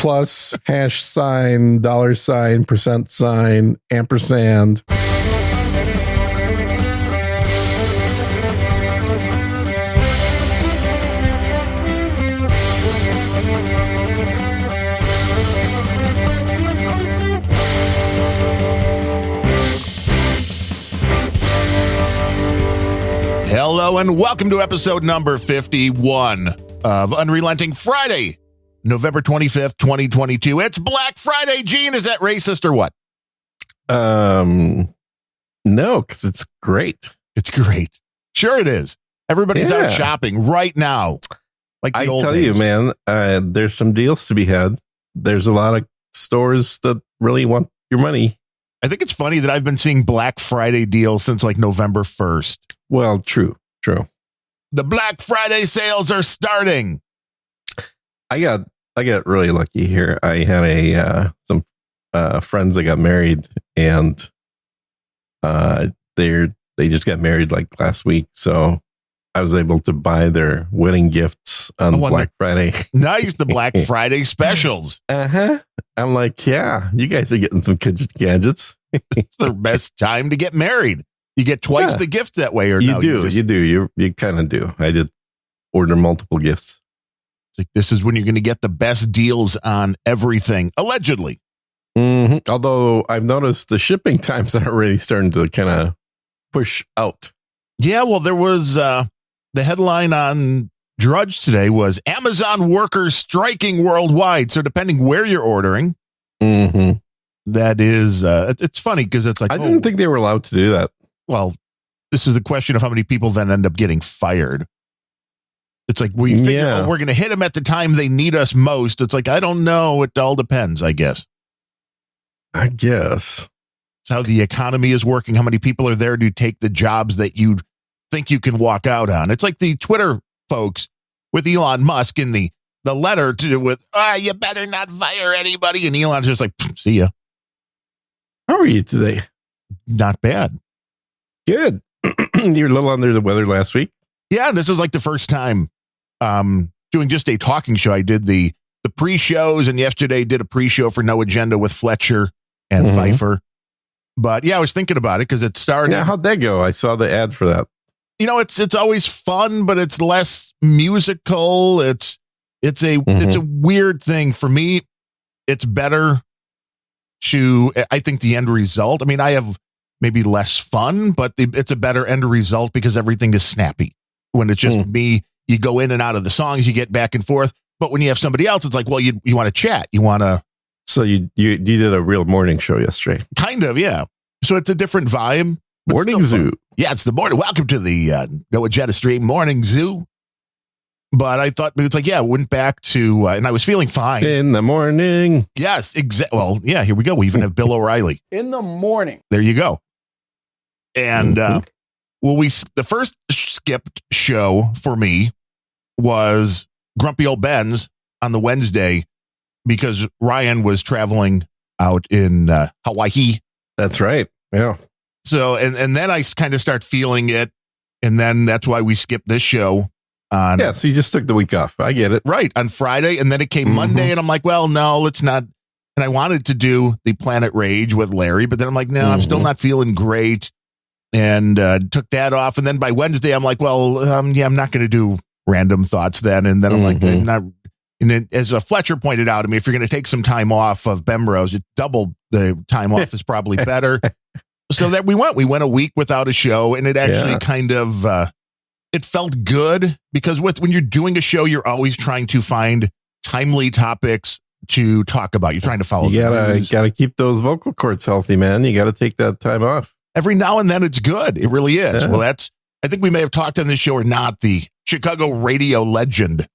plus, #, $, %, ampersand. Hello and welcome to episode number 51 of Unrelenting Friday, November 25th, 2022. It's Black Friday, Gene. Is that racist or what? No, because it's great. It's great. Sure it is. Everybody's out shopping right now. Like the old days. You, man, there's some deals to be had. There's a lot of stores that really want your money. I think it's funny that I've been seeing Black Friday deals since like November 1st. Well, true. The Black Friday sales are starting. I got really lucky here. I had some friends that got married, and they just got married like last week, so I was able to buy their wedding gifts on Black Friday. Nice, the Black Friday specials. I'm like, yeah, you guys are getting some gadgets. It's the best time to get married. You get twice the gift that way, or you no? Do. You kind of do. I did order multiple gifts. It's like, this is when you're going to get the best deals on everything, allegedly. Mm-hmm. Although I've noticed the shipping times are already starting to kind of push out. Yeah, well, there was the headline on Drudge today was Amazon workers striking worldwide. So depending where you're ordering, that is, it's funny because it's like, I didn't think they were allowed to do that. Well, this is a question of how many people then end up getting fired. It's like, we figure we're going to hit them at the time they need us most. It's like, I don't know. It all depends, I guess. It's how the economy is working. How many people are there to take the jobs that you think you can walk out on? It's like the Twitter folks with Elon Musk in the letter with, you better not fire anybody. And Elon's just like, see ya. How are you today? Not bad. Good. You're a little under the weather last week. Yeah, this is like the first time doing just a talking show. I did the pre-shows, and yesterday did a pre-show for No Agenda with Fletcher and Pfeiffer. But yeah, I was thinking about it because it started. Yeah, how'd that go? I saw the ad for that. You know, it's always fun, but it's less musical. It's a weird thing for me. It's better to, I think, the end result. I mean, I have maybe less fun, but it's a better end result because everything is snappy. When it's just me, you go in and out of the songs, you get back and forth. But when you have somebody else, it's like, well, you want to chat. You want to. So you did a real morning show yesterday. Kind of, yeah. So it's a different vibe. Morning Zoo. Yeah, it's the morning. Welcome to the No Agenda Stream Morning Zoo. But I thought, it's like, went back to, and I was feeling fine. In the morning. Yes, exactly. Well, yeah, here we go. We even have Bill O'Reilly. In the morning. There you go. And, the first skipped show for me was Grumpy Old Ben's on the Wednesday because Ryan was traveling out in Hawaii. That's right. Yeah. So, and then I kind of start feeling it. And then that's why we skipped this show on. Yeah. So you just took the week off. I get it. Right. On Friday. And then it came Monday and I'm like, well, no, let's not. And I wanted to do the Planet Rage with Larry, but then I'm like, no, I'm still not feeling great. And took that off. And then by Wednesday, I'm like, well, I'm not going to do Random Thoughts then. And then I'm like, I'm not. And then, as Fletcher pointed out to me, if you're going to take some time off of Bemrose, double the time off is probably better. So that we went a week without a show, and it actually kind of, it felt good because when you're doing a show, you're always trying to find timely topics to talk about. You're trying to follow. You gotta keep those vocal cords healthy, man. You got to take that time off. Every now and then it's good. It really is. Yeah. Well, I think we may have talked on this show or not. The Chicago radio legend,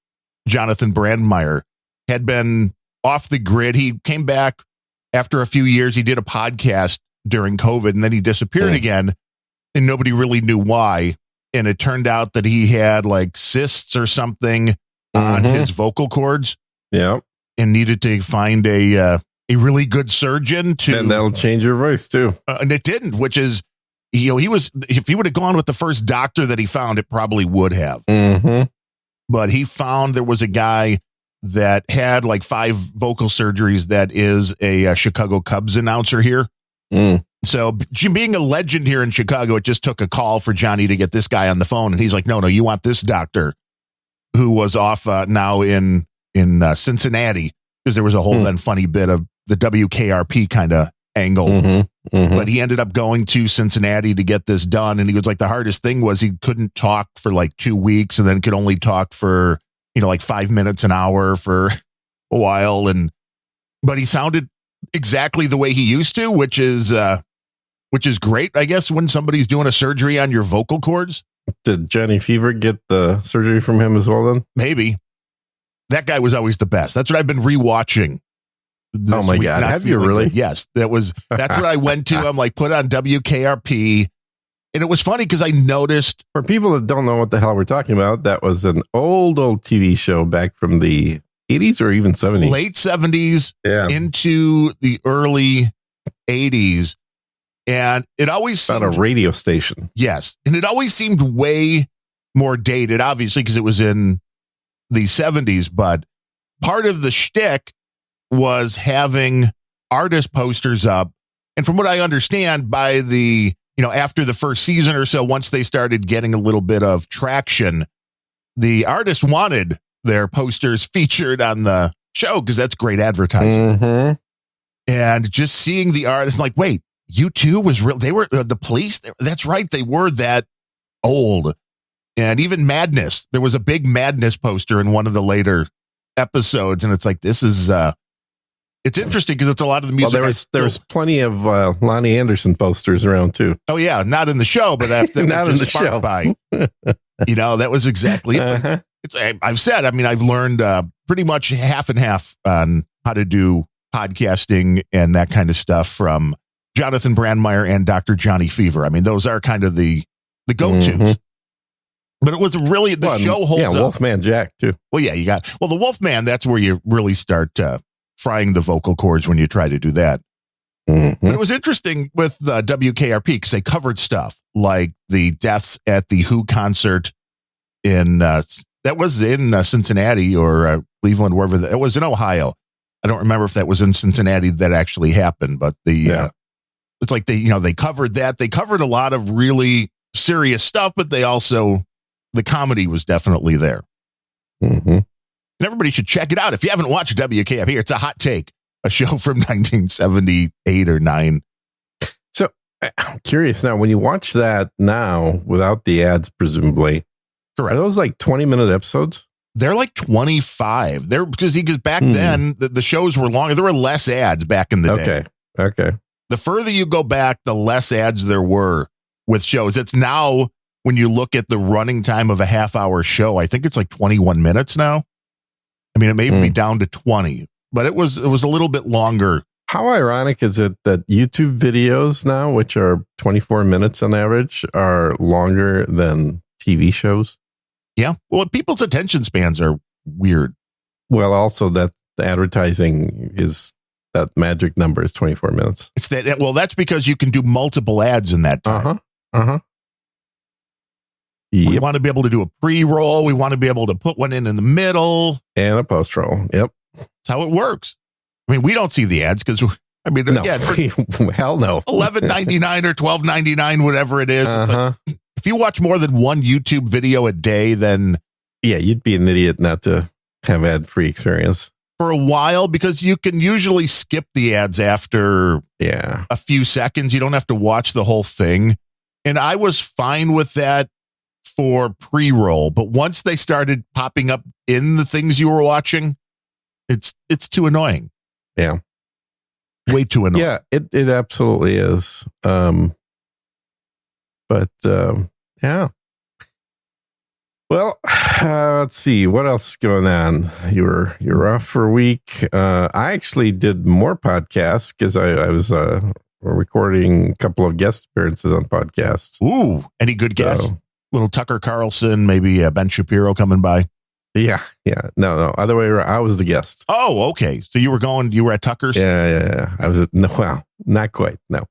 Jonathan Brandmeier, had been off the grid. He came back after a few years. He did a podcast during COVID and then he disappeared again and nobody really knew why. And it turned out that he had like cysts or something on his vocal cords. Yeah. And needed to find a really good surgeon to. And that'll change your voice too. And it didn't, which is, if he would have gone with the first doctor that he found, it probably would have. But he found there was a guy that had like 5 vocal surgeries that is a Chicago Cubs announcer here. So being a legend here in Chicago, it just took a call for Johnny to get this guy on the phone. And he's like, no, you want this doctor who was off now in Cincinnati, because there was a whole then funny bit of the WKRP kind of angle. But he ended up going to Cincinnati to get this done. And he was like, the hardest thing was he couldn't talk for like 2 weeks and then could only talk for, like 5 minutes an hour for a while. But he sounded exactly the way he used to, which is great, I guess, when somebody's doing a surgery on your vocal cords. Did Johnny Fever get the surgery from him as well then? Maybe. That guy was always the best. That's what I've been rewatching. Oh my God. Have you really? Good. Yes. That's what I went to. I'm like, put on WKRP. And it was funny because I noticed. For people that don't know what the hell we're talking about, that was an old TV show back from the 80s or even 70s. Late 70s into the early 80s. And it always seemed. On a radio station. Yes. And it always seemed way more dated, obviously, because it was in the 70s. But part of the shtick was having artist posters up. And from what I understand, by the, after the first season or so, once they started getting a little bit of traction, the artist wanted their posters featured on the show because that's great advertising. And just seeing the artist, I'm like, wait, U2 was real. They were the Police. That's right. They were that old. And even Madness. There was a big Madness poster in one of the later episodes. And it's like, this is, it's interesting because it's a lot of the music. Well, there was plenty of Lonnie Anderson posters around too. Oh yeah, not in the show, but after not in the show. By, that was exactly it. I've said. I mean, I've learned pretty much half and half on how to do podcasting and that kind of stuff from Jonathan Brandmeier and Dr. Johnny Fever. I mean, those are kind of the go-tos. But it was really the show holds up. Wolfman Jack too. Well, yeah, the Wolfman. That's where you really start frying the vocal cords when you try to do that. But it was interesting with WKRP because they covered stuff like the deaths at the Who concert in that was in Cincinnati or Cleveland, wherever it was in Ohio. I don't remember if that was in Cincinnati that actually happened, but it's like they covered that. They covered a lot of really serious stuff, but they also the comedy was definitely there. And everybody should check it out. If you haven't watched WKF here, it's a hot take, a show from 1978 or 9. So I'm curious now, when you watch that now without the ads, presumably, correct. Are those like 20-minute episodes? They're like 25. Because back then the shows were longer. There were less ads back in the day. Okay. The further you go back, the less ads there were with shows. It's now when you look at the running time of a half-hour show, I think it's like 21 minutes now. I mean, it may be down to 20, but it was a little bit longer. How ironic is it that YouTube videos now, which are 24 minutes on average, are longer than TV shows? Yeah. Well, people's attention spans are weird. Well, also that the advertising is that magic number is 24 minutes. It's that. Well, that's because you can do multiple ads in that time. Yep. We want to be able to do a pre-roll. We want to be able to put one in the middle. And a post-roll. Yep. That's how it works. I mean, we don't see the ads because, hell no. $11.99 or $12.99, whatever it is. Like, if you watch more than one YouTube video a day, then... Yeah, you'd be an idiot not to have ad-free experience. For a while, because you can usually skip the ads after a few seconds. You don't have to watch the whole thing. And I was fine with that for pre-roll, but once they started popping up in the things you were watching, it's too annoying. Yeah. Way too annoying. Yeah, it absolutely is. Yeah. Well, let's see what else is going on. You're off for a week. I actually did more podcasts because I was recording a couple of guest appearances on podcasts. Ooh, any good guests? Little Tucker Carlson, maybe Ben Shapiro coming by. Yeah. No, other way around. I was the guest. Oh, okay. So you were at Tucker's? Yeah. I was not quite. No,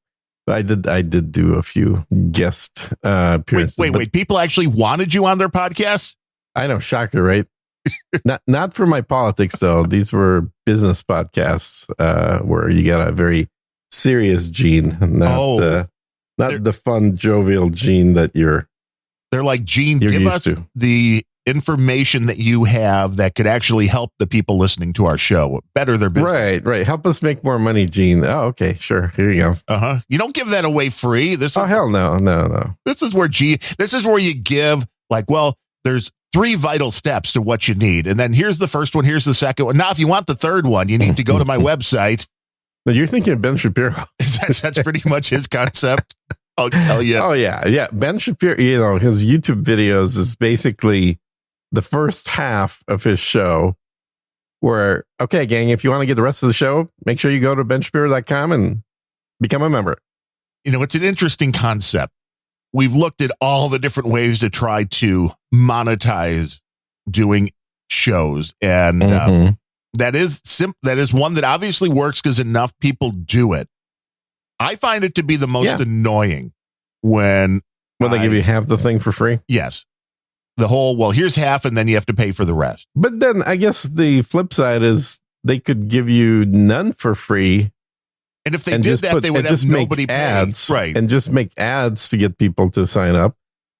but I did do a few guest appearances. Wait. People actually wanted you on their podcast? I know, shocker, right? Not for my politics though. These were business podcasts where you got a very serious Gene, not the fun jovial Gene that you're. They're like, Gene, give us the information that you have that could actually help the people listening to our show better their business. Right. Help us make more money, Gene. Oh, okay, sure. Here you go. You don't give that away free. Hell no. This is where you give like, well, there's 3 vital steps to what you need. And then here's the first one. Here's the second one. Now, if you want the third one, you need to go to my website. But you're thinking of Ben Shapiro. That's pretty much his concept. I'll tell you. Oh, yeah. Ben Shapiro, his YouTube videos is basically the first half of his show where, okay, gang, if you want to get the rest of the show, make sure you go to benshapiro.com and become a member. It's an interesting concept. We've looked at all the different ways to try to monetize doing shows. And that is one that obviously works because enough people do it. I find it to be the most annoying when they give you half the thing for free. Yes. The whole, well, here's half and then you have to pay for the rest. But then I guess the flip side is they could give you none for free. And if they did that, they would have nobody pay. Ads, right? And just make ads to get people to sign up.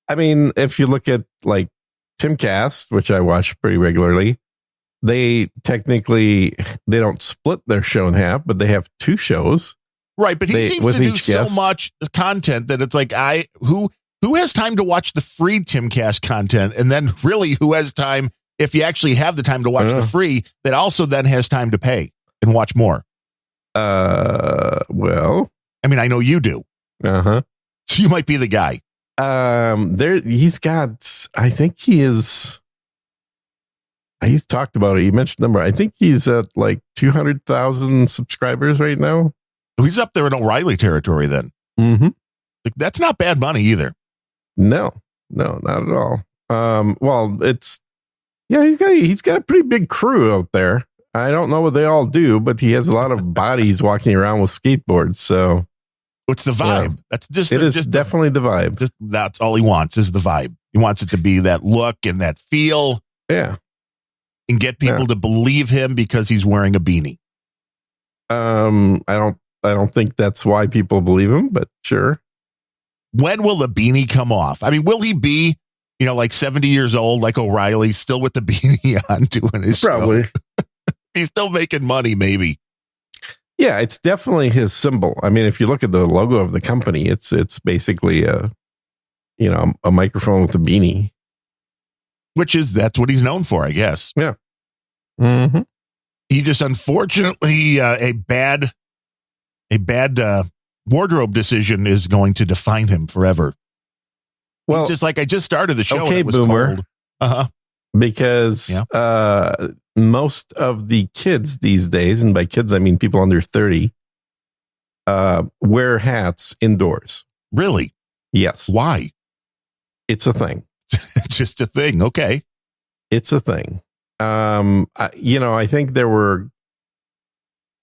I mean, if you look at like Timcast, which I watch pretty regularly, they don't split their show in half, but they have 2 shows. Right, but he seems to do so much content that it's like, who has time to watch the free Timcast content? And then really, who has time, if you actually have the time to watch the free, that also then has time to pay and watch more? Well, I mean, I know you do. So you might be the guy. He's got, I think he's talked about it. You mentioned number. I think he's at like 200,000 subscribers right now. He's up there in O'Reilly territory then. Like, that's not bad money either. No, not at all. Well, he's got a pretty big crew out there. I don't know what they all do, but he has a lot of bodies walking around with skateboards. So it's the vibe. That's definitely the vibe. That's all he wants is the vibe. He wants it to be that look and that feel. Yeah. And get people to believe him because he's wearing a beanie. I don't think that's why people believe him, but sure. When will the beanie come off? I mean, will he be, like 70 years old, like O'Reilly, still with the beanie on doing his Probably. show? He's still making money, maybe. Yeah, it's definitely his symbol. I mean, if you look at the logo of the company, it's basically a microphone with a beanie. That's what he's known for, I guess. Yeah. He just, unfortunately, a bad wardrobe decision is going to define him forever. Well, he's just like, I just started the show. Okay, and it was boomer. Cold. Because most of the kids these days, and by kids I mean people under 30, wear hats indoors. Really? Yes. Why? It's a thing. It's just a thing. Okay. It's a thing. I think there were,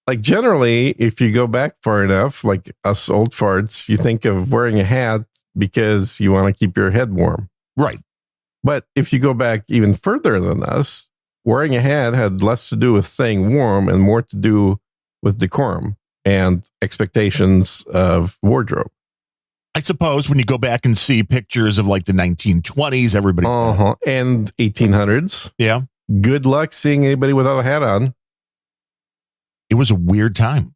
like, generally, if you go back far enough, like us old farts, you think of wearing a hat because you want to keep your head warm. Right. But if you go back even further than us, wearing a hat had less to do with staying warm and more to do with decorum and expectations of wardrobe. I suppose when you go back and see pictures of like the 1920s, everybody's and 1800s. Yeah. Good luck seeing anybody without a hat on. It was a weird time.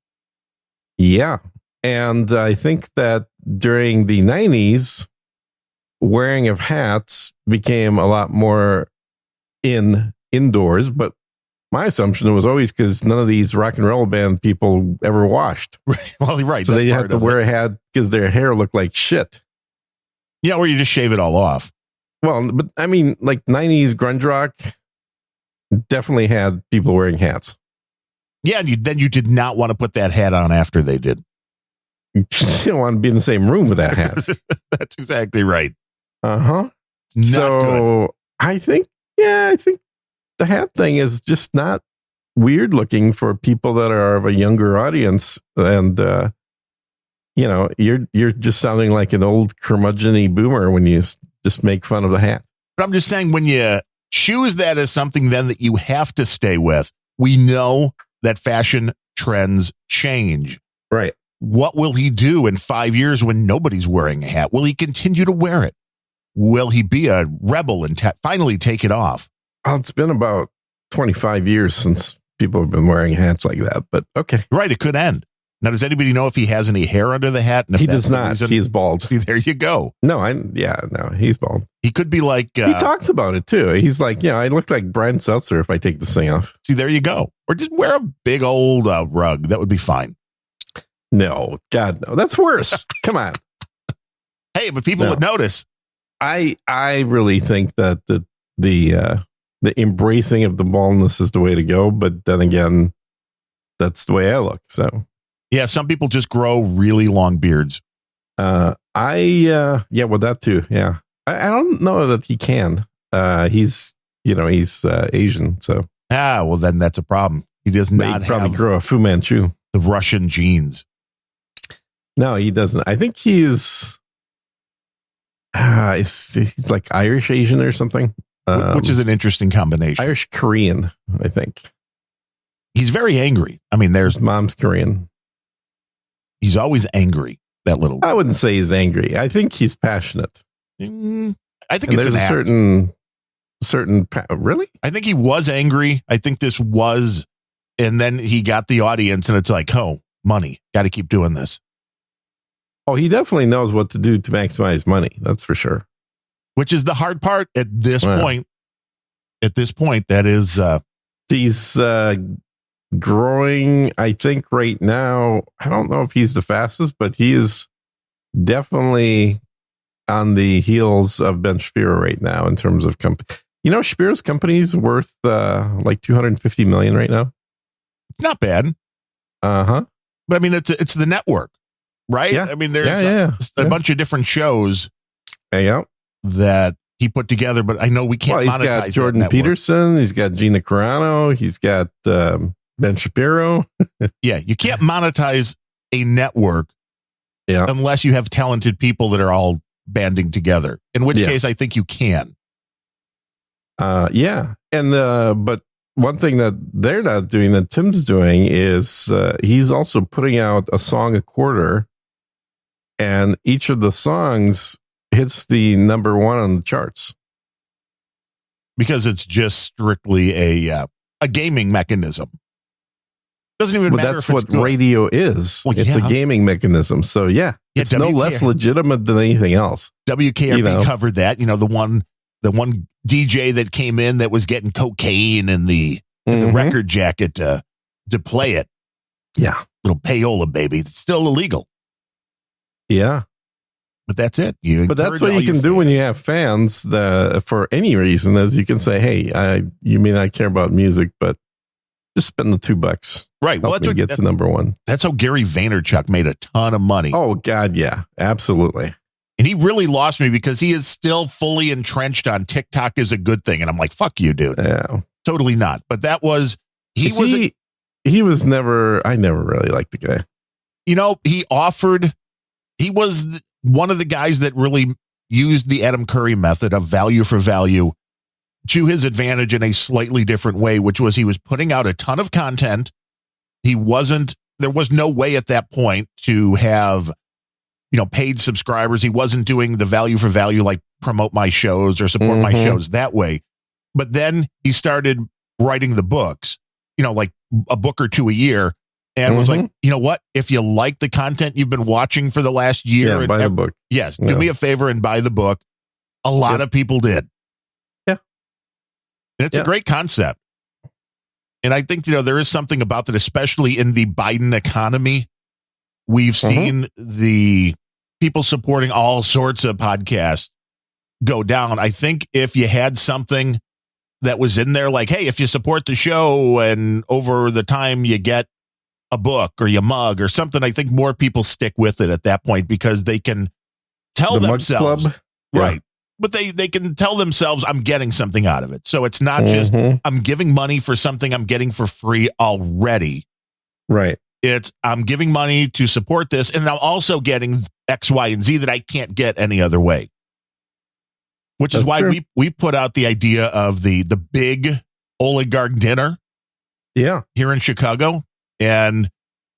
Yeah. And I think that during the 90s, wearing of hats became a lot more indoors, but my assumption was always because none of these rock and roll band people ever washed. Right. Well, right. So they had to wear a hat because their hair looked like shit. Yeah, or you just shave it all off. Well, but I mean, like 90s grunge rock definitely had people wearing hats. Yeah, and then you did not want to put that hat on after they did. You don't want to be in the same room with that hat. That's exactly right. So good. I think the hat thing is just not weird looking for people that are of a younger audience. And, you're just sounding like an old curmudgeon-y boomer when you just make fun of the hat. But I'm just saying, when you choose that as something then that you have to stay with. We know that fashion trends change. Right. What will he do in 5 years when nobody's wearing a hat? Will he continue to wear it? Will he be a rebel and finally take it off? Well, it's been about 25 years since people have been wearing hats like that, but okay. Right. It could end. Now, does anybody know if he has any hair under the hat? And if He does not. He's bald. See, there you go. No, he's bald. He could be like... he talks about it, too. He's like, I look like Brian Seltzer if I take this thing off. See, there you go. Or just wear a big old rug. That would be fine. No, God, no. That's worse. Come on. Hey, but people would notice. I really think that the embracing of the baldness is the way to go. But then again, that's the way I look. So... Yeah, some people just grow really long beards. Well, that too. Yeah. I don't know that he can. He's Asian, so. Well, then that's a problem. He does not probably have grow a Fu Manchu. The Russian genes. No, he doesn't. I think he's like Irish Asian or something. Which is an interesting combination. Irish Korean, I think. He's very angry. I mean, His mom's Korean. He's always angry, that little guy. I wouldn't say he's angry. I think he's passionate. I think there's a certain really? I think he was angry. I think this was, and then he got the audience and it's like, money. Got to keep doing this. Oh, he definitely knows what to do to maximize money. That's for sure. Which is the hard part at this point. At this point, that is... he's growing, I think, right now. I don't know if he's the fastest, but he is definitely on the heels of Ben Shapiro right now in terms of company. Shapiro's company is worth like $250 million right now. It's not bad. But I mean, it's the network, right? Yeah. I mean, there's a bunch of different shows that he put together, but I know we can't monetize. He's got Jordan Peterson. He's got Gina Carano. He's got Ben Shapiro. Yeah, you can't monetize a network unless you have talented people that are all banding together. In which case, I think you can. But one thing that they're not doing that Tim's doing is he's also putting out a song a quarter, and each of the songs hits the number one on the charts because it's just strictly a gaming mechanism. Doesn't even matter. That's what radio is. Well, it's a gaming mechanism. So it's no less legitimate than anything else. WKRP covered that. The one DJ that came in that was getting cocaine in the record jacket to play it. Yeah, little payola, baby. It's still illegal. Yeah, but that's it. But that's what you can do when you have fans. For any reason, is you can say, "Hey, you may not care about music, but just spend the $2." Right. Well, that's what gets to number one. That's how Gary Vaynerchuk made a ton of money. Oh God, yeah, absolutely. And he really lost me because he is still fully entrenched on TikTok is a good thing, and I'm like, fuck you, dude. Yeah, totally not. But that was he was never. I never really liked the guy. He was one of the guys that really used the Adam Curry method of value for value to his advantage in a slightly different way, which was he was putting out a ton of content. There was no way at that point to have, paid subscribers. He wasn't doing the value for value, like promote my shows or support my shows that way. But then he started writing the books, like a book or two a year. And was like, you know what? If you like the content you've been watching for the last year, buy the book. Yes, do me a favor and buy the book. A lot of people did. Yeah. And it's a great concept. And I think, there is something about that, especially in the Biden economy. We've seen the people supporting all sorts of podcasts go down. I think if you had something that was in there like, hey, if you support the show and over the time you get a book or you mug or something, I think more people stick with it at that point because they can tell themselves. Mug Club? Right. But they can tell themselves, I'm getting something out of it. So it's not just I'm giving money for something I'm getting for free already. Right. It's I'm giving money to support this, and I'm also getting X, Y, and Z that I can't get any other way. Which is why we put out the idea of the big oligarch dinner. Yeah. Here in Chicago. And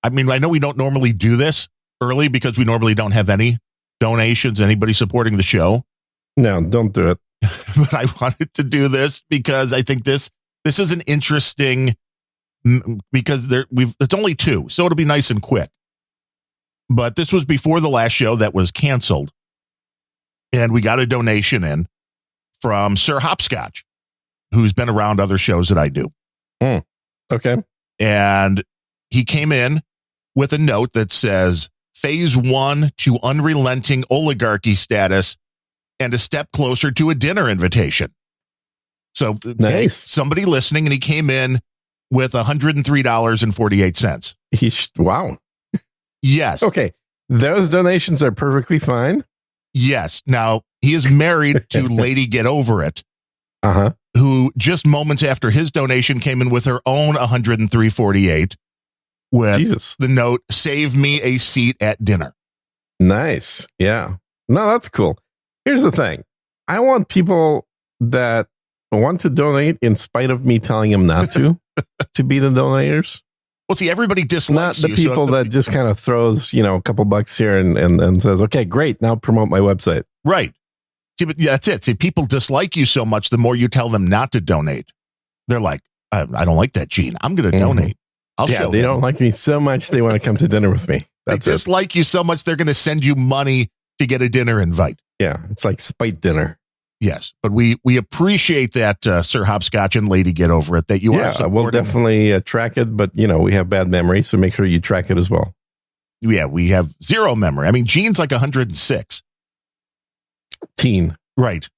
I mean, I know we don't normally do this early because we normally don't have any donations, anybody supporting the show. No, don't do it. But I wanted to do this because I think this is an interesting, because it's only 2, so it'll be nice and quick. But this was before the last show that was canceled. And we got a donation in from Sir Hopscotch, who's been around other shows that I do. Okay. And he came in with a note that says, phase 1 to unrelenting oligarchy status and a step closer to a dinner invitation. So nice. Somebody listening, and he came in with $103.48. Wow. Yes. Okay. Those donations are perfectly fine. Yes. Now, he is married to Lady Get Over It. Uh-huh. Who just moments after his donation came in with her own $103.48 with Jesus. The note, save me a seat at dinner. Nice. Yeah. No, that's cool. Here's the thing. I want people that want to donate in spite of me telling them not to be the donators. Well, see, everybody dislikes not the people that just kind of throws, a couple bucks here and says, okay, great. Now promote my website. Right. See, but yeah, that's it. See, people dislike you so much, the more you tell them not to donate. They're like, I don't like that, Gene. I'm going to donate. I'll show they don't like me so much, they want to come to dinner with me. That's they dislike you so much, they're going to send you money to get a dinner invite. Yeah, it's like spite dinner. Yes, but we appreciate that, Sir Hopscotch and Lady Get Over It, that you are supporting. We'll definitely track it, but, we have bad memory, so make sure you track it as well. Yeah, we have zero memory. I mean, Gene's like 106. Teen. Right.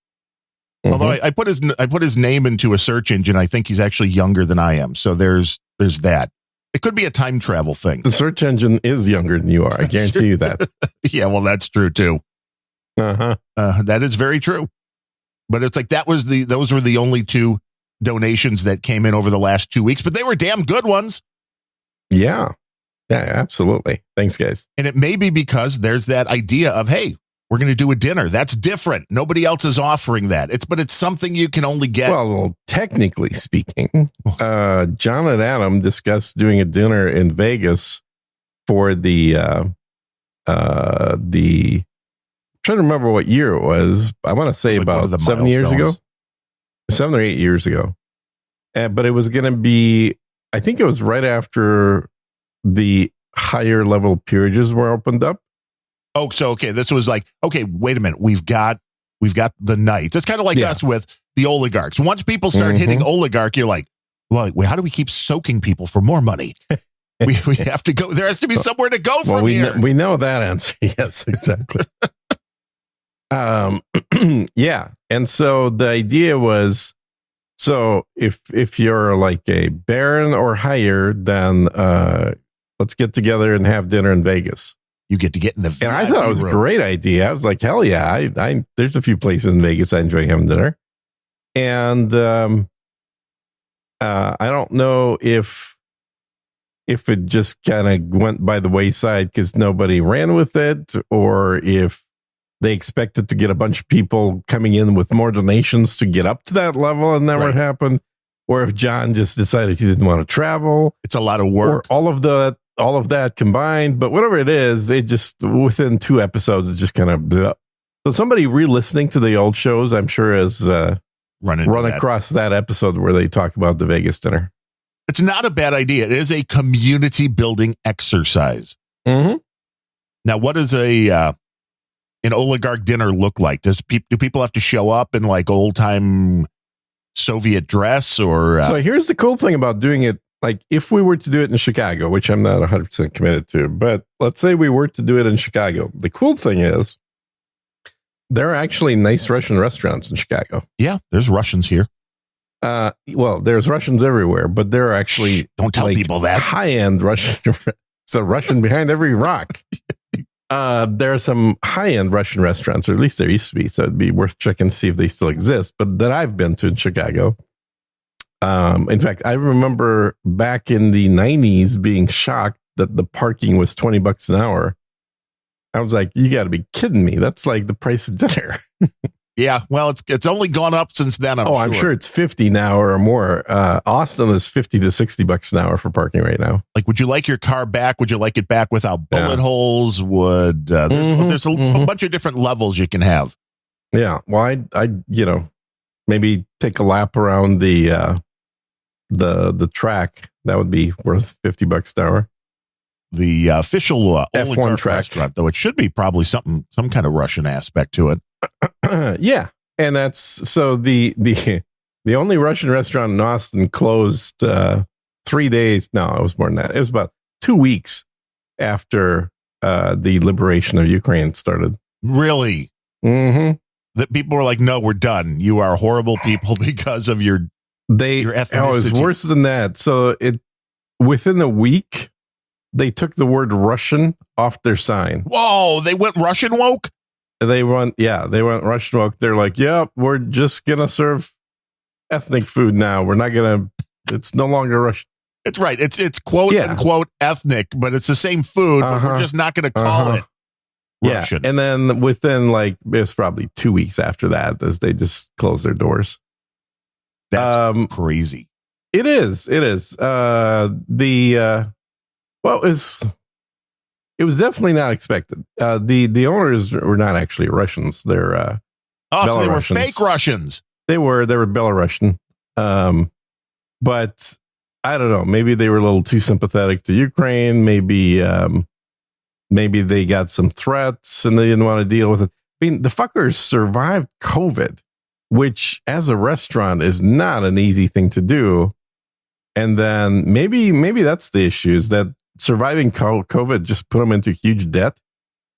Mm-hmm. Although I put his name into a search engine, I think he's actually younger than I am. So there's that. It could be a time travel thing. The search engine is younger than you are. I guarantee you that. Yeah, well, that's true too. Uh-huh. That is very true. But it's like those were the only 2 donations that came in over the last 2 weeks, but they were damn good ones. Yeah. Yeah, absolutely. Thanks, guys. And it may be because there's that idea of, hey, we're going to do a dinner. That's different. Nobody else is offering that. But it's something you can only get. Well, technically speaking, John and Adam discussed doing a dinner in Vegas for the I'm trying to remember what year it was. I want to say about 7 years ago, 7 or 8 years ago. But it was going to be, I think it was right after the higher level peerages were opened up. Oh, so, okay. This was like, okay, wait a minute. We've got the knights. It's kind of like us with the oligarchs. Once people start hitting oligarch, you're like, well, how do we keep soaking people for more money? we have to go. There has to be somewhere to go from here. We know that answer. Yes, exactly. Yeah. And so the idea was, so if you're like a baron or higher, then let's get together and have dinner in Vegas. You get to get in the and I thought it was a great idea. I was like, hell yeah! I there's a few places in Vegas I enjoy having dinner, and I don't know if it just kind of went by the wayside because nobody ran with it, or if they expected to get a bunch of people coming in with more donations to get up to that level and never happened, or if John just decided he didn't want to travel. It's a lot of work. Or all of that combined, but whatever it is, it just within 2 episodes, it just kind of blew up. So somebody re-listening to the old shows, I'm sure, has run across that episode where they talk about the Vegas dinner. It's not a bad idea. It is a community building exercise. Mm-hmm. Now, what does an oligarch dinner look like? Do people have to show up in like old time Soviet dress or? So here's the cool thing about doing it. Like if we were to do it in Chicago, which I'm not 100% committed to, but let's say we were to do it in Chicago. The cool thing is there are actually nice Russian restaurants in Chicago. Yeah, there's Russians here. Well, there's Russians everywhere, but there are actually don't tell people that high-end Russian. It's a Russian behind every rock. There are some high-end Russian restaurants, or at least there used to be. So it'd be worth checking to see if they still exist. But that I've been to in Chicago. In fact, I remember back in the 90s being shocked that the parking was $20 an hour. I was like, you got to be kidding me. That's like the price of dinner. Yeah, well, it's only gone up since then. I'm sure it's 50 now or more. Austin is $50 to $60 an hour for parking right now. Like, would you like your car back? Would you like it back without bullet holes? There's a bunch of different levels you can have. Yeah, well, I maybe take a lap around the track. That would be worth $50 an hour. The official F1 track restaurant, though, it should be probably some kind of Russian aspect to it. Yeah, and that's so the only Russian restaurant in Austin closed 3 days. No, it was more than that. It was about 2 weeks after the liberation of Ukraine started. Really? Mm-hmm. That people were like, "No, we're done. You are horrible people because of your ethnicity." Oh, it's worse than that. So within a week, they took the word Russian off their sign. Whoa, they went Russian woke? They went Russian woke. They're like, "Yep, we're just gonna serve ethnic food now. We're not gonna. It's no longer Russian." It's right. It's quote unquote ethnic, but it's the same food. But we're just not going to call it Russian. And then within it was probably 2 weeks after that, as they just closed their doors. That's crazy. It is. It is. It was definitely not expected. The owners were not actually Russians. They're so they were fake Russians. They were Belarusian. But I don't know. Maybe they were a little too sympathetic to Ukraine. Maybe they got some threats and they didn't want to deal with it. I mean, the fuckers survived COVID, which as a restaurant is not an easy thing to do. And then maybe that's the issue, is that surviving COVID just put them into huge debt.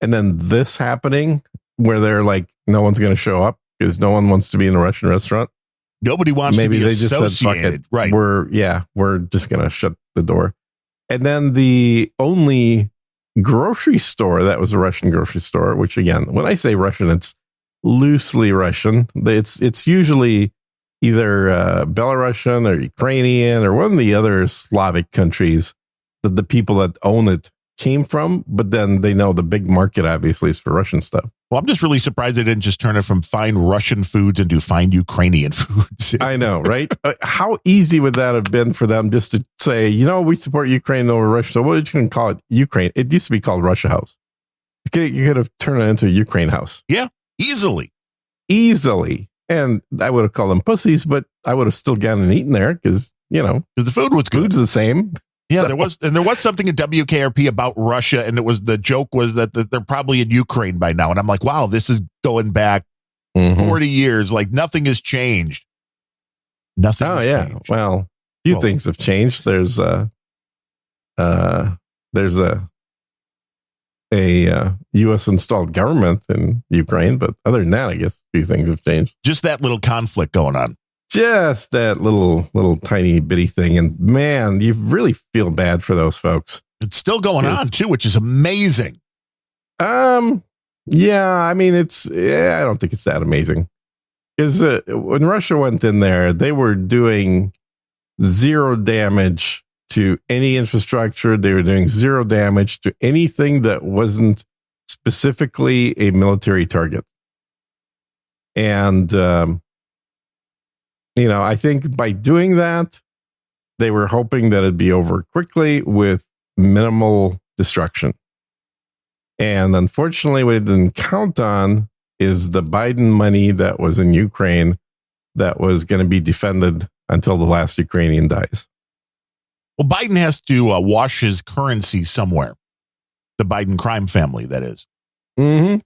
And then this happening where they're like, no one's going to show up because no one wants to be in a Russian restaurant. Nobody wants to be associated. Maybe they just said, fuck it. Right. We're just going to shut the door. And then the only grocery store that was a Russian grocery store, which again, when I say Russian, it's loosely Russian. It's usually either Belarusian or Ukrainian or one of the other Slavic countries that the people that own it came from, but then they know the big market obviously is for Russian stuff. Well, I'm just really surprised they didn't just turn it from fine Russian foods into fine Ukrainian foods. I know, right? How easy would that have been for them just to say, we support Ukraine over Russia, so what you can call it Ukraine? It used to be called Russia House. You could have turned it into Ukraine House. Yeah, easily. And I would have called them pussies, but I would have still gotten and eaten there because, the food was good. Food's the same. Yeah, there was something in WKRP about Russia, and the joke was that they're probably in Ukraine by now. And I'm like, wow, this is going back 40 years. Like nothing has changed. Nothing. Oh, yeah. Changed. Well, a few things have changed. There's a U.S. installed government in Ukraine, but other than that, I guess a few things have changed. Just that little conflict going on. Just that little tiny bitty thing. And man, you really feel bad for those folks. It's still going on too, which is amazing. Yeah, I mean, I don't think it's that amazing. Because when Russia went in there, they were doing zero damage to any infrastructure. They were doing zero damage to anything that wasn't specifically a military target. And, I think by doing that, they were hoping that it'd be over quickly with minimal destruction. And unfortunately, what they didn't count on is the Biden money that was in Ukraine that was going to be defended until the last Ukrainian dies. Well, Biden has to wash his currency somewhere. The Biden crime family, that is. Mm-hmm.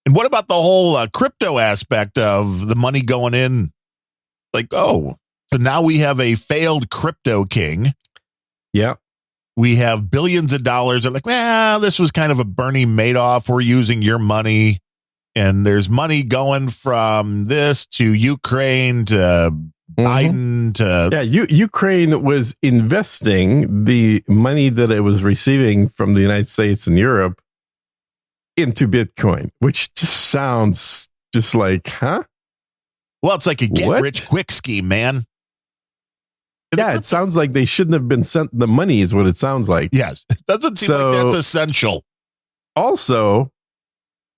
And what about the whole crypto aspect of the money going in? Like, so now we have a failed crypto king. Yeah. We have billions of dollars. They're like, well, this was kind of a Bernie Madoff. We're using your money. And there's money going from this to Ukraine to Biden to... Yeah, Ukraine was investing the money that it was receiving from the United States and Europe into Bitcoin, which just sounds just like, huh? Well, it's like a get-rich-quick scheme, man. Yeah, it sounds like they shouldn't have been sent the money is what it sounds like. Yes, it doesn't seem like that's essential. Also,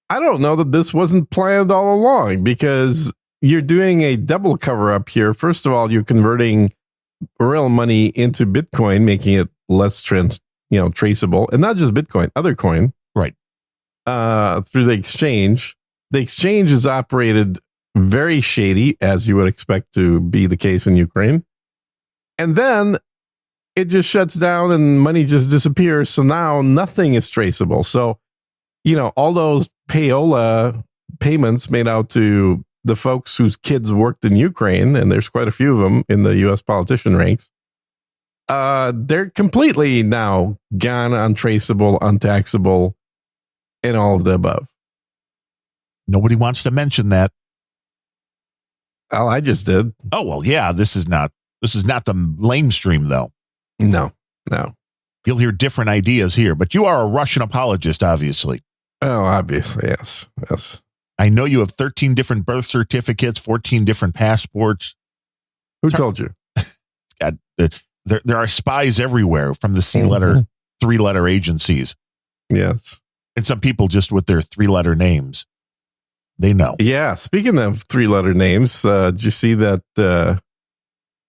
I don't know that this wasn't planned all along, because you're doing a double cover up here. First of all, you're converting real money into Bitcoin, making it less traceable, and not just Bitcoin, other coin, right? Through the exchange. The exchange is operated very shady, as you would expect to be the case in Ukraine, and then it just shuts down and money just disappears. So now nothing is traceable. So, all those payola payments made out to the folks whose kids worked in Ukraine, and there's quite a few of them in the U.S. politician ranks, they're completely now gone, untraceable, untaxable, and all of the above. Nobody wants to mention that. Oh, I just did. Oh, well, yeah, this is not the lamestream, though. No. You'll hear different ideas here, but you are a Russian apologist, obviously. Oh, obviously, yes. I know you have 13 different birth certificates, 14 different passports. Who told you? God, there are spies everywhere from the C-letter, 3-letter agencies. Yes. And some people just with their 3-letter names. They know. Yeah, speaking of 3-letter names, did you see that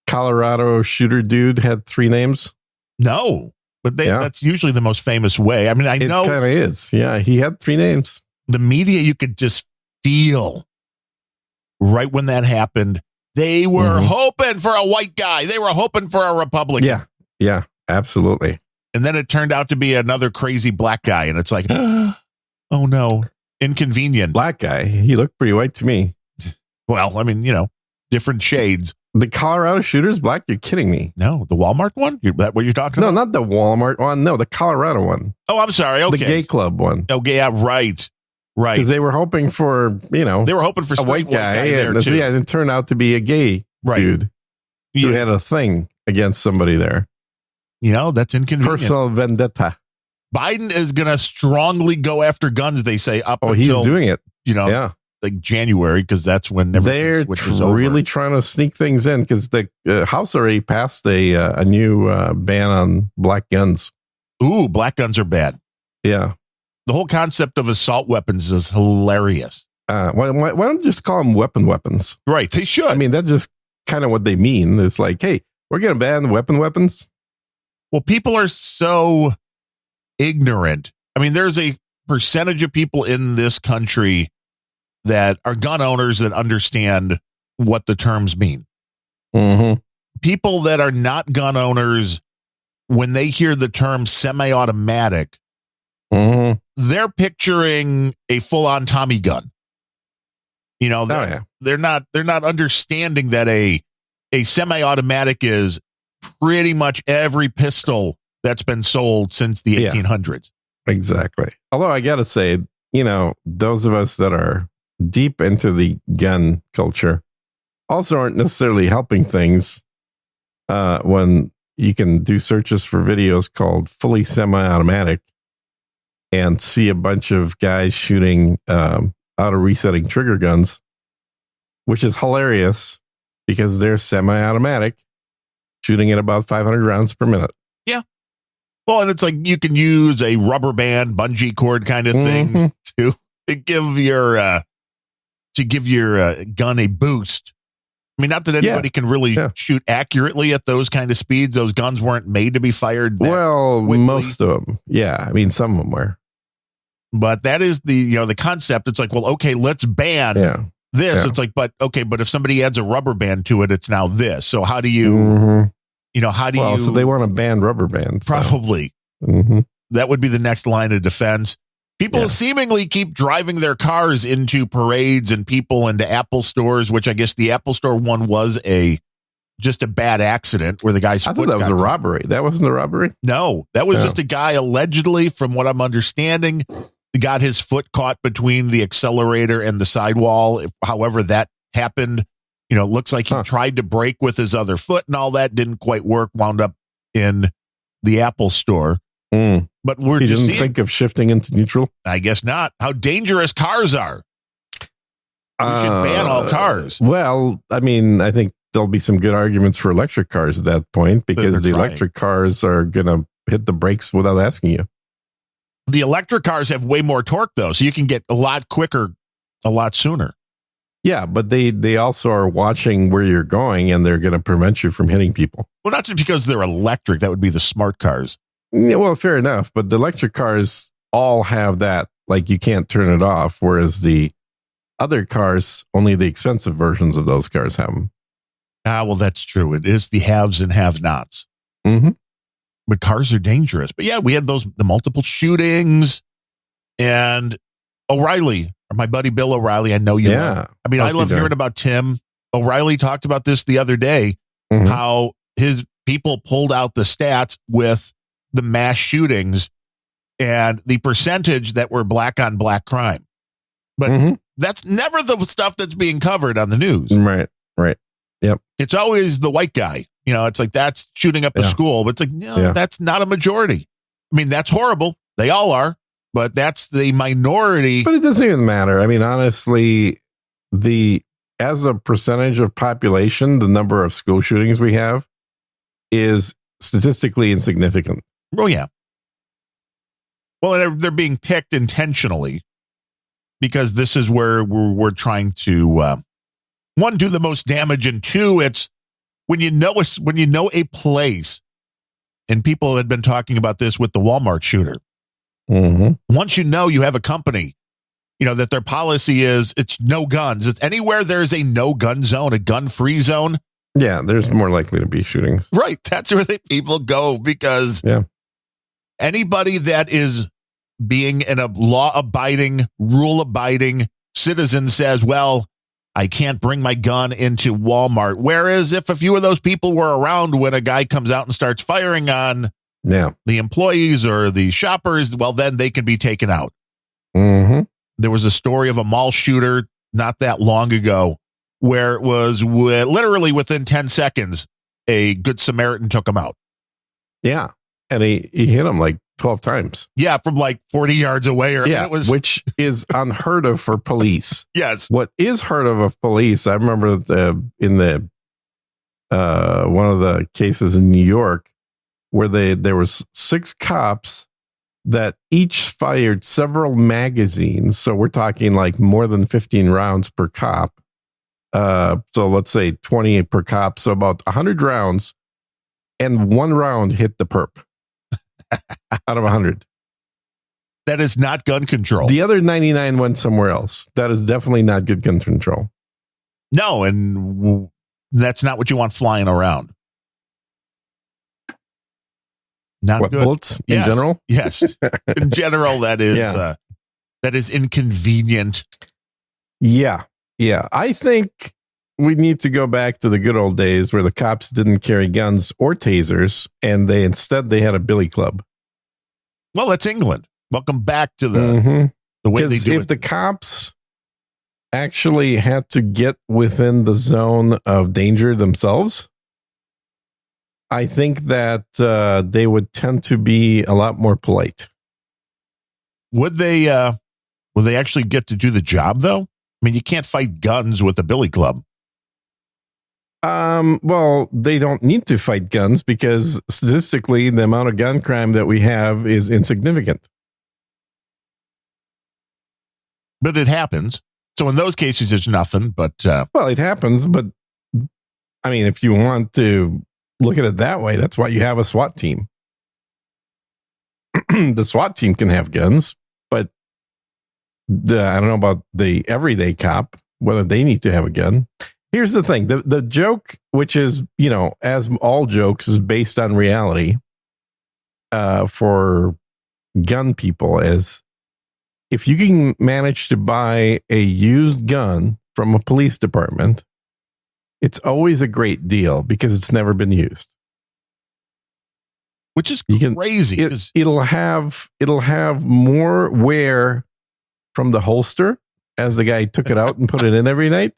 Colorado shooter dude had 3 names? No, but that's usually the most famous way. I mean, I know it kind of is. Yeah, he had 3 names. The media, you could just feel right when that happened. They were hoping for a white guy. They were hoping for a Republican. Yeah, absolutely. And then it turned out to be another crazy black guy. And it's like, oh no, inconvenient. Black guy. He looked pretty white to me. Well, I mean, different shades. The Colorado shooter's black? You're kidding me. No, the Walmart one? That what you're talking about? No, not the Walmart one. No, the Colorado one. Oh, I'm sorry. Okay. The gay club one. Okay, yeah, right. Because they were hoping for, they were hoping for a white guy there too. Yeah, it turned out to be a gay dude who had a thing against somebody there. That's inconvenient. Personal vendetta. Biden is going to strongly go after guns, they say, up until, he's doing it. Like January, because that's when they're really trying to sneak things in, because the House already passed a new ban on black guns. Ooh, black guns are bad. Yeah. The whole concept of assault weapons is hilarious. Why don't you just call them weapons? Right, they should. I mean, that's just kind of what they mean. It's like, hey, we're going to ban weapons. Well, people are so ignorant. I mean, there's a percentage of people in this country that are gun owners that understand what the terms mean. Mm-hmm. People that are not gun owners, when they hear the term semi-automatic, they're picturing a full-on Tommy gun. They're not understanding that a semi-automatic is pretty much every pistol that's been sold since the 1800s. Exactly. Although I got to say, those of us that are deep into the gun culture also aren't necessarily helping things when you can do searches for videos called fully semi-automatic and see a bunch of guys shooting auto resetting trigger guns, which is hilarious because they're semi-automatic, shooting at about 500 rounds per minute. Yeah. Well, and it's like you can use a rubber band, bungee cord kind of thing to give your gun a boost. I mean, not that anybody can really shoot accurately at those kind of speeds. Those guns weren't made to be fired that quickly. Most of them. Yeah. I mean, some of them were. But that is the concept. It's like, well, okay, let's ban this. Yeah. It's like, but if somebody adds a rubber band to it, it's now this. So how do you, so they want to ban rubber bands. Probably. So. That would be the next line of defense. People seemingly keep driving their cars into parades and people into Apple stores, which I guess the Apple store one was just a bad accident where the guy's I thought that was a robbery. That wasn't a robbery? No, that was just a guy allegedly, from what I'm understanding, got his foot caught between the accelerator and the sidewall. However that happened, it looks like he tried to brake with his other foot and all that didn't quite work, wound up in the Apple store. But he didn't think of shifting into neutral? I guess not. How dangerous cars are. We should ban all cars. Well, I mean, I think there'll be some good arguments for electric cars at that point, because the electric cars are going to hit the brakes without asking you. The electric cars have way more torque, though, so you can get a lot quicker, a lot sooner. Yeah, but they also are watching where you're going, and they're going to prevent you from hitting people. Well, not just because they're electric. That would be the smart cars. Yeah, well, fair enough. But the electric cars all have that, like you can't turn it off, whereas the other cars, only the expensive versions of those cars have them. Well, that's true. It is the haves and have-nots. Mm-hmm. But cars are dangerous. But yeah, we had the multiple shootings, and O'Reilly, or my buddy Bill O'Reilly. I know you. Yeah. I mean, I love hearing about Tim. O'Reilly talked about this the other day, how his people pulled out the stats with the mass shootings and the percentage that were black on black crime. But that's never the stuff that's being covered on the news. Right. Yep. It's always the white guy. It's like that's shooting up a school, but it's like, no, that's not a majority. I mean, that's horrible. They all are, but that's the minority. But it doesn't even matter. I mean, honestly, as a percentage of population, the number of school shootings we have is statistically insignificant. Oh, yeah. Well, they're being picked intentionally because this is where we're trying to, one, do the most damage, and two, it's when you know a place, and people had been talking about this with the Walmart shooter. Once you have a company, that their policy is it's no guns. It's anywhere there's a no gun zone, a gun free zone. Yeah, there's more likely to be shootings. Right. That's where the people go because anybody that is being a law-abiding, rule-abiding citizen says, well, I can't bring my gun into Walmart. Whereas if a few of those people were around when a guy comes out and starts firing on the employees or the shoppers, well, then they can be taken out. There was a story of a mall shooter not that long ago where it was literally within 10 seconds, a good Samaritan took him out. Yeah. And he hit him like 12 times. Yeah, from like 40 yards away. Which is unheard of for police. Yes. What is heard of police, I remember in the one of the cases in New York where there was 6 cops that each fired several magazines. So we're talking like more than 15 rounds per cop. So let's say 20 per cop. So about 100 rounds, and 1 round hit the perp. Out of 100. That is not gun control. The other 99 went somewhere else. That is definitely not good gun control. No, and that's not what you want flying around. Not what, good. Bullets in general? Yes. In general, that is inconvenient. Yeah. I think we need to go back to the good old days where the cops didn't carry guns or tasers, and they had a billy club. Well, that's England. Welcome back to the way they do if it. the cops actually had to get within the zone of danger themselves, I think that they would tend to be a lot more polite. Would they actually get to do the job, though? I mean, you can't fight guns with a billy club. Well, they don't need to fight guns because statistically, the amount of gun crime that we have is insignificant. But it happens. So in those cases, there's nothing. But well, it happens. But I mean, if you want to look at it that way, that's why you have a SWAT team. The SWAT team can have guns, but I don't know about the everyday cop, whether they need to have a gun. Here's the thing. The joke, which is, as all jokes, is based on reality for gun people, is if you can manage to buy a used gun from a police department, it's always a great deal because it's never been used. Which is crazy. It'll have more wear from the holster as the guy took it out and put it in every night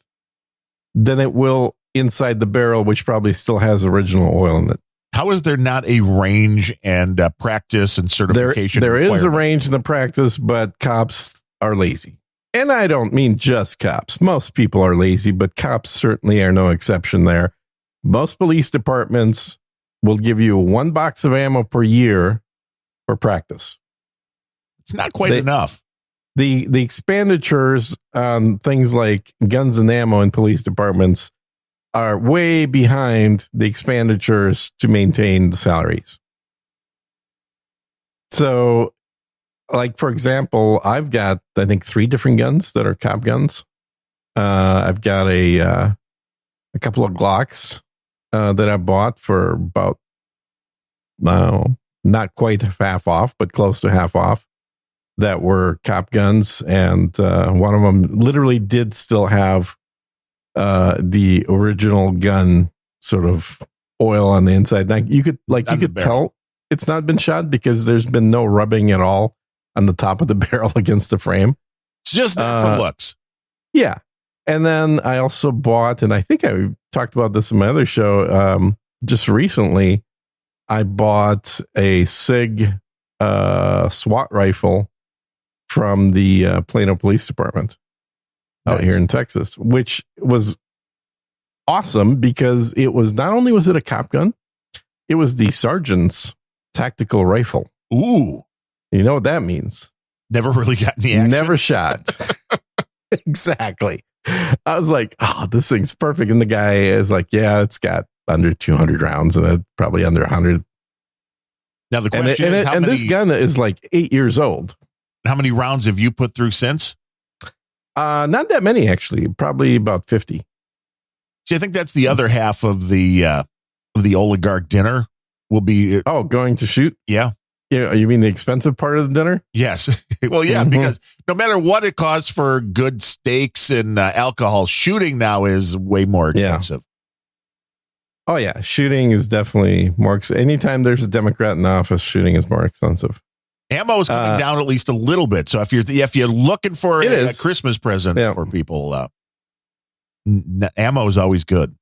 than it will inside the barrel, which probably still has original oil in it. How is there not a range and practice and certification? There is a range and a practice, but cops are lazy. And I don't mean just cops. Most people are lazy, but cops certainly are no exception there. Most police departments will give you 1 box of ammo per year for practice. It's not quite enough. The expenditures on things like guns and ammo in police departments are way behind the expenditures to maintain the salaries. So, like, for example, I've got, I think, 3 different guns that are cop guns. I've got a couple of Glocks that I bought for about, not quite half off, but close to half off, that were cop guns. And one of them literally did still have the original gun sort of oil on the inside. Like you could tell it's not been shot because there's been no rubbing at all on the top of the barrel against the frame. It's just there for looks. Yeah. And then I also bought, and I think I talked about this in my other show, just recently, I bought a SIG SWAT rifle from the Plano Police Department out here in Texas, which was awesome because it was not only was it a cop gun, it was the sergeant's tactical rifle. Ooh. You know what that means? Never really got any action. Never shot. Exactly. I was like, oh, this thing's perfect. And the guy is like, yeah, it's got under 200 rounds and probably under 100. Now the question is, and this gun is like 8 years old. How many rounds have you put through since? Not that many, actually. Probably about 50. See, I think that's the other half of the oligarch dinner will be. Going to shoot? Yeah. Yeah, you mean the expensive part of the dinner? Yes. Well, yeah, because no matter what it costs for good steaks and alcohol, shooting now is way more expensive. Yeah. Oh, yeah. Shooting is definitely more expensive. Anytime there's a Democrat in the office, shooting is more expensive. Ammo is coming down at least a little bit. So if you're looking for a Christmas present for people, ammo is always good.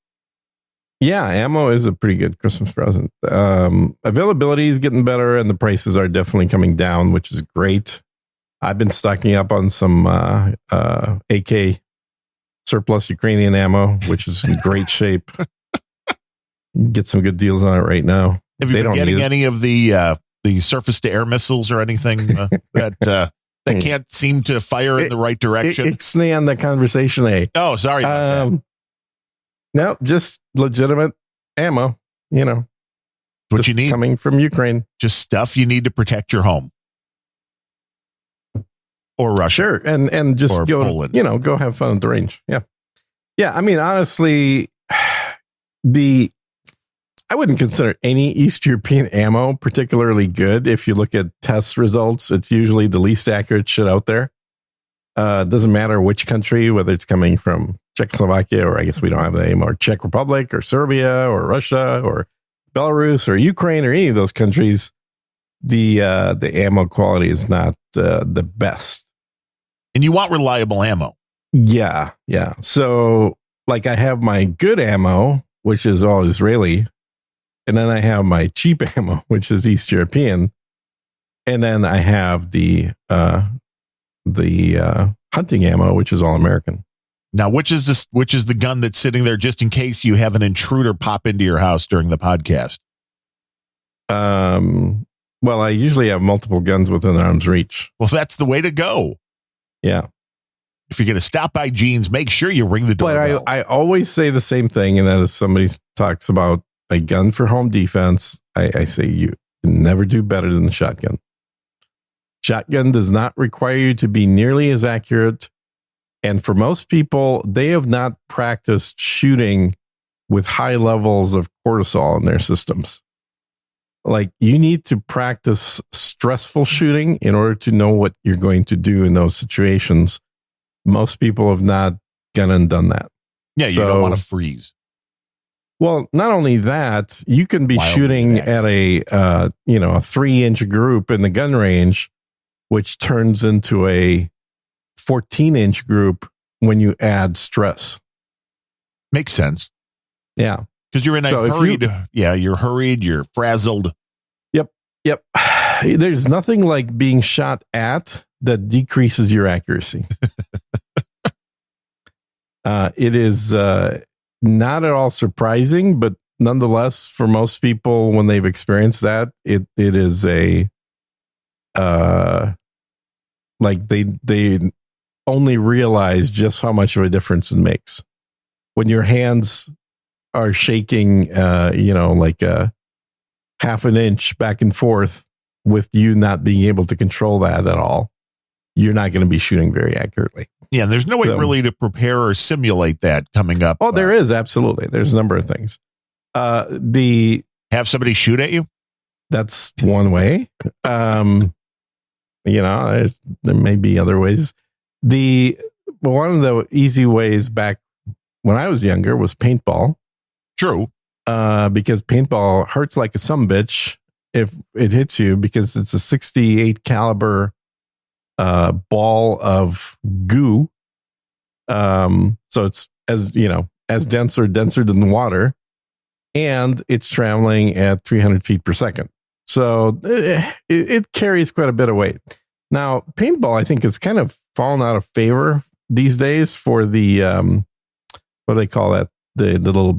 Yeah, ammo is a pretty good Christmas present. Availability is getting better, and the prices are definitely coming down, which is great. I've been stocking up on some AK surplus Ukrainian ammo, which is in great shape. Get some good deals on it right now. Have you been getting any of the surface-to-air missiles or anything that can't seem to fire in the right direction? Ixnay on the conversation, eh? Oh, sorry about that. No, just legitimate ammo, what you need coming from Ukraine. Just stuff you need to protect your home or Russia. Sure. And just or go, Poland. Go have fun at the range. Yeah. Yeah. I mean, honestly, I wouldn't consider any East European ammo particularly good. If you look at test results, it's usually the least accurate shit out there. Doesn't matter which country, whether it's coming from Czechoslovakia, or I guess we don't have the name, or Czech Republic, or Serbia, or Russia, or Belarus, or Ukraine, or any of those countries. The ammo quality is not the best. And you want reliable ammo. Yeah, yeah. So, like, I have my good ammo, which is all Israeli, and then I have my cheap ammo, which is East European, and then I have the hunting ammo, which is all American. Now, which is the gun that's sitting there just in case you have an intruder pop into your house during the podcast? Well, I usually have multiple guns within arm's reach. Well, that's the way to go. Yeah. If you're going to stop by Gene's, make sure you ring the doorbell. But I always say the same thing, and that is somebody talks about a gun for home defense. I say you can never do better than a shotgun. Shotgun does not require you to be nearly as accurate. And for most people, they have not practiced shooting with high levels of cortisol in their systems. Like, you need to practice stressful shooting in order to know what you're going to do in those situations. Most people have not gone and done that. Yeah, you don't want to freeze. Well, not only that, you can be shooting at a 3-inch group in the gun range, which turns into a 14-inch group when you add stress. Makes sense. Yeah. Because you're in a hurried, you're hurried, you're frazzled. Yep. There's nothing like being shot at that decreases your accuracy. It is not at all surprising, but nonetheless, for most people, when they've experienced that, it is a Like they only realize just how much of a difference it makes when your hands are shaking, like a half an inch back and forth with you not being able to control that at all. You're not going to be shooting very accurately. Yeah, and there's no way really to prepare or simulate that coming up. Oh, there is, absolutely. There's a number of things. Have somebody shoot at you? That's one way. There may be other ways. One of the easy ways back when I was younger was paintball. True. Because paintball hurts like a sumbitch if it hits you, because it's a 68 caliber ball of goo. So it's as denser than water, and it's traveling at 300 feet per second. So it carries quite a bit of weight. Now, paintball, I think, has kind of fallen out of favor these days for the what do they call that? The little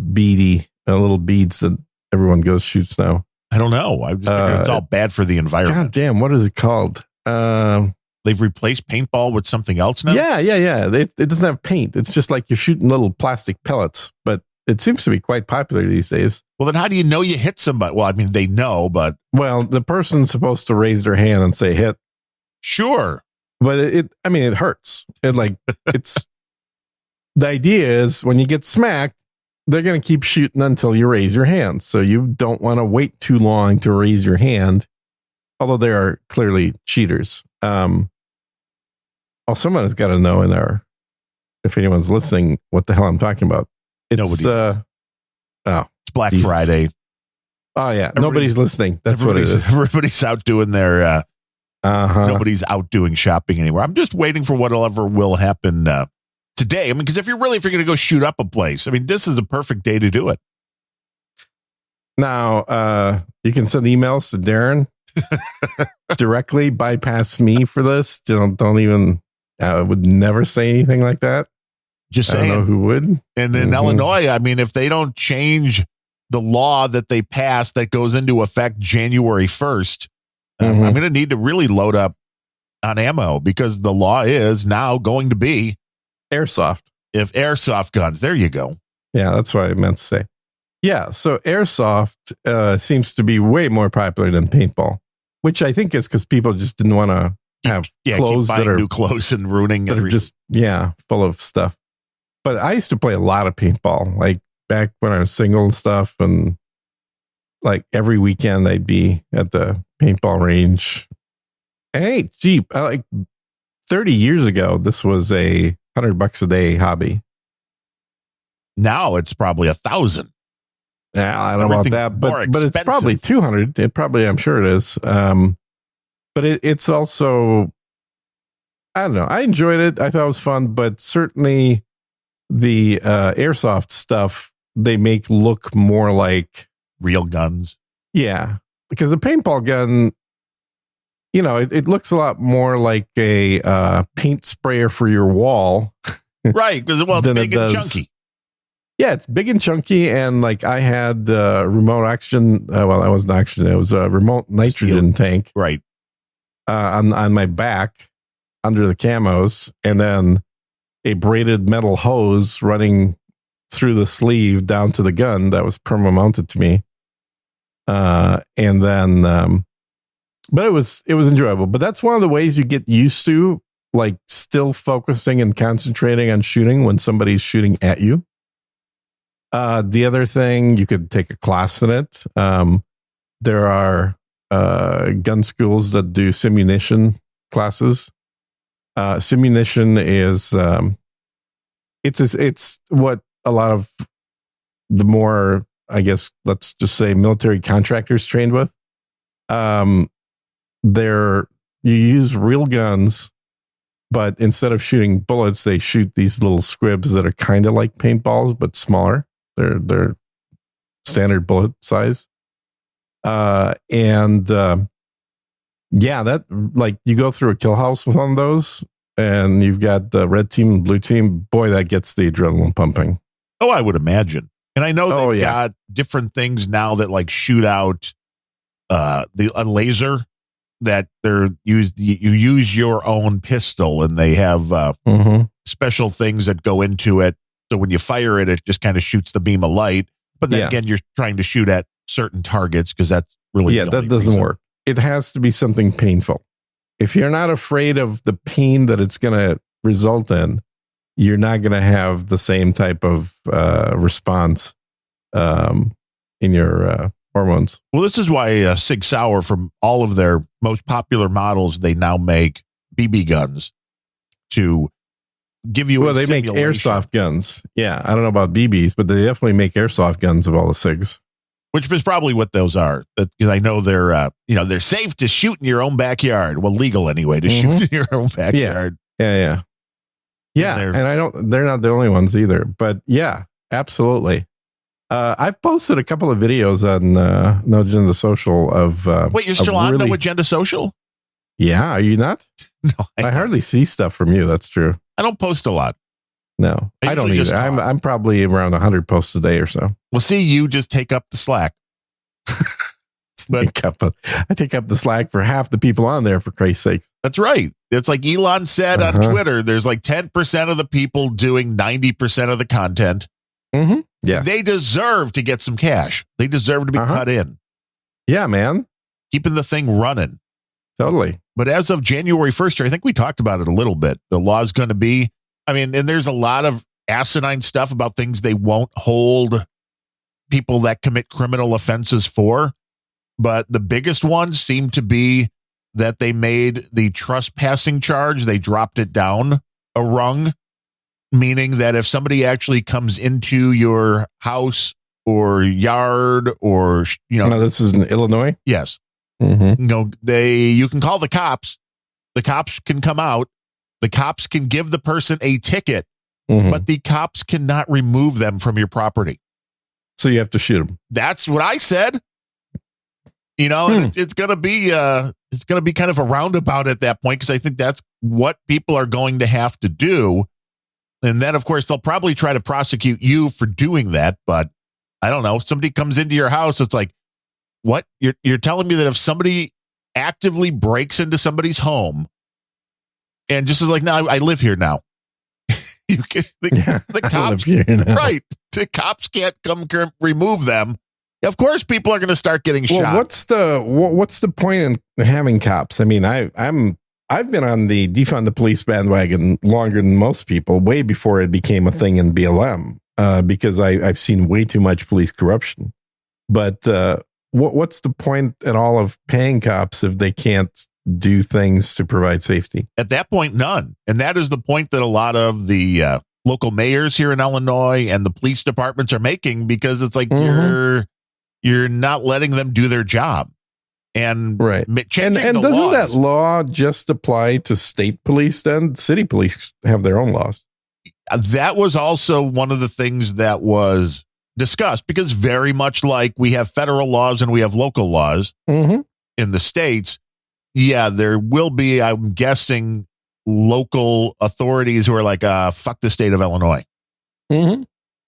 little beads that everyone shoots now. I don't know. I just figured it's all bad for the environment. God damn, what is it called? They've replaced paintball with something else now? Yeah. It doesn't have paint. It's just like you're shooting little plastic pellets, but it seems to be quite popular these days. Well, then how do you know you hit somebody? Well, I mean, they know, but... Well, the person's supposed to raise their hand and say hit. Sure. But it hurts. The idea is when you get smacked, they're going to keep shooting until you raise your hand. So you don't want to wait too long to raise your hand, although they are clearly cheaters. Someone has got to know if anyone's listening, what the hell I'm talking about. It's Black Jesus. Friday. Oh yeah, nobody's listening. That's what it is. Everybody's out doing their. Nobody's out doing shopping anymore. I'm just waiting for whatever will happen today. I mean, because if you're going to go shoot up a place, I mean, this is a perfect day to do it. Now, you can send emails to Darren directly. Bypass me for this. Don't even. I would never say anything like that. Just saying. I don't know who would. And in Illinois, I mean, if they don't change the law that they passed that goes into effect January 1st, I'm going to need to really load up on ammo, because the law is now going to be airsoft. If airsoft guns, there you go. Yeah, that's what I meant to say. Yeah, so airsoft seems to be way more popular than paintball, which I think is because people just didn't want to have clothes that are new clothes and ruining that are just full of stuff. But I used to play a lot of paintball, like back when I was single and stuff, and like every weekend I'd be at the paintball range. And it ain't cheap. 30 years ago, this was $100 a day hobby. Now it's probably 1,000. Yeah, I don't know about that, but it's probably 200. I'm sure it is. But it's also, I don't know. I enjoyed it. I thought it was fun, but certainly the airsoft stuff they make look more like real guns. Yeah, because a paintball gun, it looks a lot more like a paint sprayer for your wall. Right, because it's big and chunky. Yeah, it's big and chunky, and like I had remote oxygen. It wasn't oxygen; it was a remote nitrogen tank. Right. On my back under the camos, and then a braided metal hose running through the sleeve down to the gun that was perma mounted to me. And then, but it was enjoyable. But that's one of the ways you get used to, like, still focusing and concentrating on shooting when somebody's shooting at you. The other thing, you could take a class in it. There are gun schools that do simunition classes. Simunition is it's what a lot of the more, I guess, let's just say military contractors trained with. You use real guns, but instead of shooting bullets, they shoot these little squibs that are kind of like paintballs but smaller. They're standard bullet size. That, like, you go through a kill house with one of those, and you've got the red team and blue team. Boy, that gets the adrenaline pumping. Oh, I would imagine. And I know they've got different things now that like shoot out a laser that you use your own pistol, and they have special things that go into it. So when you fire it, it just kind of shoots the beam of light. But then again, you're trying to shoot at certain targets because that's really that doesn't work. It has to be something painful. If you're not afraid of the pain that it's going to result in, you're not going to have the same type of response in your hormones. Well, this is why Sig Sauer, from all of their most popular models, they now make BB guns to give you they make airsoft guns. Yeah, I don't know about BBs, but they definitely make airsoft guns of all the SIGs. Which is probably what those are. Because I know they're safe to shoot in your own backyard. Well, legal anyway to shoot in your own backyard. Yeah. And they're not the only ones either. But yeah, absolutely. I've posted a couple of videos on No Agenda Social of. Wait, you're still on No Agenda Social? Yeah, are you not? No, I hardly see stuff from you. That's true. I don't post a lot. No, I don't either. I'm probably around 100 posts a day or so. Well, see, you just take up the slack. But I take up the slack for half the people on there, for Christ's sake. That's right. It's like Elon said on Twitter, there's like 10% of the people doing 90% of the content. Mm-hmm. Yeah. They deserve to get some cash. They deserve to be cut in. Yeah, man. Keeping the thing running. Totally. But as of January 1st here, I think we talked about it a little bit. The law is going to be, and there's a lot of asinine stuff about things they won't hold people that commit criminal offenses for. But the biggest ones seem to be that they made the trespassing charge, they dropped it down a rung, meaning that if somebody actually comes into your house or yard or, No, this is in Illinois? Yes. Mm-hmm. You can call the cops. The cops can come out. The cops can give the person a ticket, but the cops cannot remove them from your property. So you have to shoot them. That's what I said. And it's going to be kind of a roundabout at that point, because I think that's what people are going to have to do. And then, of course, they'll probably try to prosecute you for doing that. But I don't know. If somebody comes into your house, it's like, what? You're telling me that if somebody actively breaks into somebody's home and just is like, no, I live here now. The cops, right? The cops can't come remove them. Of course, people are going to start getting shot. What's the point in having cops? I mean, I've been on the defund the police bandwagon longer than most people, way before it became a thing in BLM, because I've seen way too much police corruption. But what's the point at all of paying cops if they can't do things to provide safety? At that point, none. And that is the point that a lot of the local mayors here in Illinois and the police departments are making, because it's like you're not letting them do their job. And right. And doesn't that law just apply to state police then? City police have their own laws. That was also one of the things that was discussed, because very much like we have federal laws and we have local laws in the states. Yeah, there will be, I'm guessing, local authorities who are like, fuck the state of Illinois.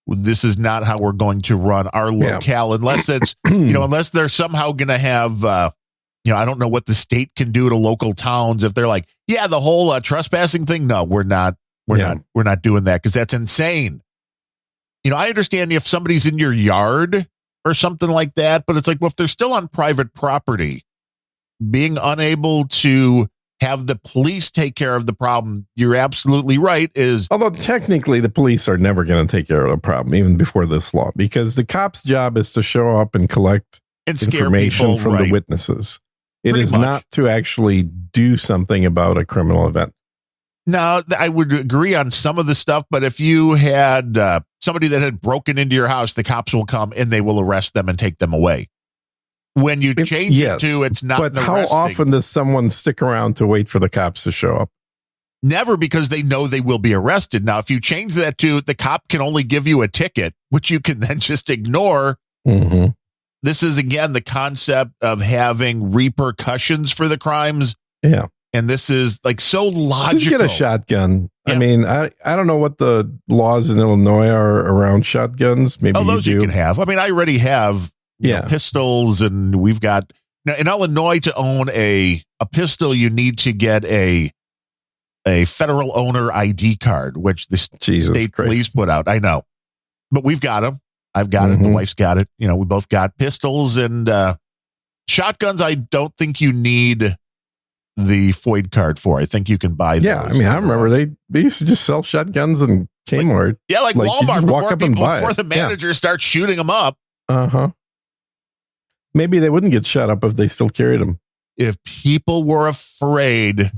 This is not how we're going to run our locale, unless it's, unless they're somehow going to have, I don't know what the state can do to local towns. If they're like, the whole trespassing thing. No, we're not doing that, because that's insane. I understand if somebody's in your yard or something like that, but it's like, well, if they're still on private property, being unable to have the police take care of the problem, you're absolutely right. Although technically the police are never going to take care of the problem, even before this law, because the cop's job is to show up and collect information from the witnesses. It is not to actually do something about a criminal event. Now, I would agree on some of the stuff, but if you had somebody that had broken into your house, the cops will come and they will arrest them and take them away. When you change it to, it's not. But how often does someone stick around to wait for the cops to show up? Never, because they know they will be arrested. Now, if you change that to the cop can only give you a ticket, which you can then just ignore. This is, again, the concept of having repercussions for the crimes. Yeah. And this is like so logical. Just get a shotgun. Yeah. I mean, I don't know what the laws in Illinois are around shotguns. Maybe those you can have. I mean, I already have pistols, and we've got Now, in Illinois, to own a pistol, you need to get a federal owner ID card, which the state police put out. I know, but we've got them. I've got it. The wife's got it. We both got pistols and shotguns. I don't think you need the FOID card for. I think you can buy those. Yeah, I remember they used to just sell shotguns in Kmart. Like Walmart before the manager starts shooting them up. Maybe they wouldn't get shot up if they still carried them. If people were afraid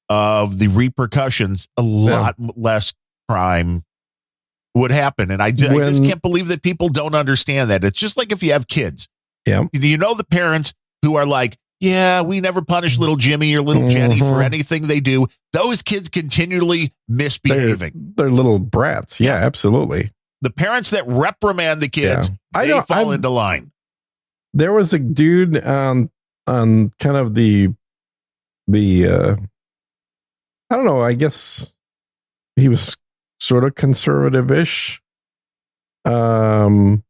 of the repercussions, a lot less crime would happen. And I just can't believe that people don't understand that. It's just like if you have kids. Yeah. The parents who are like, yeah, we never punish little Jimmy or little Jenny for anything they do. Those kids continually misbehaving. They're little brats. Yeah, absolutely. The parents that reprimand the kids, they fall into line. There was a dude on kind of the I don't know, I guess he was sort of conservative-ish. But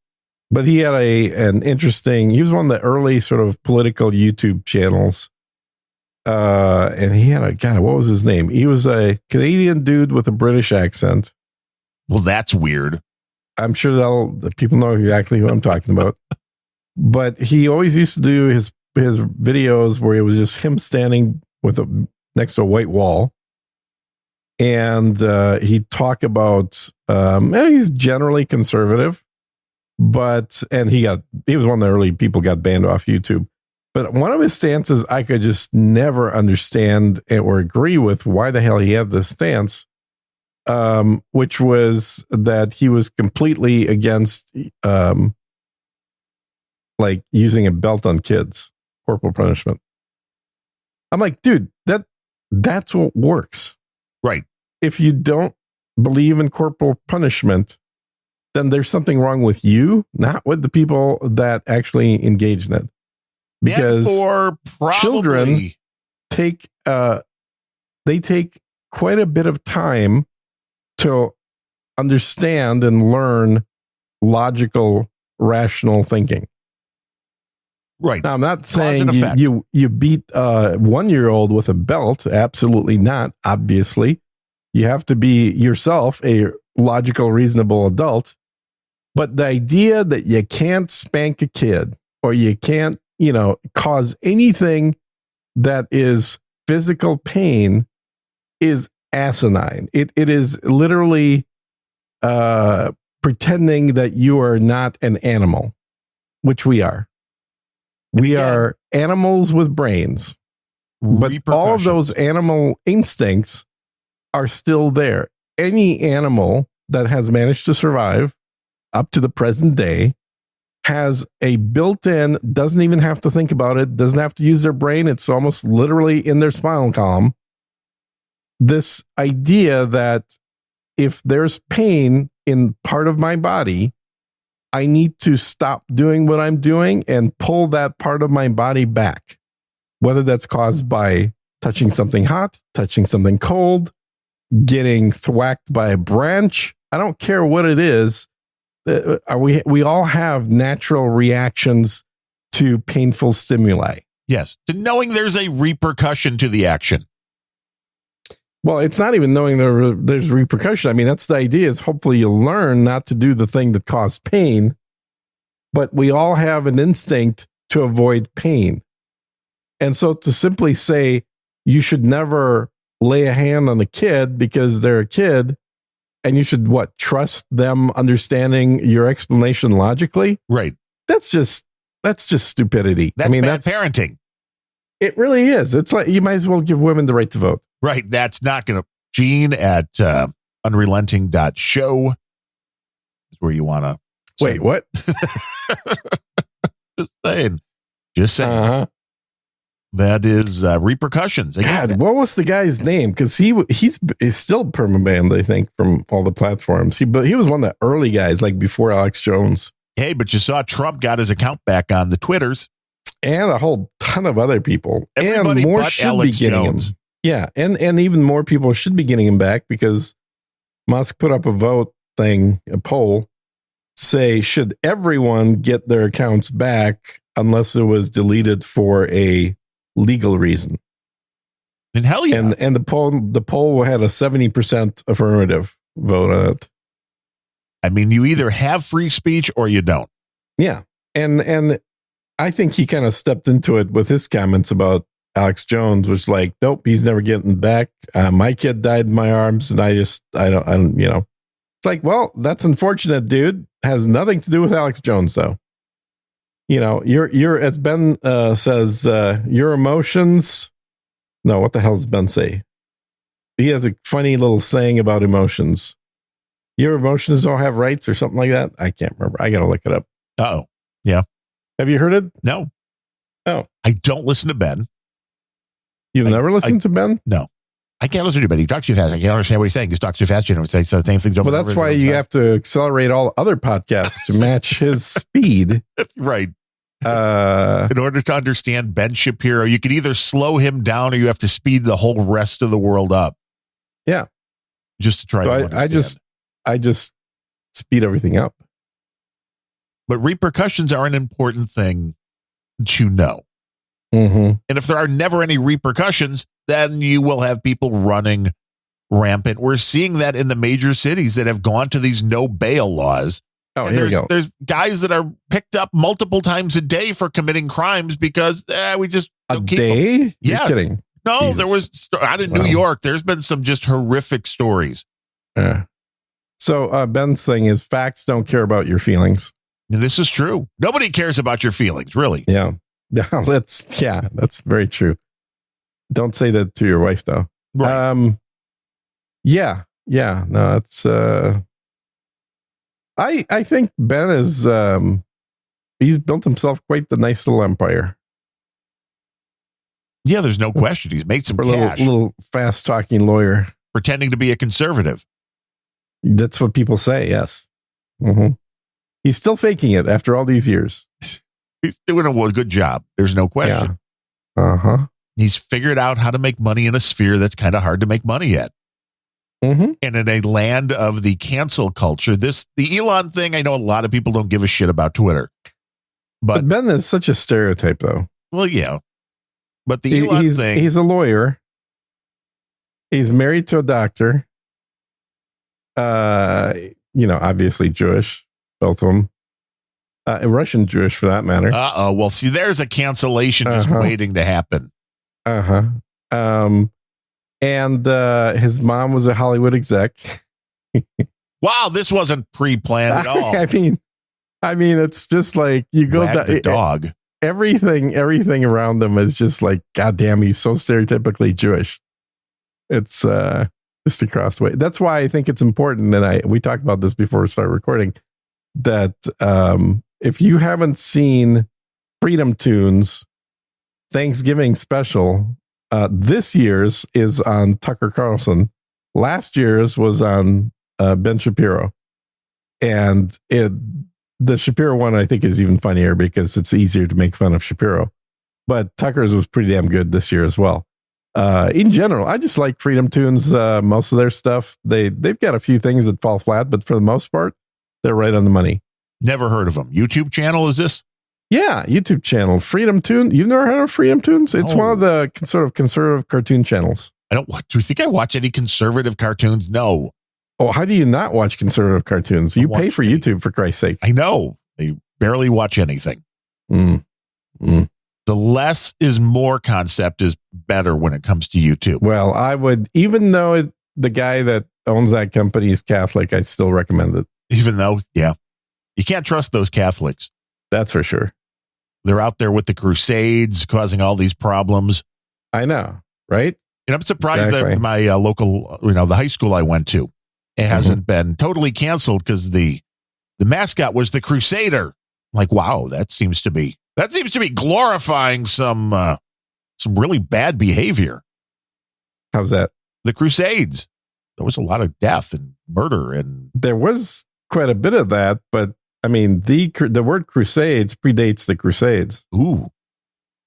he had an interesting, he was one of the early sort of political YouTube channels. And he had what was his name? He was a Canadian dude with a British accent. Well, that's weird. I'm sure the people know exactly who I'm talking about. But he always used to do his videos where it was just him standing next to a white wall. And he'd talk about, he's generally conservative. And he was one of the early people got banned off YouTube. But one of his stances I could just never understand or agree with why the hell he had this stance, which was that he was completely against like using a belt on kids, corporal punishment. I'm like, dude, that's what works. Right. If you don't believe in corporal punishment, then there's something wrong with you, not with the people that actually engage in it. Because children take quite a bit of time to understand and learn logical, rational thinking. Right. Now, I'm not saying you beat a 1-year-old with a belt. Absolutely not. Obviously, you have to be yourself a logical, reasonable adult. But the idea that you can't spank a kid or you can't, cause anything that is physical pain is asinine. It is literally pretending that you are not an animal, which we are. We are animals with brains. But all of those animal instincts are still there. Any animal that has managed to survive up to the present day has a built-in, doesn't even have to think about it, doesn't have to use their brain. It's almost literally in their spinal column. This idea that if there's pain in part of my body, I need to stop doing what I'm doing and pull that part of my body back, whether that's caused by touching something hot, touching something cold, getting thwacked by a branch. I don't care what it is. We all have natural reactions to painful stimuli. Yes, to knowing there's a repercussion to the action. Well, it's not even knowing there's repercussion. I mean, that's the idea, is hopefully you'll learn not to do the thing that caused pain, but we all have an instinct to avoid pain. And so to simply say you should never lay a hand on the kid because they're a kid, and you should trust them understanding your explanation logically? Right. That's just stupidity. That's bad parenting. It really is. It's like you might as well give women the right to vote. Right. That's not going to. Gene at unrelenting.show is where you want to. Wait, what? Just saying. Uh-huh. That is repercussions. Again, God, what was the guy's name? Because he's still permabanned, I think, from all the platforms. But he was one of the early guys, like before Alex Jones. Hey, but you saw Trump got his account back on the Twitters. And a whole ton of other people. Everybody and more but should Alex be getting Jones. him. Yeah, and even more people should be getting him back because Musk put up a poll, say, should everyone get their accounts back unless it was deleted for a legal reason. Then hell yeah. And the poll had a 70% affirmative vote on it. I mean, you either have free speech or you don't. Yeah. And I think he kind of stepped into it with his comments about Alex Jones, which like, nope, he's never getting back. My kid died in my arms, and I don't, you know. It's like, well, that's unfortunate, dude. Has nothing to do with Alex Jones, though. You know, you're as Ben says, your emotions. No, what the hell does Ben say? He has a funny little saying about emotions. Your emotions don't have rights or something like that. I can't remember. I got to look it up. Oh, yeah. Have you heard it? No. Oh. I don't listen to Ben. You've never listened to Ben? No. I can't listen to Ben. He talks too fast. I can't understand what he's saying. He talks too fast. You know, say the same thing. Well, that's why you have to accelerate all other podcasts to match his speed. Right. In order to understand Ben Shapiro, you can either slow him down or you have to speed the whole rest of the world up. Yeah. Just to try to understand. I just speed everything up. But repercussions are an important thing to know. Mm-hmm. And if there are never any repercussions, then you will have people running rampant. We're seeing that in the major cities that have gone to these no bail laws. Oh, here we go. There's guys that are picked up multiple times a day for committing crimes because we just don't keep day? Them. Yeah, you're kidding. No, Jesus. There was out in New York. There's been some just horrific stories. So Ben's thing is facts don't care about your feelings. And this is true. Nobody cares about your feelings, really. Yeah. That's very true. Don't say that to your wife, though. Right. No, it's. I think Ben is. He's built himself quite the nice little empire. Yeah, there's no question. He's made some cash. Little fast talking lawyer pretending to be a conservative. That's what people say. Yes. Mm-hmm. He's still faking it after all these years. He's doing a good job. There's no question. Yeah. He's figured out how to make money in a sphere that's kind of hard to make money at. Mm-hmm. And in a land of the cancel culture, the Elon thing, I know a lot of people don't give a shit about Twitter. But Ben is such a stereotype, though. Well, yeah. But the Elon thing. He's a lawyer. He's married to a doctor. Obviously Jewish. Both of them. Russian Jewish, for that matter. Well, see, there's a cancellation just waiting to happen. And his mom was a Hollywood exec. Wow, this wasn't pre-planned at all. I mean, it's just like you go down the dog. Everything around them is just like, goddamn, he's so stereotypically Jewish. It's just across the way. That's why I think it's important, and we talked about this before we started recording, that if you haven't seen Freedom Tunes Thanksgiving special, this year's is on Tucker Carlson. Last year's was on Ben Shapiro. And the Shapiro one, I think, is even funnier because it's easier to make fun of Shapiro. But Tucker's was pretty damn good this year as well. In general, I just like Freedom Tunes, most of their stuff. They've got a few things that fall flat, but for the most part, they're right on the money. Never heard of them. YouTube channel, is this? Yeah, YouTube channel. Freedom Tunes. You've never heard of Freedom Tunes? It's one of the sort of conservative cartoon channels. Do you think I watch any conservative cartoons? No. Oh, how do you not watch conservative cartoons? You pay for YouTube, for Christ's sake. I know. I barely watch anything. The less is more concept is better when it comes to YouTube. Well, I would, even though the guy that owns that company is Catholic, I still recommend it. Even though, yeah. You can't trust those Catholics. That's for sure. They're out there with the Crusades causing all these problems. I know, right? And I'm surprised that my local, the high school I went to, it hasn't been totally canceled because the mascot was the Crusader. Like, wow, that seems to be glorifying some really bad behavior. How's that? The Crusades. There was a lot of death and murder, and there was quite a bit of that, but I mean, the word Crusades predates the Crusades. Ooh.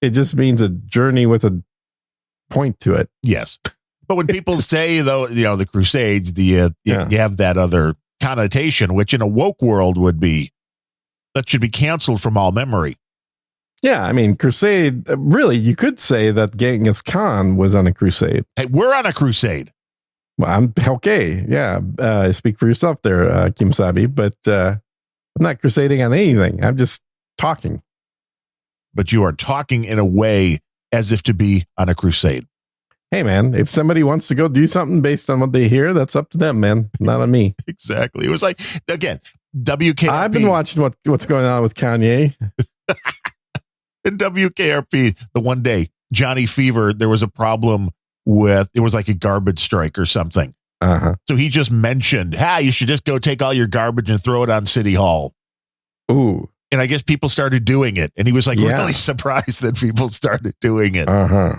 It just means a journey with a point to it. Yes. But when people say, though, the Crusades, you have that other connotation, which in a woke world would be, that should be canceled from all memory. Yeah, I mean, crusade, really, you could say that Genghis Khan was on a crusade. Hey, we're on a crusade. Well, I'm okay. Yeah, speak for yourself there, Kim Sabi, but I'm not crusading on anything. I'm just talking. But you are talking in a way as if to be on a crusade. Hey, man, if somebody wants to go do something based on what they hear, that's up to them, man. Not on me. Exactly. It was like, again, WKRP. I've been watching what's going on with Kanye. In WKRP, the one day, Johnny Fever, there was a problem with, it was like a garbage strike or something. Uh-huh. So he just mentioned, you should just go take all your garbage and throw it on City Hall. Ooh. And I guess people started doing it. And he was like really surprised that people started doing it. Uh-huh.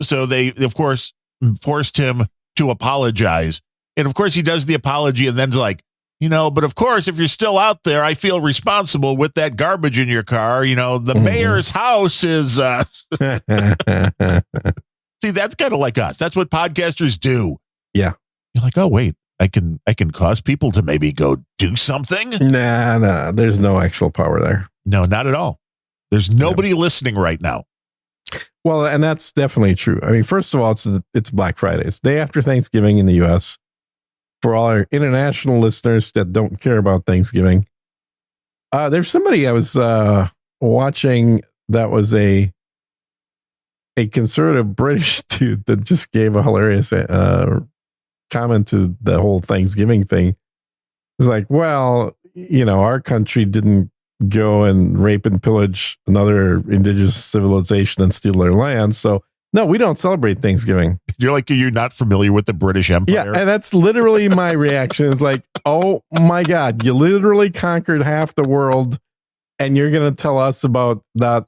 So they, of course, forced him to apologize. And of course, he does the apology and then's like, but of course, if you're still out there, I feel responsible with that garbage in your car. The mayor's house is. See, that's kind of like us. That's what podcasters do. Yeah. You're like, oh, wait, I can cause people to maybe go do something. Nah, there's no actual power there. No, not at all. There's nobody listening right now. Well, and that's definitely true. I mean, first of all, it's Black Friday. It's the day after Thanksgiving in the U.S. For all our international listeners that don't care about Thanksgiving, there's somebody I was watching that was a conservative British dude that just gave a hilarious comment to the whole Thanksgiving thing. It's like, well, our country didn't go and rape and pillage another indigenous civilization and steal their land, so no, we don't celebrate Thanksgiving. You're not familiar with the British Empire. Yeah, and that's literally my reaction. It's like, oh my God, you literally conquered half the world, and you're going to tell us about that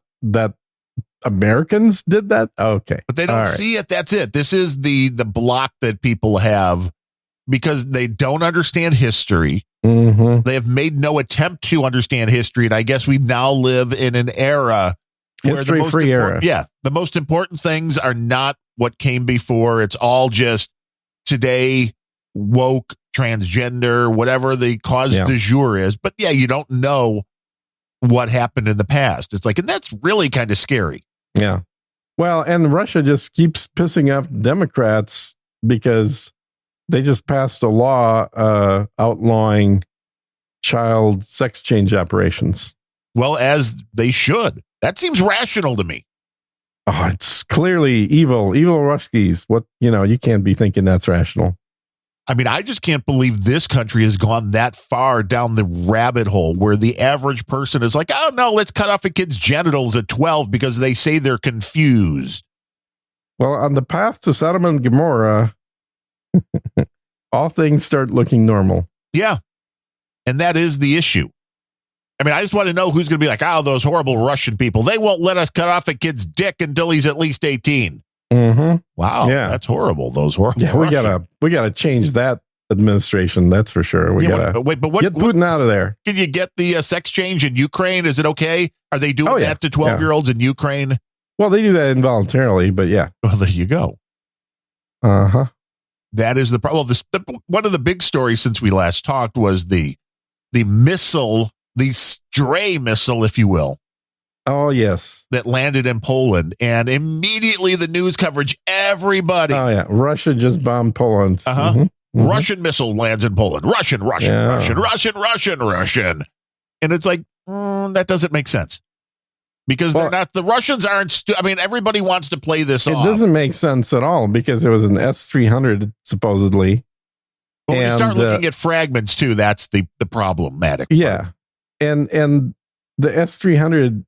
Americans did that? Okay. But they don't see it. That's it. This is the block that people have because they don't understand history. Mm-hmm. They have made no attempt to understand history, and I guess we now live in an era. History-free era. Yeah. The most important things are not what came before. It's all just today, woke, transgender, whatever the cause du jour is. But yeah, you don't know what happened in the past. It's like, and that's really kind of scary. Yeah. Well, and Russia just keeps pissing off Democrats because they just passed a law outlawing child sex change operations. Well, as they should. That seems rational to me. Oh, it's clearly evil Ruskies. What, you can't be thinking that's rational. I mean, I just can't believe this country has gone that far down the rabbit hole where the average person is like, oh, no, let's cut off a kid's genitals at 12 because they say they're confused. Well, on the path to Sodom and Gomorrah, all things start looking normal. Yeah. And that is the issue. I mean, I just want to know who's going to be like, those horrible Russian people. They won't let us cut off a kid's dick until he's at least 18. Mm-hmm. Wow, that's horrible. Those horrible. Yeah, we gotta change that administration. That's for sure. We gotta but what, get Putin out of there. Can you get the sex change in Ukraine? Is it okay? Are they doing that to 12-year-olds in Ukraine? Well, they do that involuntarily, but yeah. Well, there you go. Uh-huh. That is the problem. One of the big stories since we last talked was the missile, the stray missile, if you will. Oh, yes. That landed in Poland. And immediately the news coverage, everybody. Oh, yeah. Russia just bombed Poland. Uh-huh. Mm-hmm. Mm-hmm. Russian missile lands in Poland. Russian. And it's like, that doesn't make sense. Because they're not, the Russians aren't, everybody wants to play this off. It doesn't make sense at all because it was an S-300, supposedly. But when you start looking at fragments, too, that's the problematic part. Yeah. And the S-300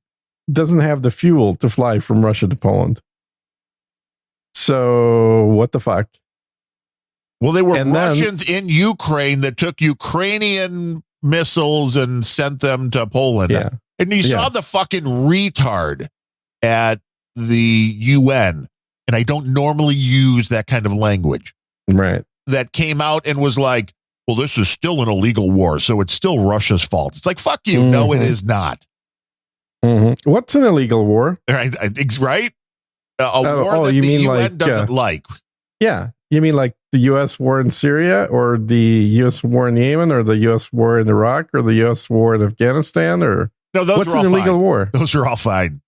doesn't have the fuel to fly from Russia to Poland. So what the fuck? Well, they were Russians in Ukraine that took Ukrainian missiles and sent them to Poland. Yeah. And you saw the fucking retard at the UN. And I don't normally use that kind of language. Right. That came out and was like, well, this is still an illegal war, so it's still Russia's fault. It's like, fuck you. Mm-hmm. No, it is not. Mm-hmm. What's an illegal war? Right? A war that the UN doesn't like. Yeah. You mean like the U.S. war in Syria or the U.S. war in Yemen or the U.S. war in Iraq or the U.S. war in Afghanistan? Or no, those what's are all an illegal fine. war? Those are all fine.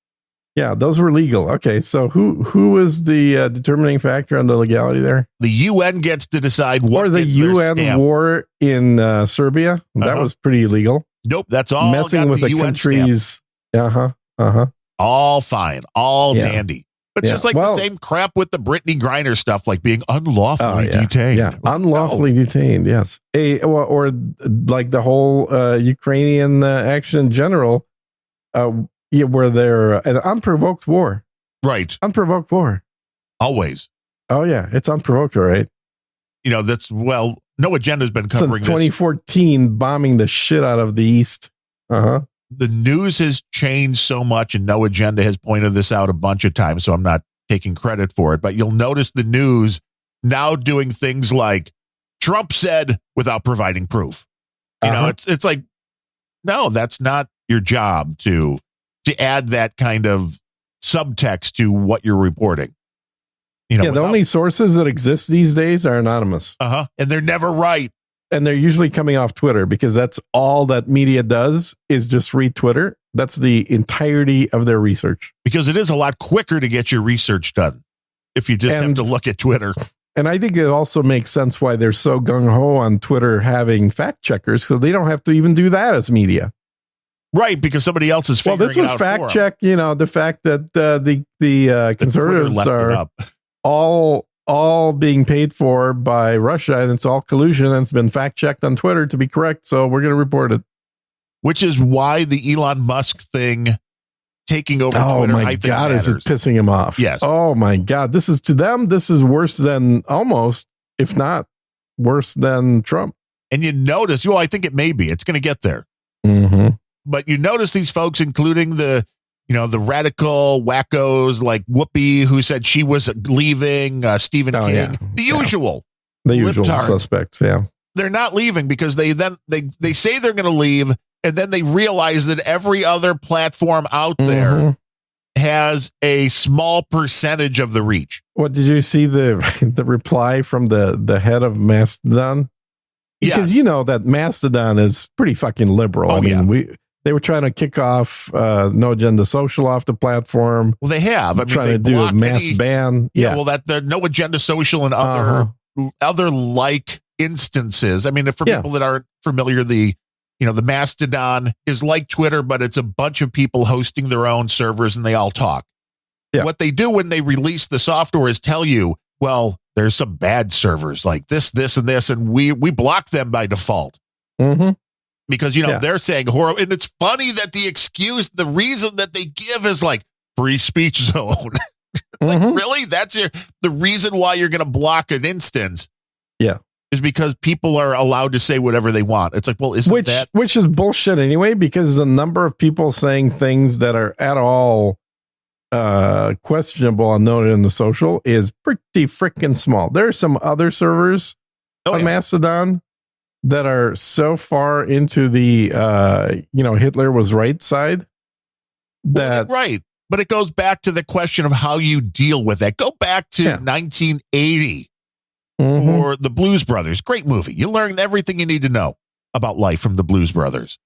Yeah, those were legal. Okay, so who was the determining factor on the legality there? The UN gets to decide what or the gets their UN stamp. war in Serbia. That was pretty illegal. Nope, that's all messing got with the UN countries. stamp. All fine, all dandy. But just like the same crap with the Brittany Griner stuff, like being unlawfully detained. Yeah, unlawfully detained, yes. Or like the whole Ukrainian action in general, where they're an unprovoked war. Right. Unprovoked war. Always. Oh, yeah, it's unprovoked, all right. You know, No Agenda's been covering since 2014, bombing the shit out of the East. The news has changed so much, and No Agenda has pointed this out a bunch of times, so I'm not taking credit for it. But you'll notice the news now doing things like Trump said without providing proof. You know, it's like, no, that's not your job to add that kind of subtext to what you're reporting. You know, the only sources that exist these days are anonymous. And they're never right. And they're usually coming off Twitter because that's all that media does is just read Twitter. That's the entirety of their research. Because it is a lot quicker to get your research done if you just have to look at Twitter. And I think it also makes sense why they're so gung-ho on Twitter having fact checkers, so they don't have to even do that as media. Right, because somebody else is figuring it out. Well, this was fact check, the fact that the conservatives are all being paid for by Russia, and it's all collusion, and it's been fact checked on Twitter to be correct, so we're going to report it. Which is why the Elon Musk thing taking over Twitter, I think matters. Is it pissing him off? Yes. Oh my God, this is to them, this is worse than almost, if not worse than Trump. And you notice, I think it may be. It's going to get there. But you notice these folks, including the radical wackos like Whoopi, who said she was leaving, Stephen King, the usual suspects. Yeah, they're not leaving because they say they're going to leave, and then they realize that every other platform out there has a small percentage of the reach. What did you see the reply from the head of Mastodon? Because that Mastodon is pretty fucking liberal. They were trying to kick off No Agenda Social off the platform. Well, they have. Trying to do a mass ban. Well, that the No Agenda Social and other like instances. I mean, for people that aren't familiar, the Mastodon is like Twitter, but it's a bunch of people hosting their own servers and they all talk. Yeah. What they do when they release the software is tell you, well, there's some bad servers like this, and this, and we block them by default. Because, they're saying horrible. And it's funny that the reason that they give is like free speech zone. Really? That's the reason why you're going to block an instance. Yeah. Is because people are allowed to say whatever they want. It's like, well, which is bullshit anyway, because the number of people saying things that are at all questionable on Noted in the Social is pretty freaking small. There are some other servers on Mastodon that are so far into the Hitler was right side that right. But it goes back to the question of how you deal with that. Go back to 1980 for the Blues Brothers. Great movie. You learn everything you need to know about life from the Blues Brothers.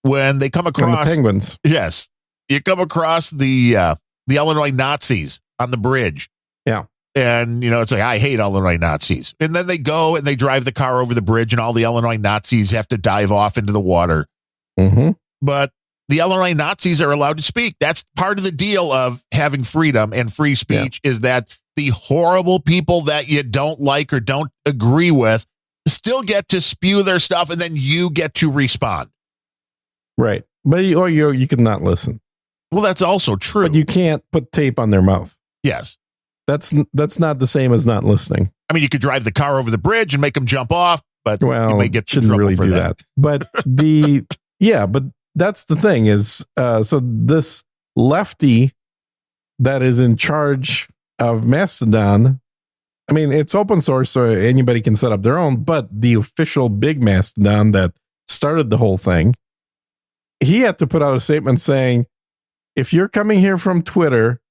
When they come across the Penguins. Yes. You come across the Illinois Nazis on the bridge. Yeah. And, it's like, I hate Illinois Nazis. And then they go and they drive the car over the bridge and all the Illinois Nazis have to dive off into the water. But the Illinois Nazis are allowed to speak. That's part of the deal of having freedom and free speech is that the horrible people that you don't like or don't agree with still get to spew their stuff, and then you get to respond. Right. But you can not listen. Well, that's also true. But you can't put tape on their mouth. Yes. That's not the same as not listening. I mean, you could drive the car over the bridge and make them jump off, but you may get shouldn't really do that. But but that's the thing is, so this lefty that is in charge of Mastodon, I mean, it's open source, so anybody can set up their own, but the official big Mastodon that started the whole thing, he had to put out a statement saying, if you're coming here from Twitter,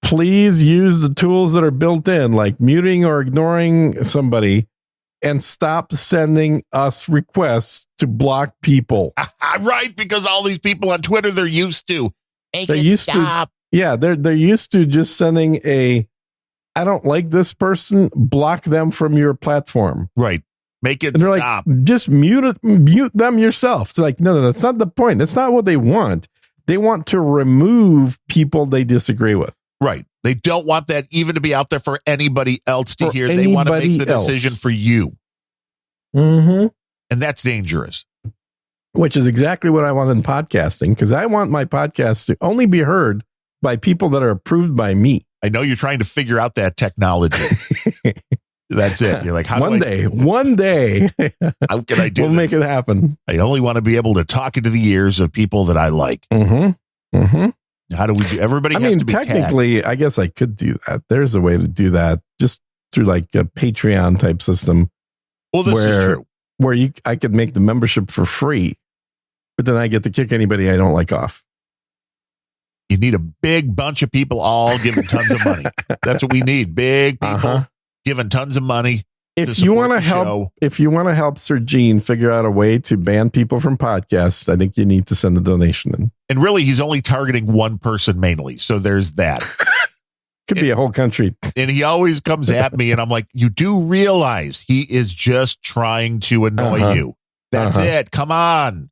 please use the tools that are built in, like muting or ignoring somebody, and stop sending us requests to block people. Right, because all these people on Twitter, they're used to Make They it used stop. Yeah, they're used to just sending I don't like this person, block them from your platform. Right. Make it And they're stop. like, just mute them yourself. It's like, no, that's not the point. That's not what they want. They want to remove people they disagree with. Right. They don't want that even to be out there for anybody else to hear. They want to make the decision for you. Mm-hmm. And that's dangerous. Which is exactly what I want in podcasting, because I want my podcast to only be heard by people that are approved by me. I know you're trying to figure out that technology. That's it. You're like, one day, how can I do we'll this? make it happen. I only want to be able to talk into the ears of people that I like. Mm-hmm. Mm-hmm. How do we do? Everybody has to be technically, I guess I could do that. There's a way to do that just through like a Patreon type system. Well, this is true. Where I could make the membership for free, but then I get to kick anybody I don't like off. You need a big bunch of people all giving tons of money. That's what we need. Big people giving tons of money. If you want to help Sir Gene figure out a way to ban people from podcasts, I think you need to send a donation in. And really, he's only targeting one person mainly. So there's that. Could be a whole country. And he always comes at me and I'm like, you do realize he is just trying to annoy you. That's it. Come on.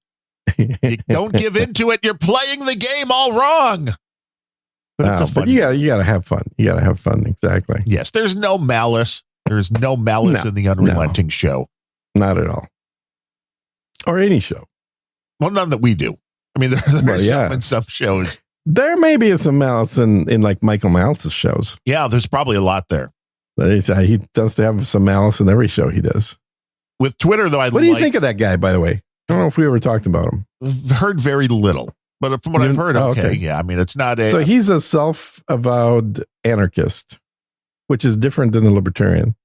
You don't give into it. You're playing the game all wrong. But you gotta have fun. You gotta have fun. Exactly. Yes. There's no malice. There's no malice in the Unrelenting show. Not at all. Or any show. Well, none that we do. I mean, there's some in some shows. There may be some malice in like Michael Malice's shows. Yeah, there's probably a lot there. He does have some malice in every show he does. With Twitter, though, what do you think of that guy, by the way? I don't know if we ever talked about him. I've heard very little. But from what I've heard, okay. Yeah, I mean, it's not a... So he's a self-avowed anarchist, which is different than the libertarian.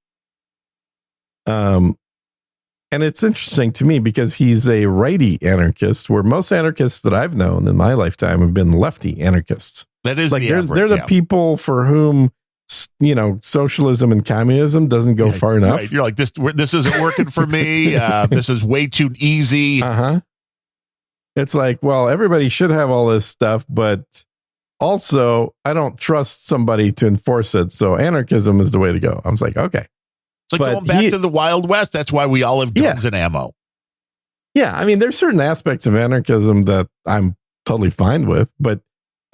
And it's interesting to me because he's a righty anarchist, where most anarchists that I've known in my lifetime have been lefty anarchists. That is like the average, they're the people for whom, socialism and communism doesn't go far enough. Right. You're like, this isn't working for me. This is way too easy. It's like, well, everybody should have all this stuff, but also I don't trust somebody to enforce it. So anarchism is the way to go. I was like, okay. It's like going back to the Wild West. That's why we all have guns and ammo. Yeah. I mean, there's certain aspects of anarchism that I'm totally fine with, but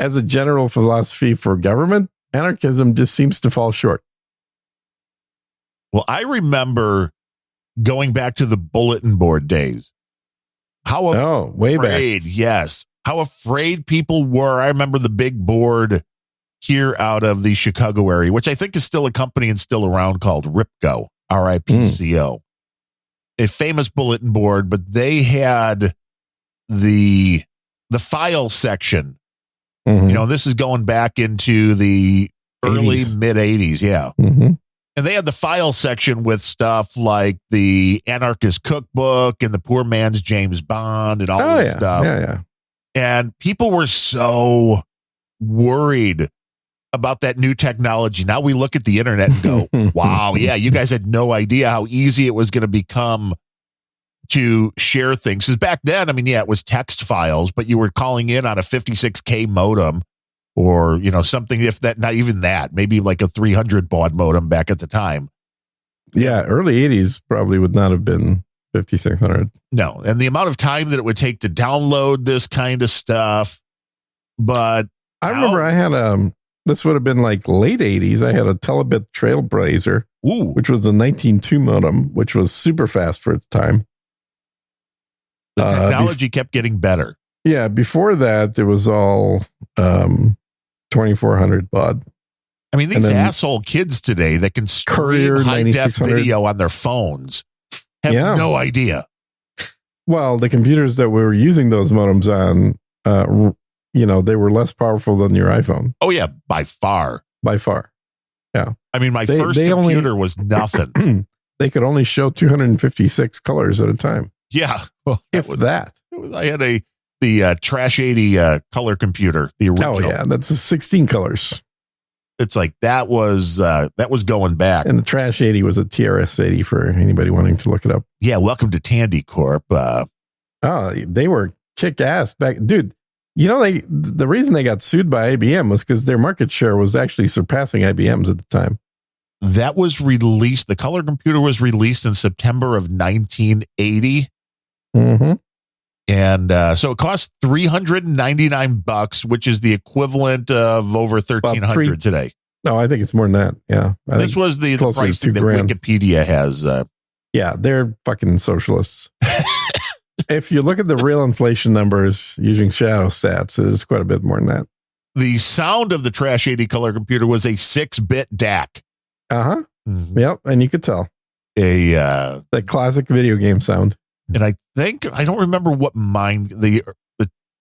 as a general philosophy for government, anarchism just seems to fall short. Well, I remember going back to the bulletin board days. Way back. Yes. How afraid people were. I remember the big board here out of the Chicago area, which I think is still a company and still around, called Ripco, RIPCO. A famous bulletin board, but they had the file section. This is going back into the early mid 80s. Yeah. And they had the file section with stuff like the Anarchist Cookbook and the Poor Man's James Bond and all this stuff. Yeah. And people were so worried about that new technology. Now we look at the internet and go, wow, yeah, you guys had no idea how easy it was going to become to share things. Because back then, I mean, it was text files, but you were calling in on a 56K modem or, something, if that, not even that, maybe like a 300 baud modem back at the time. Yeah, early 80s probably would not have been 5600. No, and the amount of time that it would take to download this kind of stuff. But I remember I had this would have been like late 80s. I had a Telebit Trailblazer, which was a 19.2 modem, which was super fast for its time. The technology kept getting better. Yeah, before that, it was all 2400 baud. I mean, these asshole kids today that can stream high-def video on their phones have no idea. Well, the computers that we were using those modems on, they were less powerful than your iPhone. Oh, yeah, by far. By far. Yeah. I mean, my first computer was nothing. They could only show 256 colors at a time. Yeah. Well, I had the Trash 80 color computer, the original. Oh, yeah. That's 16 colors. It's like that was going back. And the Trash 80 was a TRS 80 for anybody wanting to look it up. Yeah. Welcome to Tandy Corp. They were kick ass back. Dude, The reason they got sued by IBM was because their market share was actually surpassing IBM's at the time. That was released. The color computer was released in September of 1980. Mm-hmm. And so it cost $399, which is the equivalent of over $1,300 today. No, I think it's more than that. Yeah. This was the pricing that Wikipedia has. Yeah, they're fucking socialists. If you look at the real inflation numbers using shadow stats, it's quite a bit more than that. The sound of the Trash 80 color computer was a 6-bit DAC. Uh-huh. Mm-hmm. Yep, and you could tell. The classic video game sound. And I don't remember what mine, the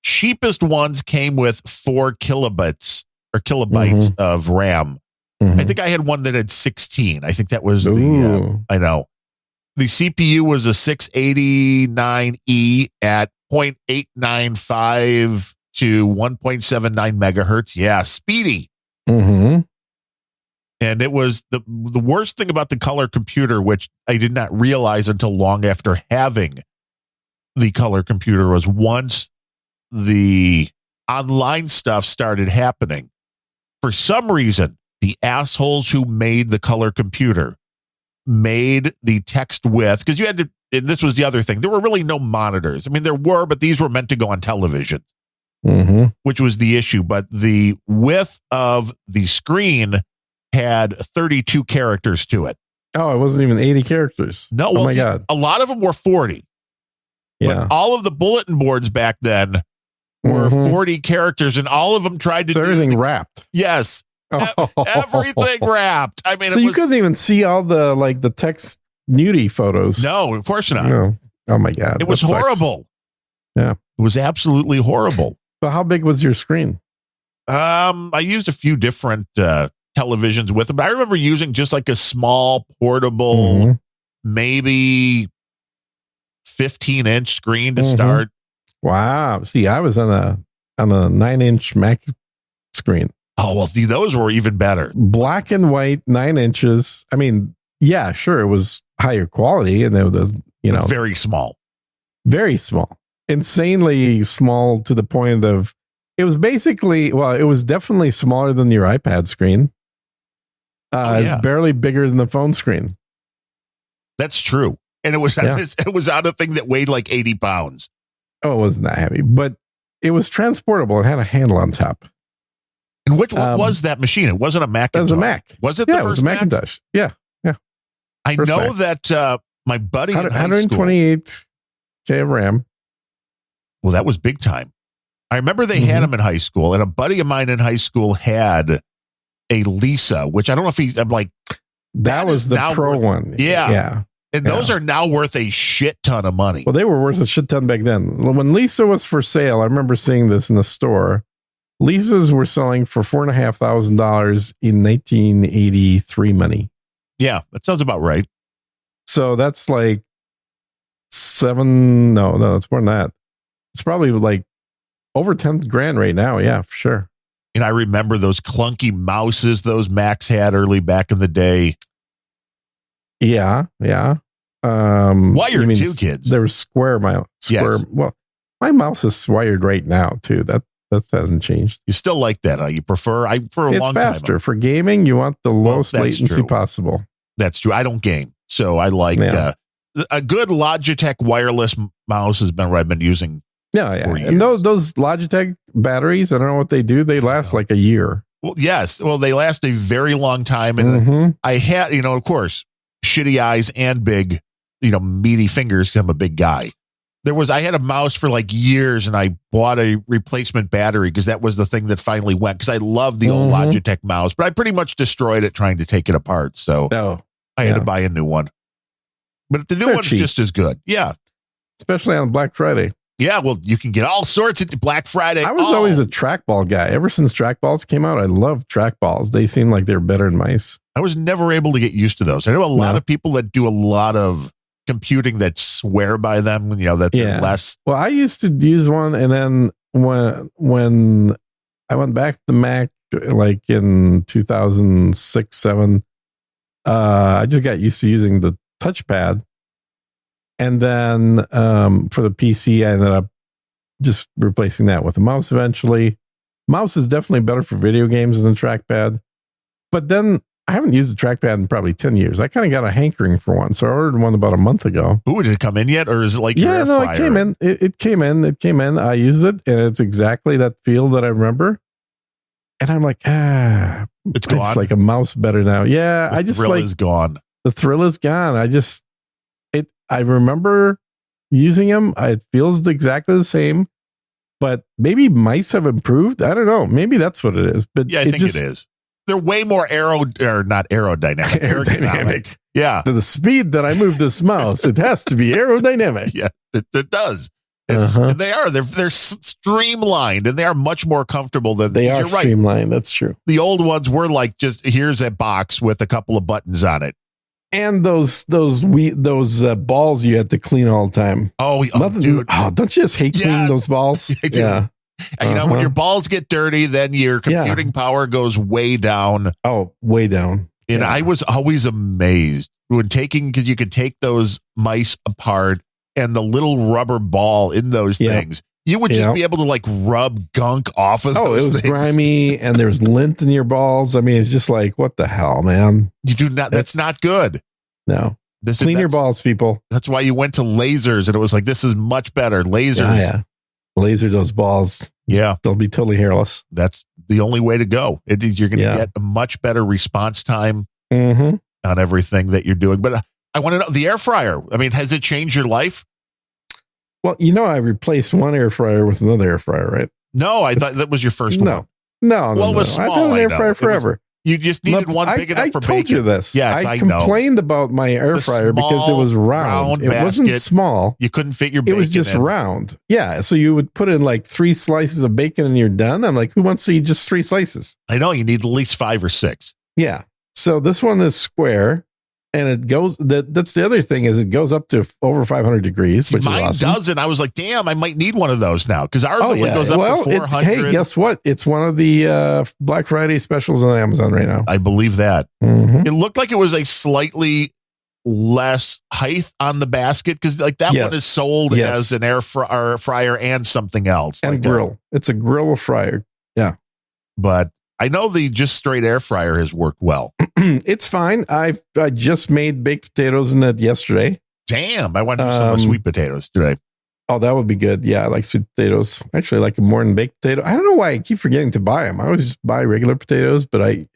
cheapest ones came with 4 kilobytes mm-hmm. of RAM. Mm-hmm. I think I had one that had 16. I think that was I know. The CPU was a 689E at 0.895 to 1.79 megahertz. Yeah, speedy. Mm-hmm. And it was the worst thing about the color computer, which I did not realize until long after having the color computer, was once the online stuff started happening, for some reason, the assholes who made the color computer made the text width, because you had to, and this was the other thing, there were really no monitors. I mean, there were, but these were meant to go on television, mm-hmm. which was the issue. But the width of the screen had 32 characters to it. Oh, it wasn't even 80 characters. No, well, God. A lot of them were 40. Yeah. But all of the bulletin boards back then were mm-hmm. 40 characters, and all of them tried to do everything wrapped. Yes. Everything wrapped. I mean, so you couldn't even see all the text nudie photos. No, of course not. No. Oh my God. It was horrible. Yeah. It was absolutely horrible. So how big was your screen? I used a few different televisions with them. But I remember using just like a small portable, mm-hmm. maybe 15-inch screen to mm-hmm. start. Wow. See, I was on a 9-inch Mac screen. Oh, well, those were even better. Black and white, 9 inches. I mean, yeah, sure, it was higher quality, and it was, very small. Very small. Insanely small to the point of, it was basically, well, it was definitely smaller than your iPad screen. It's barely bigger than the phone screen. That's true. And it was on a thing that weighed like 80 pounds. Oh, it wasn't that heavy, but it was transportable. It had a handle on top. And what was that machine? It wasn't a Macintosh. It was a Mac. Was it? Yeah, the it was first a Macintosh. Mac? Yeah. I know Mac. That my buddy in high 128K of RAM. Well, that was big time. I remember they had him in high school, and a buddy of mine in high school had a Lisa, which I don't know if I'm like. That was the pro one. Yeah. And those are now worth a shit ton of money. Well, they were worth a shit ton back then. When Lisa was for sale, I remember seeing this in the store. Lisas were selling for $4,500 in 1983 money. Yeah, that sounds about right. So that's like it's more than that. It's probably like over 10 grand right now. Yeah, for sure. And I remember those clunky mouses those Macs had early back in the day. Yeah. Wired too, kids. There was square mouse. Yes. Well, my mouse is wired right now too. That hasn't changed. You still like that? You prefer? For a long time. It's faster for gaming. You want the lowest latency possible. That's true. I don't game, so I like a good Logitech wireless mouse has been what I've been using. Yeah. And those Logitech batteries, I don't know what they do. They last like a year. Well, yes. Well, they last a very long time, and I had, of course, shitty eyes and big, meaty fingers because I'm a big guy. I had a mouse for like years, and I bought a replacement battery because that was the thing that finally went, because I love the old Logitech mouse, but I pretty much destroyed it trying to take it apart. So I had to buy a new one. But the new one's cheap. Just as good. Yeah. Especially on Black Friday. Yeah, well, you can get all sorts of Black Friday. I was always a trackball guy. Ever since trackballs came out, I loved trackballs. They seem like they're better than mice. I was never able to get used to those. I know a lot of people that do a lot of computing that swear by them, that they're less. Well, I used to use one, and then when I went back to the Mac, like in 2006, 7, I just got used to using the touchpad. And then for the PC, I ended up just replacing that with a mouse eventually. Mouse is definitely better for video games than a trackpad. But then I haven't used a trackpad in probably 10 years. I kind of got a hankering for one. So I ordered one about a month ago. Ooh, did it come in yet? Or is it like your air fryer? It came in. It came in. I used it, and it's exactly that feel that I remember. And I'm like, it's gone. It's like a mouse better now. Yeah, The thrill is gone. The thrill is gone. I remember using them. It feels exactly the same, but maybe mice have improved. I don't know. Maybe that's what it is. But yeah, I think it is. They're way more not aerodynamic. Aerodynamic. Yeah. To the speed that I move this mouse, it has to be aerodynamic. Yeah, it does. They're streamlined, and they are much more comfortable than they are. You're right. Streamlined. That's true. The old ones were like, just here's a box with a couple of buttons on it. And those balls you had to clean all the time. Dude. Don't you just hate cleaning those balls? I do. Yeah. And when your balls get dirty, then your computing power goes way down. Oh, way down. And I was always amazed because you could take those mice apart and the little rubber ball in those things. You would just be able to like rub gunk off of those things. It was grimy, and there's lint in your balls. I mean, it's just like, what the hell, man? You do not. That's not good. No. Clean your balls, people. That's why you went to lasers, and it was like, this is much better. Lasers. Yeah. Laser those balls. Yeah. They'll be totally hairless. That's the only way to go. You're going to get a much better response time on everything that you're doing. But I want to know, the air fryer. I mean, has it changed your life? Well, I replaced one air fryer with another air fryer, right? No, I thought that was your first one. No. Well, it was small. I've had an air fryer forever. You just needed one big enough for bacon. I told you this. Yes, I complained about my air fryer because it was round. It wasn't small. You couldn't fit your bacon. It was just round. Yeah. So you would put in like 3 slices of bacon and you're done. I'm like, who wants to eat just 3 slices? I know. You need at least 5 or 6. Yeah. So this one is square. And it goes, that's the other thing, is it goes up to over 500 degrees. Which mine is awesome. doesn't. I was like, damn, I might need one of those now, because ours only goes up to 400. Hey, guess what? It's one of the Black Friday specials on Amazon right now. I believe that. Mm-hmm. It looked like it was a slightly less height on the basket, because like that one is sold as an air fryer and something else. And like grill. It's a grill fryer. Yeah. But I know the just straight air fryer has worked well. It's fine. I just made baked potatoes in that yesterday. Damn, I want to do some sweet potatoes today. Oh, that would be good. Yeah, I like sweet potatoes. Actually, I like them more than baked potato. I don't know why I keep forgetting to buy them. I always just buy regular potatoes, but I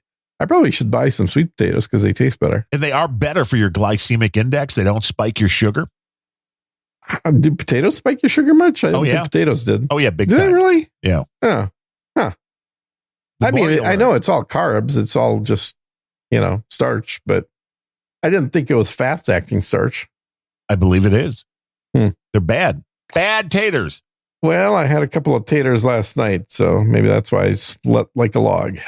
probably should buy some sweet potatoes because they taste better. And they are better for your glycemic index. They don't spike your sugar. Do potatoes spike your sugar much? I don't think potatoes did. Oh, yeah, big time. Did they really? Yeah. Oh, huh. I mean, I know it's all carbs. It's all just, starch, but I didn't think it was fast-acting starch. I believe it is. They're bad. Bad taters. Well, I had a couple of taters last night, so maybe that's why I slept like a log.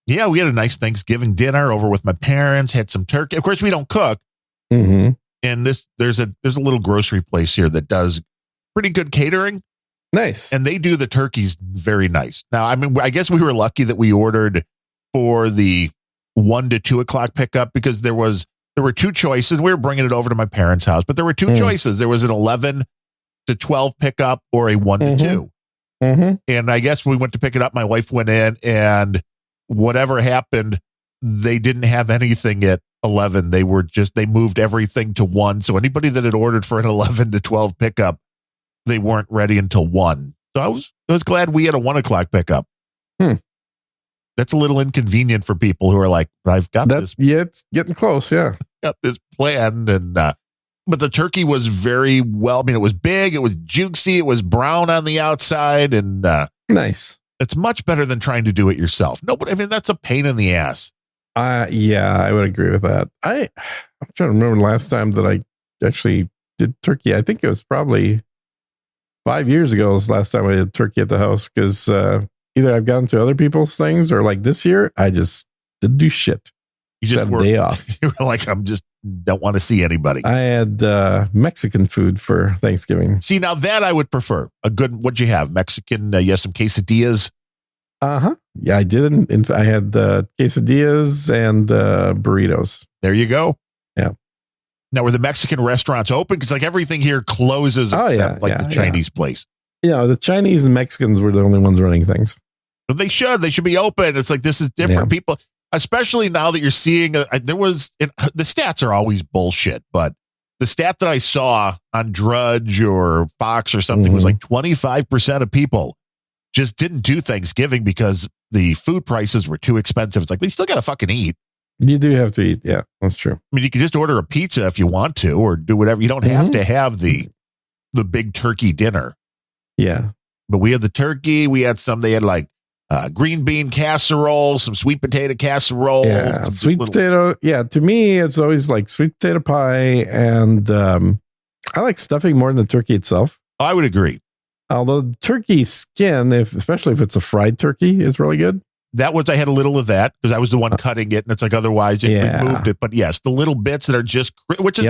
Yeah, we had a nice Thanksgiving dinner over with my parents, had some turkey. Of course, we don't cook. Mm-hmm. And there's a little grocery place here that does pretty good catering. Nice. And they do the turkeys very nice. Now, I mean, I guess we were lucky that we ordered for the 1 to 2 o'clock pickup, because there were 2 choices. We were bringing it over to my parents' house, but there were 2 choices. There was an 11 to 12 pickup or a 1 to 2. Mm-hmm. And I guess when we went to pick it up, my wife went in, and whatever happened, they didn't have anything at 11. They moved everything to 1. So anybody that had ordered for an 11 to 12 pickup, they weren't ready until 1. So I was glad we had a 1 o'clock pickup. That's a little inconvenient for people who are like, I've got this. Yeah, it's getting close. Yeah. Got this planned. But the turkey was very well. I mean, it was big. It was juicy. It was brown on the outside. And nice. It's much better than trying to do it yourself. No, but I mean, that's a pain in the ass. Yeah, I would agree with that. I'm trying to remember the last time that I actually did turkey. I think it was probably 5 years ago was the last time I did turkey at the house, because either I've gone to other people's things, or like this year, I just didn't do shit. You just had a day off. You were like, don't want to see anybody. I had Mexican food for Thanksgiving. See, now that I would prefer a good, what'd you have? Mexican, you have some quesadillas? Uh-huh. Yeah, I did. I had quesadillas and burritos. There you go. Yeah. Now, were the Mexican restaurants open? Because like everything here closes except the Chinese place. The Chinese and Mexicans were the only ones running things. But they should be open. It's like, this is different. People, especially now that you're seeing, the stats are always bullshit, but the stat that I saw on Drudge or Fox or something was like 25% of people just didn't do Thanksgiving because the food prices were too expensive. It's like, we still got to fucking eat. You do have to eat. Yeah, that's true. I mean, you can just order a pizza if you want to, or do whatever. You don't have to have the big turkey dinner. Yeah. But we had the turkey. We had they had like green bean casserole, some sweet potato casserole. Yeah, sweet potato. Yeah, to me, it's always like sweet potato pie. And I like stuffing more than the turkey itself. I would agree. Although turkey skin, especially if it's a fried turkey, is really good. I had a little of that because I was the one cutting it, and it's like otherwise we moved it. But yes, the little bits that are just, which is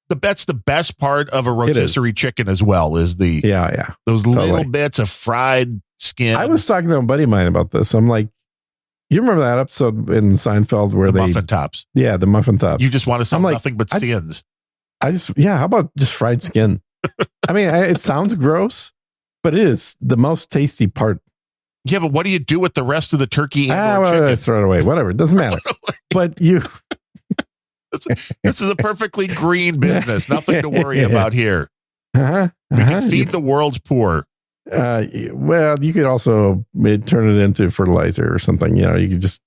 the best part of a rotisserie chicken as well is those little bits of fried skin. I was talking to a buddy of mine about this. I'm like, you remember that episode in Seinfeld where the muffin tops? Yeah, the muffin tops. You just want to sell nothing but skins. How about just fried skin? I mean, it sounds gross, but it is the most tasty part. Yeah, but what do you do with the rest of the turkey and chicken? Throw it away. Whatever. It doesn't matter. But you... This is a perfectly green business. Nothing to worry about here. We can feed the world's poor. Well, you could also turn it into fertilizer or something. You could just...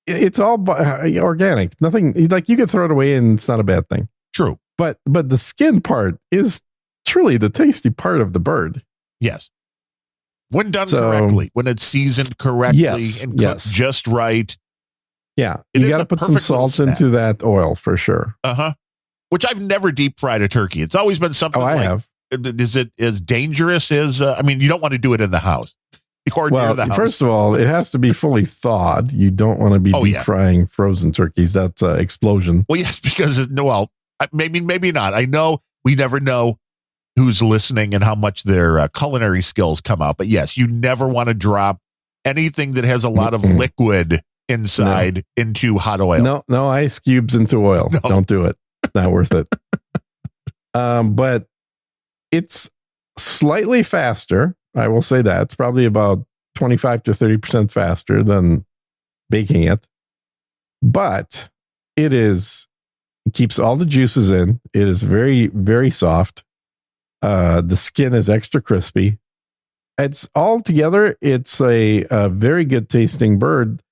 It's all organic. Nothing... Like, you could throw it away and it's not a bad thing. True. But the skin part is truly the tasty part of the bird. Yes. When done correctly, when it's seasoned correctly and cooked just right. Yeah, you got to put some salt into that oil for sure. Which I've never deep fried a turkey. It's always been something. I have. Is it as dangerous as? I mean, you don't want to do it in the house. Or near the house. First of all, it has to be fully thawed. You don't want to be deep frying frozen turkeys. That's an explosion. Well, yes, because maybe not. I know we never know who's listening and how much their culinary skills come out. But yes, you never want to drop anything that has a lot of liquid inside into hot oil. No ice cubes into oil. No. Don't do it. Not worth it. But it's slightly faster. I will say that. It's probably about 25 to 30% faster than baking it. But it keeps all the juices in. It is very, very soft. The skin is extra crispy. It's all together. It's a very good tasting bird,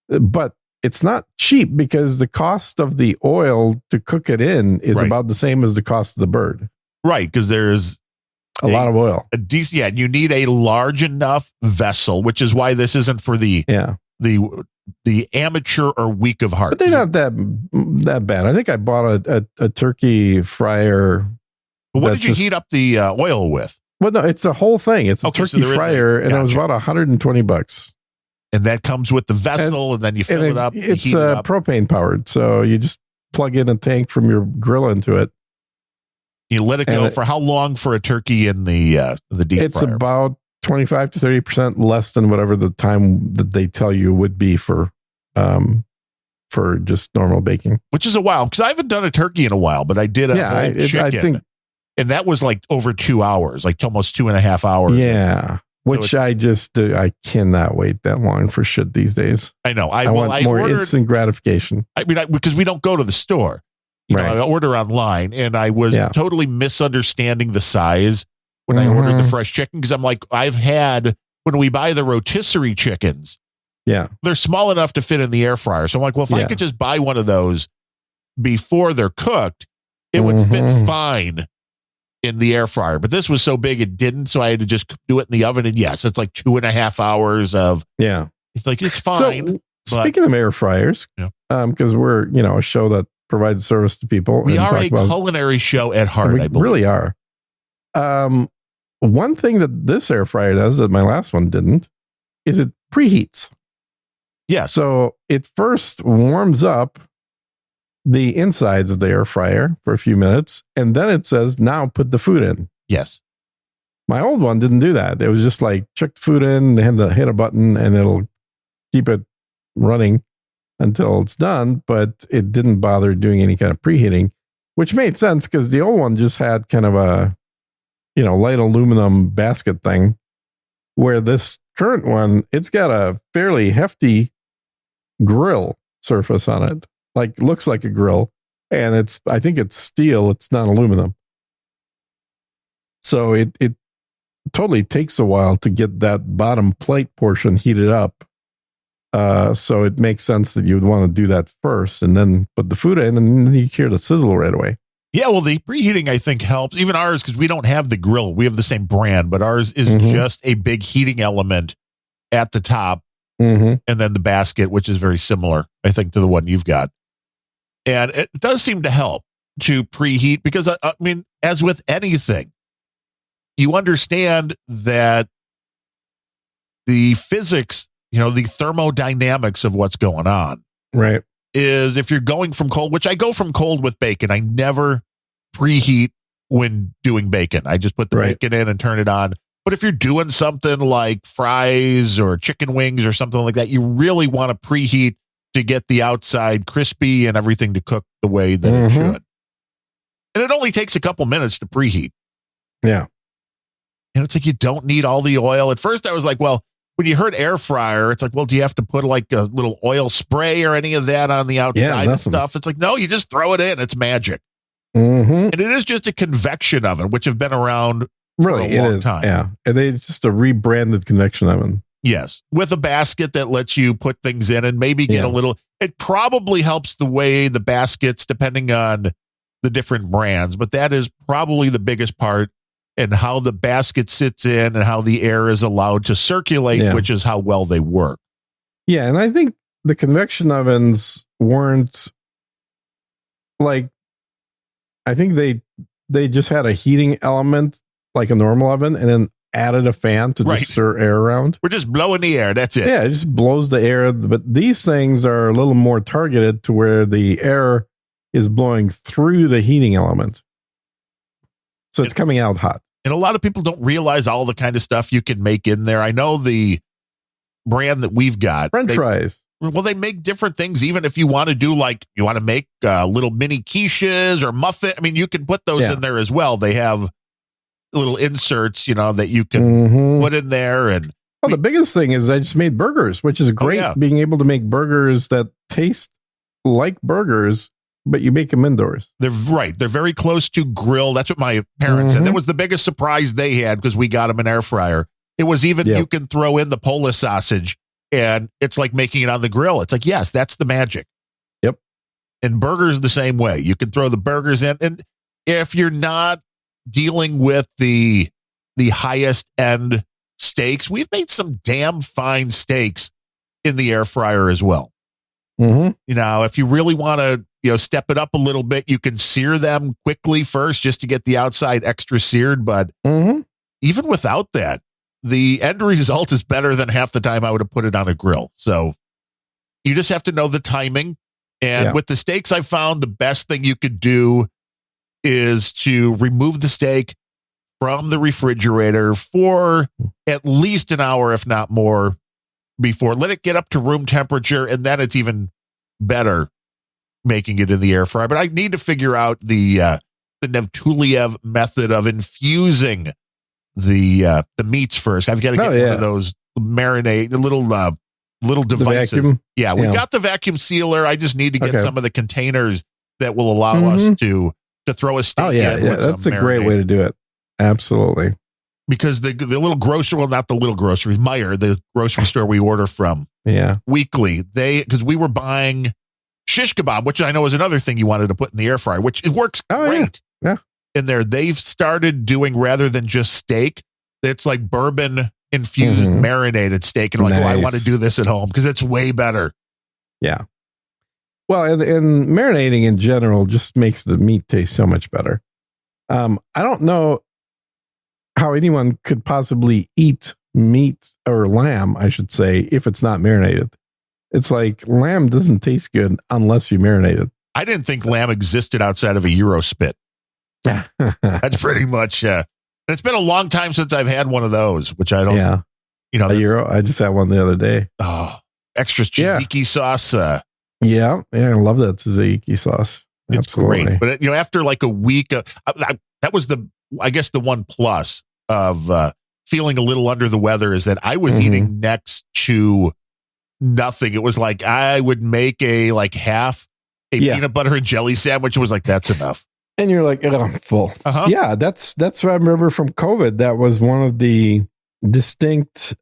but it's not cheap because the cost of the oil to cook it in is about the same as the cost of the bird. Right. Because there's a lot of oil. You need a large enough vessel, which is why this isn't for the amateur or weak of heart. But they're not that bad. I think I bought a turkey fryer. But what did you heat up the oil with? Well, no, it's a whole thing. It's a turkey fryer, and it was about $120. And that comes with the vessel, and then you fill it up. It's propane powered, so you just plug in a tank from your grill into it. You let it go for how long for a turkey in the deep fryer? It's about 25 to 30% less than whatever the time that they tell you would be for just normal baking. Which is a while, because I haven't done a turkey in a while, but I did a whole chicken. I think. And that was like over 2 hours, like almost 2.5 hours. Yeah. Which I cannot wait that long for shit these days. I know. I want more instant gratification. I mean, because we don't go to the store. I order online, and I was totally misunderstanding the size when I ordered the fresh chicken. Because I'm like, when we buy the rotisserie chickens, they're small enough to fit in the air fryer. So I'm like, well, if I could just buy one of those before they're cooked, it would fit fine in the air fryer. But this was so big it didn't, so I had to just do it in the oven. And yes, it's like 2.5 hours of it's like, it's fine. So, speaking of air fryers, because we're a show that provides service to people, we are a culinary show at heart. We really are. One thing that this air fryer does that my last one didn't is it preheats. So it first warms up the insides of the air fryer for a few minutes, and then it says, now put the food in. Yes. My old one didn't do that. It was just like, chuck the food in, they had to hit a button, and it'll keep it running until it's done, but it didn't bother doing any kind of preheating, which made sense because the old one just had kind of light aluminum basket thing, where this current one, it's got a fairly hefty grill surface on it. Like, looks like a grill. And I think it's steel. It's not aluminum. So it totally takes a while to get that bottom plate portion heated up. So it makes sense that you would want to do that first and then put the food in, and then you hear the sizzle right away. Yeah, well, the preheating, I think, helps. Even ours, because we don't have the grill. We have the same brand, but ours is just a big heating element at the top, and then the basket, which is very similar, I think, to the one you've got. And it does seem to help to preheat because, I mean, as with anything, you understand that the physics, the thermodynamics of what's going on. Right. Is if you're going from cold, which I go from cold with bacon, I never preheat when doing bacon. I just put the bacon in and turn it on. But if you're doing something like fries or chicken wings or something like that, you really want to preheat to get the outside crispy and everything to cook the way that it should. And it only takes a couple minutes to preheat. Yeah. And it's like you don't need all the oil. At first I was like, well, when you heard air fryer, it's like, well, do you have to put like a little oil spray or any of that on the outside and stuff? It's like, no, you just throw it in. It's magic. And it is just a convection oven, which have been around for a long time. Yeah. And it's just a rebranded convection oven. Yes. With a basket that lets you put things in and maybe get a little, it probably helps the way the baskets, depending on the different brands, but that is probably the biggest part. And how the basket sits in and how the air is allowed to circulate, which is how well they work. Yeah, and I think the convection ovens weren't like, I think they just had a heating element like a normal oven and then added a fan to just stir air around. We're just blowing the air. That's it. Yeah, it just blows the air. But these things are a little more targeted to where the air is blowing through the heating element. So it's coming out hot. And a lot of people don't realize all the kind of stuff you can make in there. I know the brand that we've got. French fries. Well, they make different things. Even if you want to do you want to make little mini quiches or muffin. I mean, you can put those in there as well. They have little inserts, that you can put in there. And the biggest thing is I just made burgers, which is great. Being able to make burgers that taste like burgers, but you make them indoors. They're right. They're very close to grill. That's what my parents said. That was the biggest surprise they had because we got them an air fryer. It was even, you can throw in the Polish sausage and it's like making it on the grill. It's like, yes, that's the magic. Yep. And burgers the same way. You can throw the burgers in. And if you're not dealing with the highest end steaks, we've made some damn fine steaks in the air fryer as well. If you really want to, step it up a little bit, you can sear them quickly first just to get the outside extra seared. But even without that, the end result is better than half the time I would have put it on a grill. So you just have to know the timing. And with the steaks, I found the best thing you could do is to remove the steak from the refrigerator for at least an hour, if not more, before. Let it get up to room temperature, and then it's even better making it in the air fryer. But I need to figure out the Nevtuliev method of infusing the meats first. I've got to get one of those marinade, the little devices. Yeah, we've got the vacuum sealer. I just need to get some of the containers that will allow us to throw a steak in. With that's a great way to do it. Absolutely. Because the little grocery, well, not the little groceries, Meijer, the grocery store we order from weekly, because we were buying shish kebab, which I know is another thing you wanted to put in the air fryer, which it works great. Yeah. In there, they've started doing, rather than just steak, it's like bourbon infused marinated steak. And I'm like, I want to do this at home because it's way better. Yeah. Well, and marinating in general just makes the meat taste so much better. I don't know how anyone could possibly eat meat or lamb, I should say, if it's not marinated. It's like lamb doesn't taste good unless you marinate it. I didn't think lamb existed outside of a Euro spit. That's pretty much, it's been a long time since I've had one of those, which I don't, a Euro. I just had one the other day. Oh, extra tzatziki sauce. I love that tzatziki sauce. It's Absolutely great. But after like a week, that was the I guess the one plus of feeling a little under the weather is that I was eating next to nothing. It was like I would make half a peanut butter and jelly sandwich. It was like, that's enough. And you're like, oh, I'm full. Yeah, that's what I remember from COVID. That was one of the distinct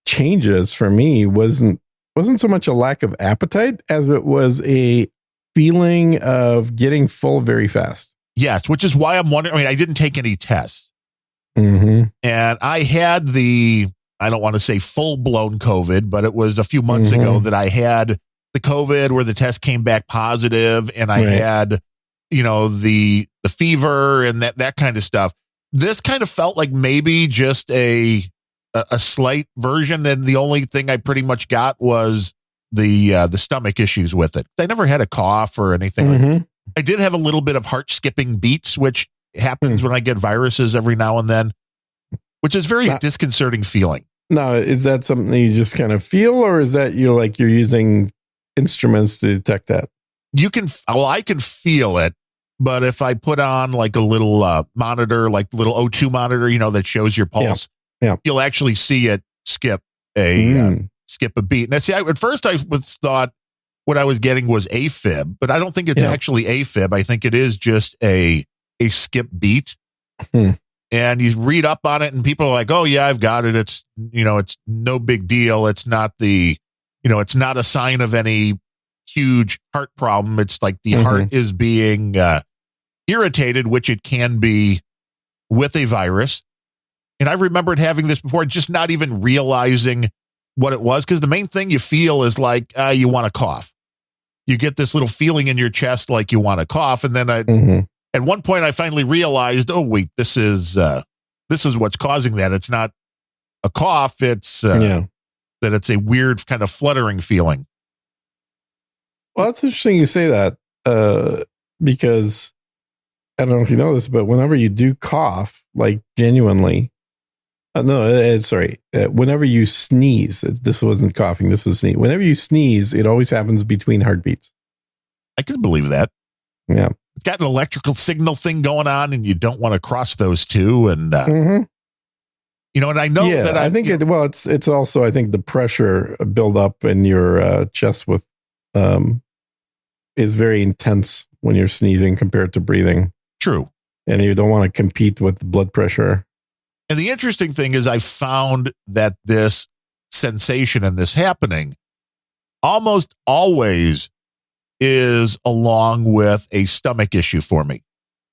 changes for me. Wasn't so much a lack of appetite as it was a feeling of getting full very fast. Yes, which is why I'm wondering. I mean, I didn't take any tests. And I had I don't want to say full-blown COVID, but it was a few months ago that I had the COVID where the test came back positive, and I had, the fever and that kind of stuff. This kind of felt like maybe just a slight version, and the only thing I pretty much got was the stomach issues with it. I never had a cough or anything like that. I did have a little bit of heart skipping beats, which happens when I get viruses every now and then, which is very disconcerting feeling. Now, is that something you just kind of feel, or is that you're using instruments to detect that? I can feel it, but if I put on like a little monitor, like the little O2 monitor, that shows your pulse, you'll actually see it skip a beat. And at first I thought what I was getting was AFib, but I don't think it's actually AFib. I think it is just a skip beat. And you read up on it and people are like, oh yeah, I've got it. It's, it's no big deal. It's not it's not a sign of any huge heart problem. It's like the heart is being irritated, which it can be with a virus. And I remembered having this before, just not even realizing what it was. Because the main thing you feel is like you want to cough. You get this little feeling in your chest like you want to cough. And then at one point I finally realized, oh wait, this is what's causing that. It's not a cough. It's that it's a weird kind of fluttering feeling. Well, it's interesting you say that because I don't know if you know this, but whenever you do cough, like genuinely, whenever you sneeze, this wasn't coughing, this was sneeze. Whenever you sneeze, it always happens between heartbeats. I can believe that. Yeah. It's got an electrical signal thing going on, and you don't want to cross those two. And, and I know that I think it's also, I think the pressure build up in your chest is very intense when you're sneezing compared to breathing. True. And you don't want to compete with the blood pressure. And the interesting thing is I found that this sensation and this happening almost always is along with a stomach issue for me.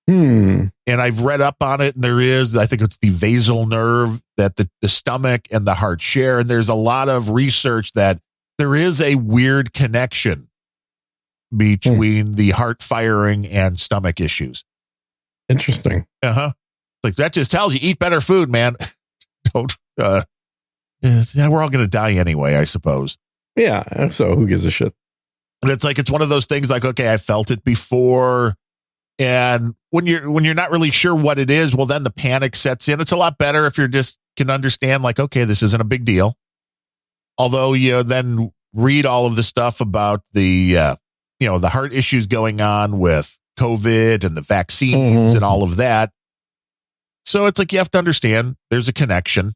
And I've read up on it, and I think it's the vasal nerve that the stomach and the heart share. And there's a lot of research that there is a weird connection between the heart firing and stomach issues. Interesting. Like that just tells you eat better food, man. Don't. We're all going to die anyway, I suppose. Yeah. So who gives a shit? And it's one of those things like, okay, I felt it before. And when you're not really sure what it is, well, then the panic sets in. It's a lot better if you're just can understand like, okay, this isn't a big deal. Although you then read all of the stuff about the heart issues going on with COVID and the vaccines and all of that. So it's like you have to understand there's a connection,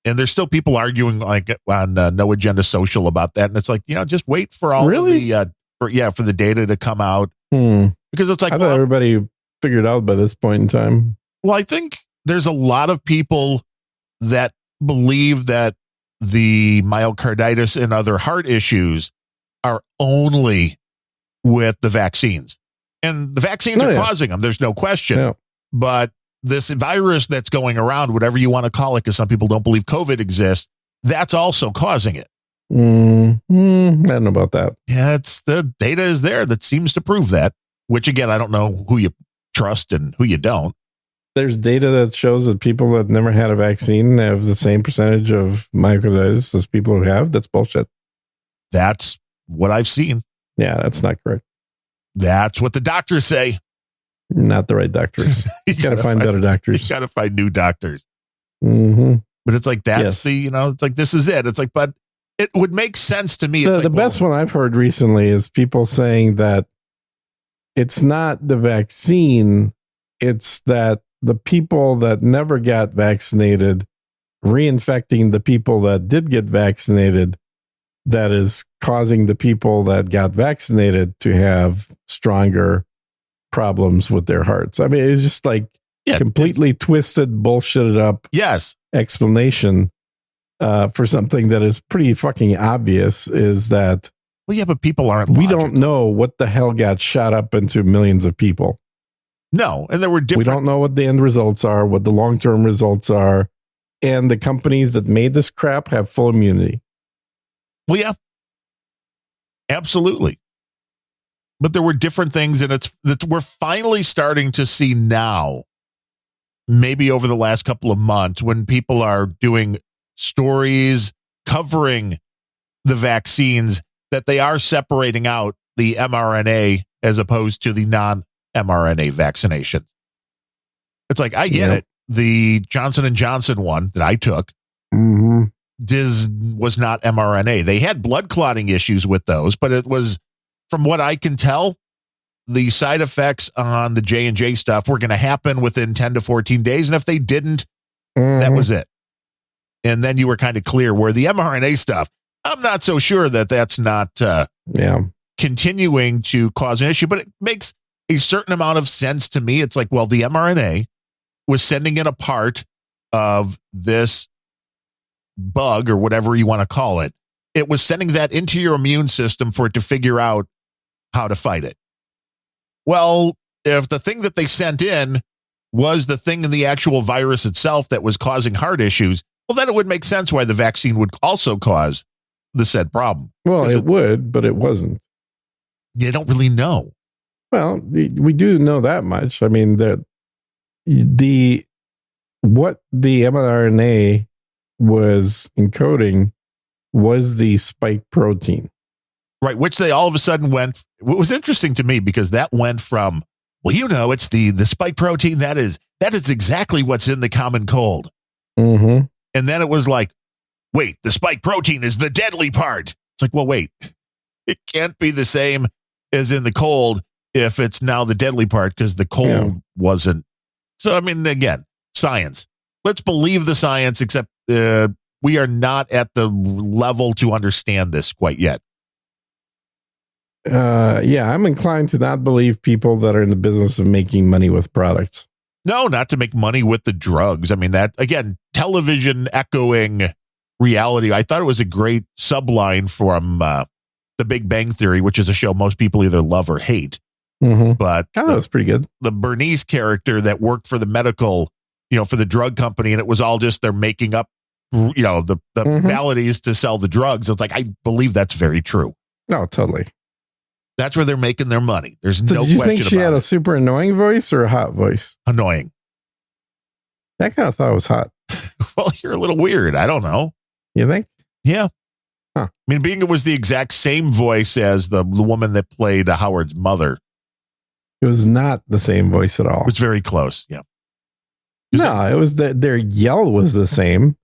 and there's still people arguing like on No Agenda Social about that. And it's like, just wait for all of the for the data to come out because it's like I thought everybody figured out by this point in time. Well, I think there's a lot of people that believe that the myocarditis and other heart issues are only with the vaccines, and the vaccines are causing them. There's no question, but this virus that's going around, whatever you want to call it, because some people don't believe COVID exists, that's also causing it. I don't know about that. Yeah, the data is there that seems to prove that, which again, I don't know who you trust and who you don't. There's data that shows that people that never had a vaccine have the same percentage of myocarditis as people who have. That's bullshit. That's what I've seen. Yeah, that's not correct. That's what the doctors say. Not the right doctors. You got to find better doctors. You got to find new doctors. But it's like, that's it's like, this is it. It's like, but it would make sense to me. The best one I've heard recently is people saying that it's not the vaccine it's that the people that never got vaccinated reinfecting the people that did get vaccinated, that is causing the people that got vaccinated to have stronger problems with their hearts. I mean, it's just like completely twisted, bullshitted up explanation for something that is pretty fucking obvious, is that but people aren't we logical. don't know what the hell got shot up into millions of people. No, and there were different. We don't know what the end results are, what the long-term results are, and the companies that made this crap have full immunity. Well, yeah, absolutely. But there were different things, and we're finally starting to see now, maybe over the last couple of months, when people are doing stories covering the vaccines, that they are separating out the mRNA as opposed to the non-mRNA vaccination. It's like, I get it. The Johnson & Johnson one that I took was not mRNA. They had blood clotting issues with those, but it was, from what I can tell, the side effects on the J&J stuff were going to happen within 10 to 14 days. And if they didn't, that was it. And then you were kind of clear. Where the mRNA stuff, I'm not so sure that that's not continuing to cause an issue, but it makes a certain amount of sense to me. It's like, well, the mRNA was sending in a part of this bug, or whatever you want to call it. It was sending that into your immune system for it to figure out how to fight it. Well, if the thing that they sent in was the thing in the actual virus itself that was causing heart issues, well, then it would make sense why the vaccine would also cause the said problem. Well, it would, but it wasn't. You don't really know. Well, we do know that much. I mean, what the mRNA was encoding was the spike protein. Right, which they all of a sudden went. What was interesting to me, because that went from, well, it's the spike protein that is exactly what's in the common cold. Mm-hmm. And then it was like, wait, the spike protein is the deadly part. It's like, well, wait, it can't be the same as in the cold if it's now the deadly part, because the cold wasn't. So, I mean, again, science. Let's believe the science, except we are not at the level to understand this quite yet. I'm inclined to not believe people that are in the business of making money with products. No, not to make money with the drugs. I mean, that, again, television echoing reality. I thought it was a great subline from The Big Bang Theory, which is a show most people either love or hate. Mm-hmm. But that was pretty good. The Bernice character that worked for the medical, for the drug company, and it was all just they're making up, the maladies to sell the drugs. It's like, I believe that's very true. No, totally. That's where they're making their money. There's no question about it. Did you think she had a super annoying voice or a hot voice? Annoying. I kind of thought it was hot. Well, you're a little weird. I don't know. You think? Yeah. Huh. I mean, being it was the exact same voice as the woman that played Howard's mother. It was not the same voice at all. It was very close. Yeah. It was their yell was the same,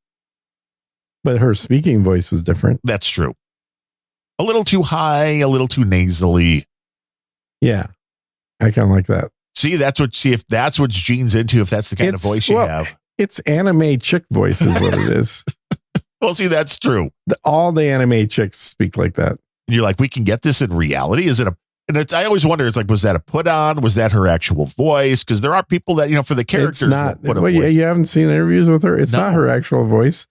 but her speaking voice was different. That's true. A little too high, a little too nasally. Yeah. I kind of like that. See, if that's what Gene's into, if that's the kind of voice you have. It's anime chick voice is what it is. Well, see, that's true. All the anime chicks speak like that. And you're like, we can get this in reality? Is it I always wonder, it's like, was that a put on? Was that her actual voice? Because there are people that, for the characters. It's not. You haven't seen interviews with her? It's not her actual voice.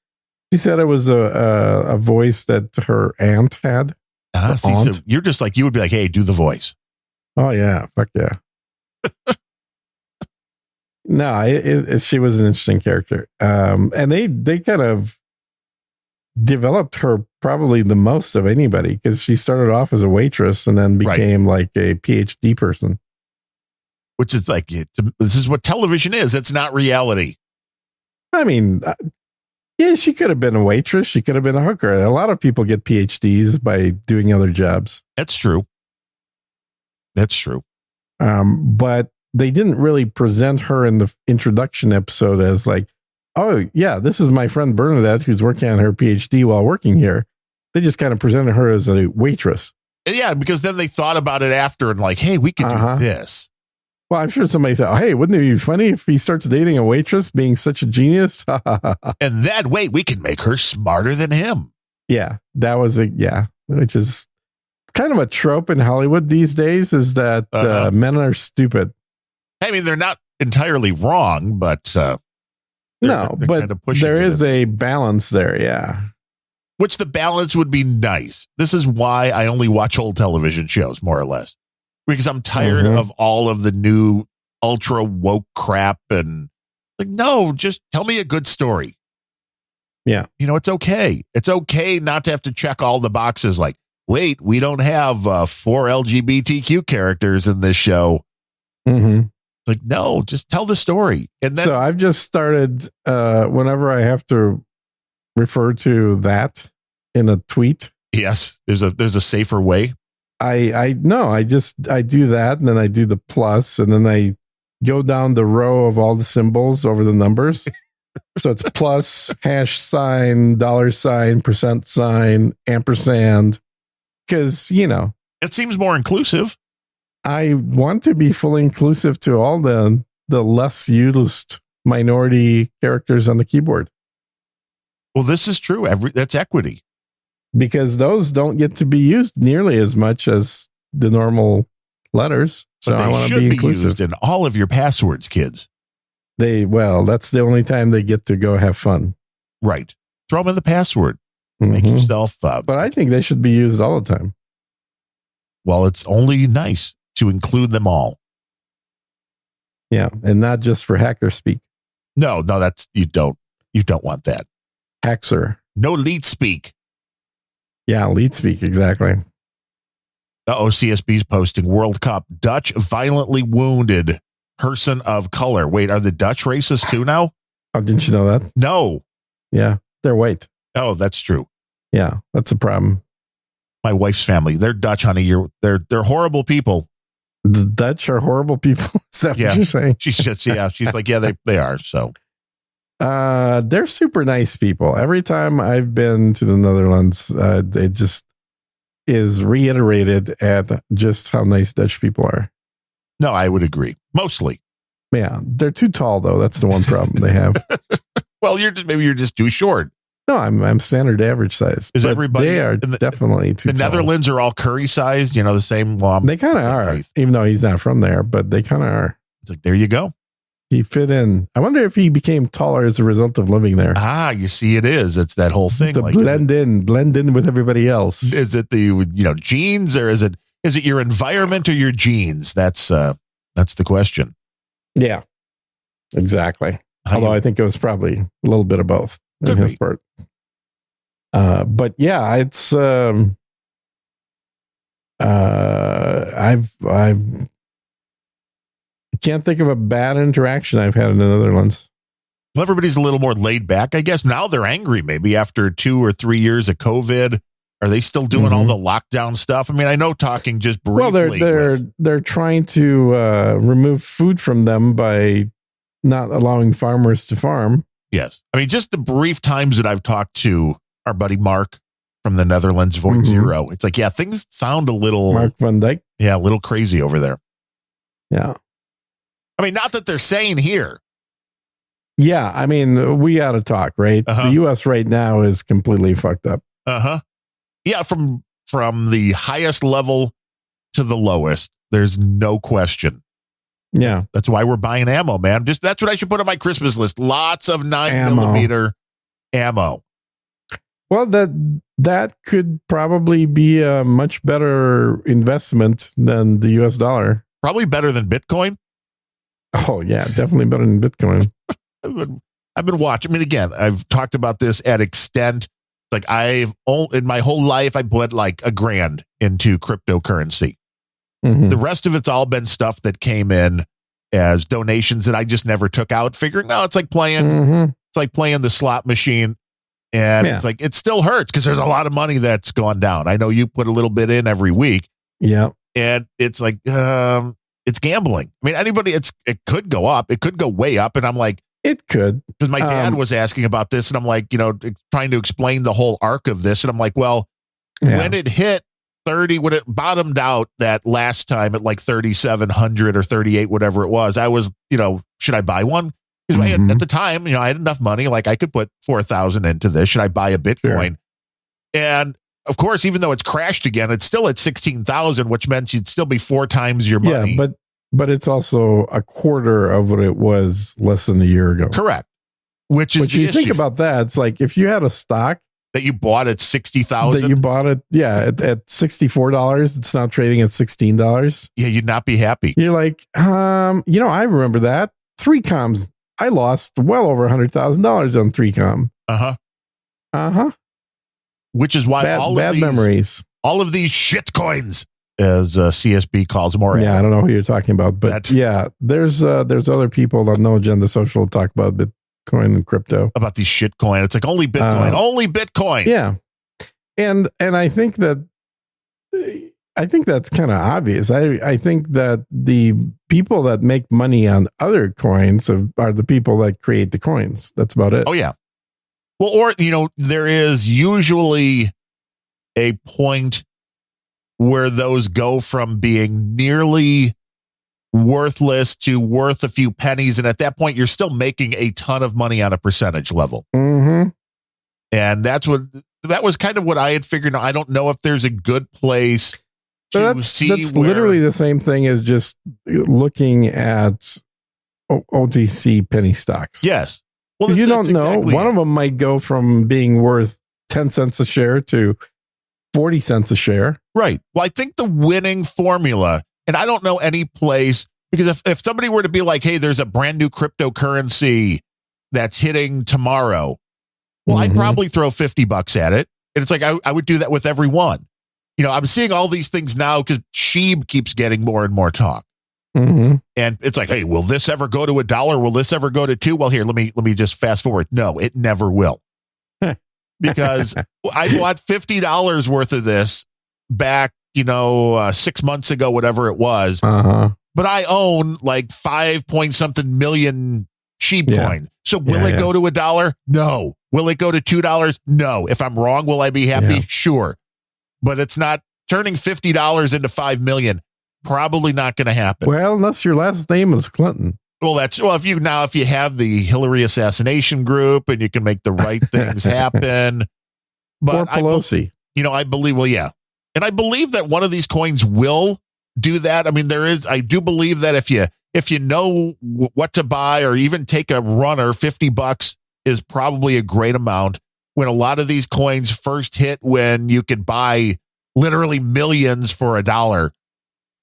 She said it was a voice that her aunt had. So you're just like, you would be like, hey, do the voice. Oh, yeah. Fuck yeah. No, she was an interesting character. And they kind of developed her probably the most of anybody, because she started off as a waitress and then became like a PhD person. Which is like, this is what television is. It's not reality. I mean, yeah, she could have been a waitress. She could have been a hooker. A lot of people get PhDs by doing other jobs. That's true. But they didn't really present her in the introduction episode as like, oh, yeah, this is my friend Bernadette who's working on her PhD while working here. They just kind of presented her as a waitress. Yeah, because then they thought about it after and like, hey, we could do this. Well, I'm sure somebody thought, hey, wouldn't it be funny if he starts dating a waitress, being such a genius? And then, wait, we can make her smarter than him. Yeah, that was which is kind of a trope in Hollywood these days, is that men are stupid. I mean, they're not entirely wrong, but no, but kind of there is a balance there. Yeah. Which the balance would be nice. This is why I only watch old television shows, more or less, because I'm tired of all of the new ultra woke crap. And like, no, just tell me a good story. Yeah. You know, it's okay. It's okay not to have to check all the boxes. Like, wait, we don't have 4 LGBTQ characters in this show. Like, no, just tell the story. And then, so I've just started, whenever I have to refer to that in a tweet. Yes, there's a safer way. I do that, and then I do the plus, and then I go down the row of all the symbols over the numbers. So it's plus, $, $%, ampersand, because, you know, it seems more inclusive. I want to be fully inclusive to all the less used minority characters on the keyboard. Well, this is true. That's equity. Because those don't get to be used nearly as much as the normal letters. So but they I want to should be be inclusive. Used in all of your passwords, kids. That's the only time they get to go have fun. Right. Throw them in the password. Make yourself. But I think they should be used all the time. Well, it's only nice to include them all. Yeah, and not just for hacker speak. No, that's you don't want that. Haxer. No lead speak. Yeah, lead speak, exactly. CSB's posting World Cup. Dutch violently wounded person of color. Wait, are the Dutch racist too now? Oh, didn't you know that? No. Yeah, they're white. Oh, that's true. Yeah, that's a problem. My wife's family, they're Dutch, honey. They're horrible people. The Dutch are horrible people. Is that what you're saying? She's like, yeah, they are. So they're super nice people. Every time I've been to the Netherlands, it just is reiterated at just how nice Dutch people are. No, I would agree. Mostly. Yeah, they're too tall though. That's the one problem they have. Well, maybe you're just too short. No, I'm standard average size. Is everybody? They are definitely too tall. The tall. Netherlands are all curry sized. You know, the same. Well, they kind of are, even though he's not from there. But they kind of are. It's like, there you go. He fit in. I wonder if he became taller as a result of living there. Ah, you see, it is. It's that whole thing. To like blend in with everybody else. Is it the genes, or is it your environment or your genes? That's the question. Yeah, exactly. Although I think it was probably a little bit of both in his part. But yeah, it's I can't think of a bad interaction I've had in the Netherlands. Well, everybody's a little more laid back, I guess. Now they're angry, maybe after 2 or 3 years of COVID. Are they still doing all the lockdown stuff? I mean, I know talking just briefly. Well, they're trying to remove food from them by not allowing farmers to farm. Yes. I mean, just the brief times that I've talked to our buddy Mark from the Netherlands, Void Zero, it's like, yeah, things sound a little... Mark van Dijk? Yeah, a little crazy over there. Yeah. I mean, not that they're saying here. Yeah, I mean, we got to talk, right? The U.S. right now is completely fucked up. Yeah, from the highest level to the lowest, there's no question. Yeah. That's why we're buying ammo, man. That's what I should put on my Christmas list. Lots of 9mm ammo. Well, that could probably be a much better investment than the US dollar. Probably better than Bitcoin. Oh, yeah, definitely better than Bitcoin. I've been watching. I mean, again, I've talked about this at extent. Like in my whole life, I put like $1,000 into cryptocurrency. The rest of it's all been stuff that came in as donations that I just never took out, figuring, no, it's like playing the slot machine. And it's like, it still hurts because there's a lot of money that's gone down. I know you put a little bit in every week. Yeah. And it's like, it's gambling. I mean, it could go up. It could go way up. And I'm like, it could. Because my dad was asking about this, and I'm like, trying to explain the whole arc of this. And I'm like, well, when it hit 30, when it bottomed out that last time at like 3,700 or 38, whatever it was, I was, should I buy one? Because at the time, I had enough money, like I could put 4,000 into this. Should I buy a Bitcoin? Sure. And of course, even though it's crashed again, it's still at 16,000, which meant you'd still be 4 times your money. Yeah, but it's also a quarter of what it was less than a year ago. Correct. Which is but you think about that, it's like if you had a stock that you bought at 60,000, that you bought it, at $64, it's now trading at $16. Yeah, you'd not be happy. You're like, I remember that 3Coms. I lost well over $100,000 on 3Com. Which is why bad memories. All of these shit coins, as CSB calls them. Yeah, I don't know who you're talking about, but there's other people on No Agenda Social talk about Bitcoin and crypto. About these shit coin. It's like only Bitcoin, only Bitcoin. Yeah, and I think that's kind of obvious. I think that the people that make money on other coins are the people that create the coins. That's about it. Oh yeah. Well, or, there is usually a point where those go from being nearly worthless to worth a few pennies. And at that point, you're still making a ton of money on a percentage level. Mm-hmm. And that was kind of what I had figured out. I don't know if there's a good place to see. That's literally the same thing as just looking at OTC penny stocks. Yes. Well, you don't know. Exactly one of them might go from being worth 10 cents a share to 40 cents a share. Right. Well, I think the winning formula, and I don't know any place, because if somebody were to be like, hey, there's a brand new cryptocurrency that's hitting tomorrow, well, I'd probably throw $50 at it. And it's like, I would do that with every one. I'm seeing all these things now because Sheeb keeps getting more and more talk. Mm-hmm. And it's like, hey, will this ever go to $1? Will this ever go to $2? Well, here, let me just fast forward. No, it never will. Because I bought $50 worth of this back, 6 months ago, whatever it was. Uh-huh. But I own like 5-point-something million Sheeb coins. So will it go to $1? No. Will it go to $2? No. If I'm wrong, will I be happy? Yeah. Sure. But it's not turning $50 into 5 million. Probably not going to happen. Well, unless your last name is Clinton. Well, if you have the Hillary assassination group and you can make the right things happen. But or Pelosi. I believe, and I believe that one of these coins will do that. I mean, I do believe that if you know what to buy or even take a runner, $50 is probably a great amount. When a lot of these coins first hit, when you could buy literally millions for $1,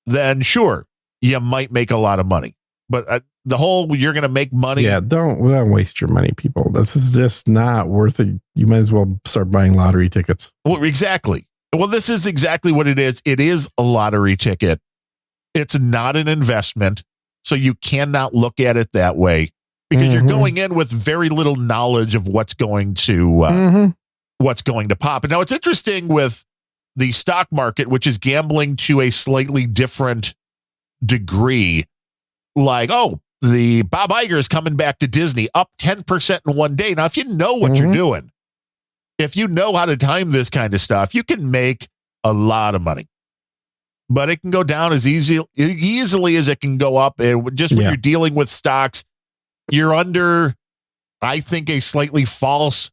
then sure, you might make a lot of money. But the whole you're going to make money. Yeah, don't waste your money, people. This is just not worth it. You might as well start buying lottery tickets. Well, exactly. Well, this is exactly what it is. It is a lottery ticket. It's not an investment. So you cannot look at it that way because you're going in with very little knowledge of what's going to pop. And now it's interesting with the stock market, which is gambling to a slightly different degree. Like, the Bob Iger is coming back to Disney, up 10% in one day. Now, if you know what you're doing, if you know how to time this kind of stuff, you can make a lot of money. But it can go down as easily as it can go up. And just when you're dealing with stocks, you're under, I think, a slightly false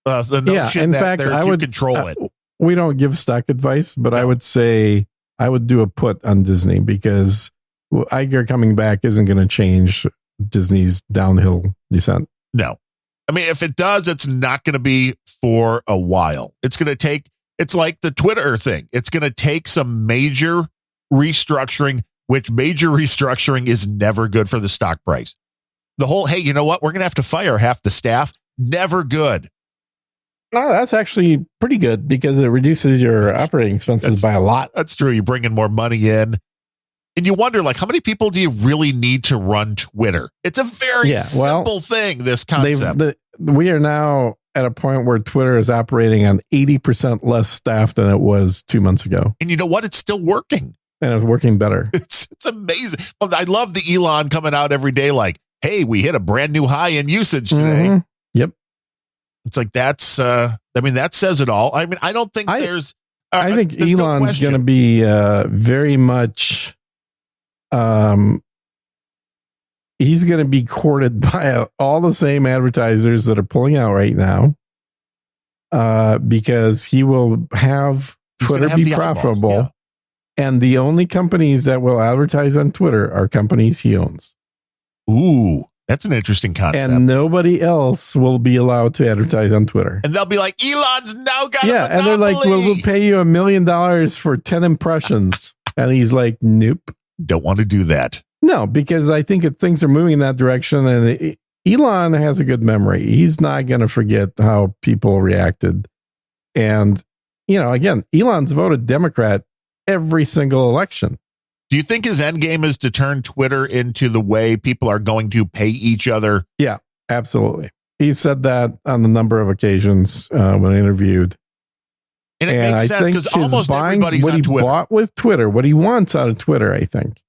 the notion in that fact, I would control it. We don't give stock advice, but I would say I would do a put on Disney because Iger coming back isn't going to change Disney's downhill descent. No. I mean, if it does, it's not going to be for a while. It's like the Twitter thing. It's going to take some major restructuring, which major restructuring is never good for the stock price. The whole, hey, you know what? We're going to have to fire half the staff. Never good. No, that's actually pretty good because it reduces your operating expenses by a lot. That's true. You bring in more money in. And you wonder, like, how many people do you really need to run Twitter? It's a very simple thing, this concept. We are now at a point where Twitter is operating on 80% less staff than it was 2 months ago. And you know what? It's still working. And it's working better. It's amazing. Well, I love the Elon coming out every day like, hey, we hit a brand new high in usage today. Mm-hmm. Yep. It's like, that says it all. I mean, I don't think there's I think Elon's going to be very much. He's going to be courted by all the same advertisers that are pulling out right now, because he will have Twitter be profitable. Eyeballs, yeah. And the only companies that will advertise on Twitter are companies he owns. Ooh, that's an interesting concept. And nobody else will be allowed to advertise on Twitter. And they'll be like, Elon's now got a monopoly. And they're like, we'll pay you $1 million for 10 impressions. And he's like, nope. Don't want to do that. No, because I think things are moving in that direction. And Elon has a good memory. He's not going to forget how people reacted. And, again, Elon's voted Democrat every single election. Do you think his end game is to turn Twitter into the way people are going to pay each other? Yeah, absolutely. He said that on a number of occasions when interviewed. And it makes sense because almost everybody's on Twitter. What he bought with Twitter, what he wants out of Twitter, I think,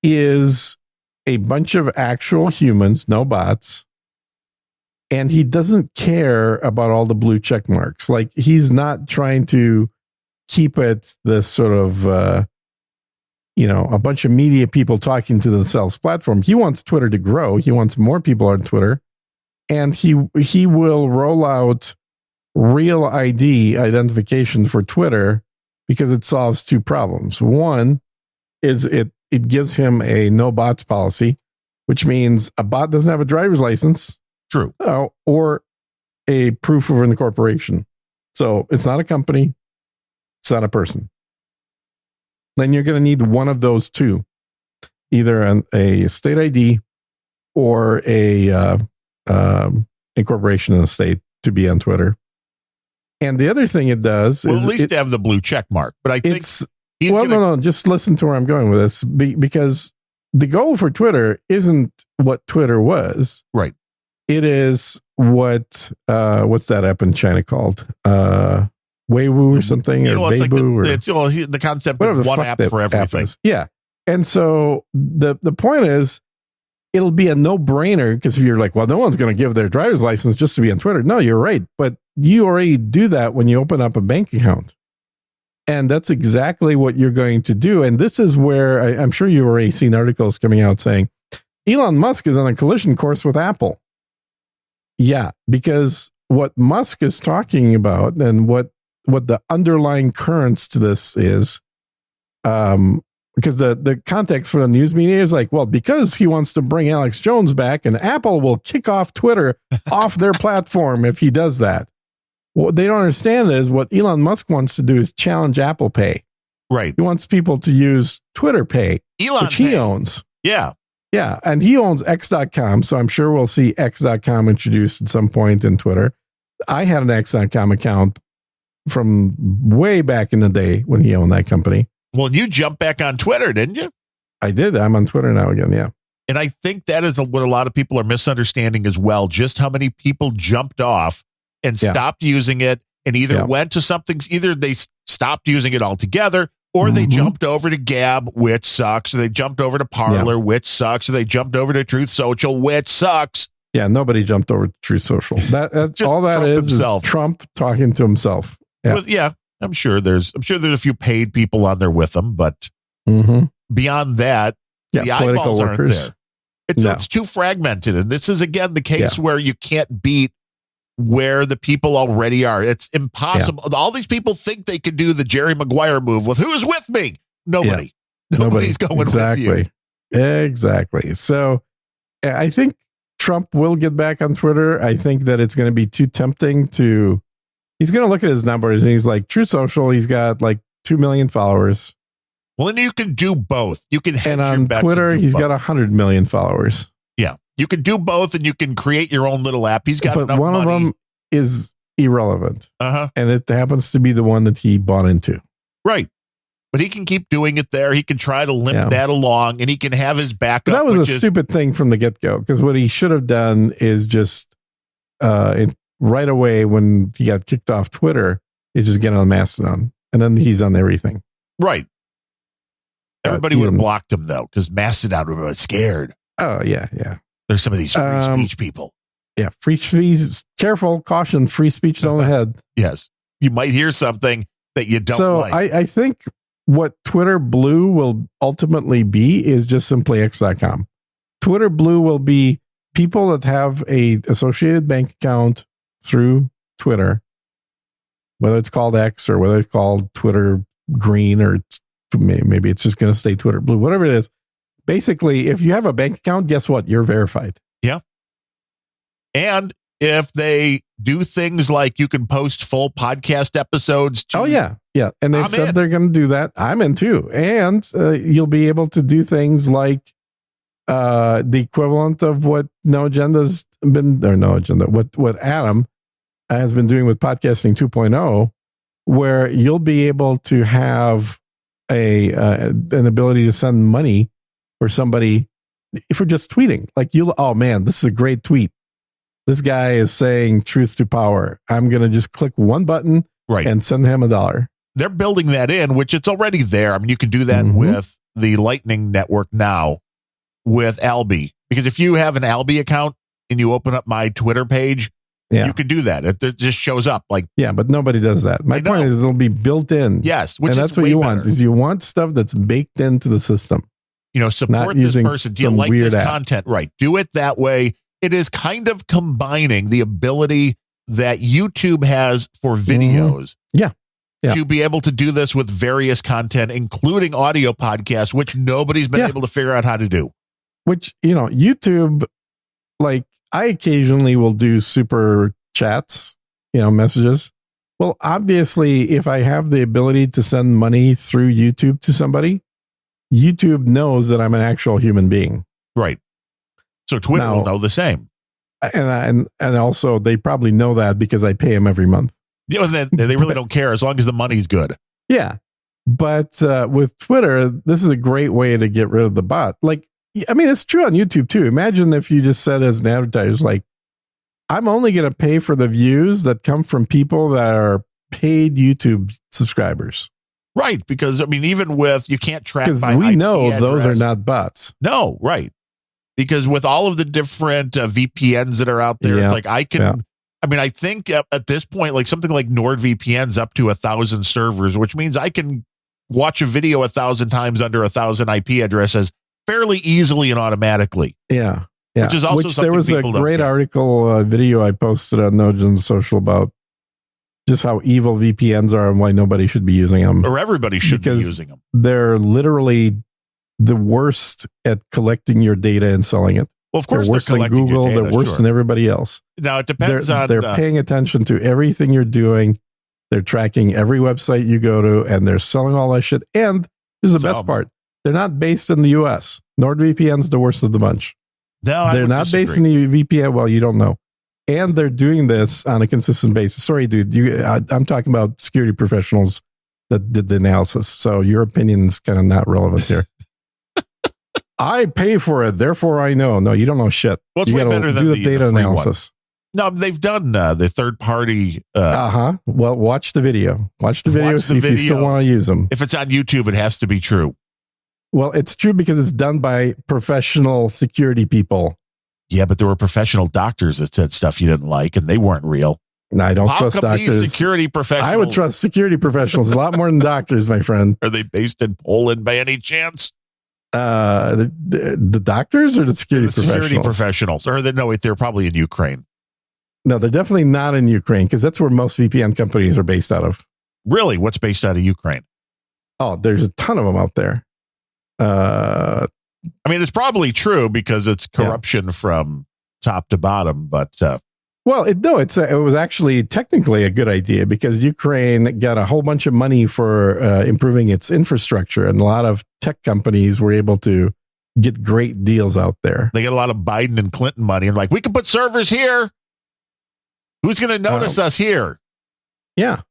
is a bunch of actual humans, no bots. And he doesn't care about all the blue check marks. Like, he's not trying to keep it this sort of, a bunch of media people talking to themselves platform. He wants Twitter to grow. He wants more people on Twitter. And he will roll out real ID identification for Twitter because it solves two problems. One is it gives him a no bots policy, which means a bot doesn't have a driver's license. True. Or a proof of incorporation. So it's not a company. It's not a person. Then you're going to need one of those two, either a state ID or a incorporation in a state to be on Twitter. And the other thing it does is at least to have the blue check mark. But I think no. Just listen to where I'm going with this, because the goal for Twitter isn't what Twitter was. Right. It is what's that app in China called? Weiwu or something, or Weibo, it's the concept of one app for everything. Yeah. And so the point is, it'll be a no-brainer, because you're like, well, no one's going to give their driver's license just to be on Twitter. No, you're right. But you already do that when you open up a bank account. And that's exactly what you're going to do. And this is where I'm sure you've already seen articles coming out saying Elon Musk is on a collision course with Apple. Yeah, because what Musk is talking about, and what the underlying currents to this is, because the context for the news media is like, well, because he wants to bring Alex Jones back, and Apple will kick off Twitter off their platform if he does that. What they don't understand is what Elon Musk wants to do is challenge Apple Pay. Right. He wants people to use Twitter Pay, which he owns. Yeah. Yeah. And he owns X.com. So I'm sure we'll see X.com introduced at some point in Twitter. I had an X.com account from way back in the day when he owned that company. Well, you jumped back on Twitter, didn't you? I did. I'm on Twitter now again. Yeah. And I think that is what a lot of people are misunderstanding as well. Just how many people jumped off and stopped using it, and either went to something, either they stopped using it altogether, or they jumped over to Gab, which sucks, or they jumped over to Parler, which sucks, or they jumped over to Truth Social, which sucks. Yeah, nobody jumped over to Truth Social. That's all that is Trump talking to himself. Yeah. I'm sure there's a few paid people on there with them, but beyond that, the eyeballs aren't there. It's too fragmented. And this is, again, the case where you can't beat where the people already are. It's impossible. Yeah. All these people think they could do the Jerry Maguire move with who's with me? Nobody. Yeah. Nobody's going with you. Exactly. So I think Trump will get back on Twitter. I think that it's going to be too tempting to... He's going to look at his numbers and he's like, Truth Social, he's got like 2 million followers. Well, then you can do both. You can hedge and on your bets Twitter, and he's both. got 100 million followers. Yeah. You can do both, and you can create your own little app. He's got enough one money. Of them is irrelevant. And it happens to be the one that he bought into. Right. But he can keep doing it there. He can try to limp that along, and he can have his backup. That was a stupid thing from the get-go, because what he should have done is just right away when he got kicked off Twitter, is just get on Mastodon, and then he's on everything. Right. Everybody would have blocked him, though, because Mastodon would have been scared. Oh, yeah. There's some of these free speech people. Yeah, free speech. Careful, caution, free speech is on the head. Yes. You might hear something that you don't so like. I think what Twitter Blue will ultimately be is just simply X.com. Twitter Blue will be people that have a associated bank account through Twitter, whether it's called X or whether it's called Twitter Green, or maybe it's just going to stay Twitter Blue, whatever it is. Basically, if you have a bank account, guess what? You're verified. Yeah. And if they do things like you can post full podcast episodes. Oh, yeah. Yeah. And they've said they're going to do that. I'm in too. And you'll be able to do things like the equivalent of what what Adam has been doing with podcasting 2.0, where you'll be able to have an ability to send money for somebody for just tweeting. Like oh man, this is a great tweet. This guy is saying truth to power. I'm going to just click one button and send him $1. They're building that in, which it's already there. I mean, you can do that with the Lightning Network now with Alby, because if you have an Alby account and you open up my Twitter page, you can do that. It just shows up like, but nobody does that. My point is it'll be built in. Yes. And that's what you want is you want stuff that's baked into the system. Support this person. Do you like this content? Right. Do it that way. It is kind of combining the ability that YouTube has for videos. Yeah. To be able to do this with various content, including audio podcasts, which nobody's been able to figure out how to do. Which, YouTube, like I occasionally will do super chats, messages. Well, obviously, if I have the ability to send money through YouTube to somebody, YouTube knows that I'm an actual human being. Right. So Twitter will know the same. And also they probably know that because I pay them every month. Yeah, they really don't care as long as the money's good. Yeah. But with Twitter, this is a great way to get rid of the bot. Like, I mean, it's true on YouTube too. Imagine if you just said as an advertiser, like, I'm only going to pay for the views that come from people that are paid YouTube subscribers. Right. Because, I mean, even with, you can't track by we IP know address. Those are not bots. No, right. Because with all of the different VPNs that are out there, it's like I can, I mean, I think at this point, like something like NordVPN's up to 1,000 servers, which means I can watch a video 1,000 times under 1,000 IP addresses fairly easily and automatically. Yeah. Which is also something there was a great article, video I posted on Nogen Social about just how evil VPNs are and why nobody should be using them. Or everybody should be using them. They're literally the worst at collecting your data and selling it. Well, of course, they're worse than Google. They're worse than everybody else. Now, it depends on... They're paying attention to everything you're doing. They're tracking every website you go to, and they're selling all that shit. And here's the best part. They're not based in the U.S. NordVPN's the worst of the bunch. No, they're not based in the VPN. Well, you don't know. And they're doing this on a consistent basis. Sorry, dude. I'm talking about security professionals that did the analysis. So your opinion is kind of not relevant here. I pay for it, therefore I know. No, you don't know shit. Well, it's you way better than do the data analysis. No, they've done the third party. Well, watch the video. Watch the video. See if you still want to use them. If it's on YouTube, it has to be true. Well, it's true because it's done by professional security people. Yeah, but there were professional doctors that said stuff you didn't like, and they weren't real. No, I don't trust doctors. These security professionals? I would trust security professionals a lot more than doctors, my friend. Are they based in Poland by any chance? The doctors or the security professionals? Or they're probably in Ukraine. No, they're definitely not in Ukraine because that's where most VPN companies are based out of. Really? What's based out of Ukraine? Oh, there's a ton of them out there. I mean, it's probably true because it's corruption from top to bottom, but well, it was actually technically a good idea because Ukraine got a whole bunch of money for improving its infrastructure, and a lot of tech companies were able to get great deals out there. They get a lot of Biden and Clinton money, and like, we can put servers here. Who's going to notice us here? Yeah.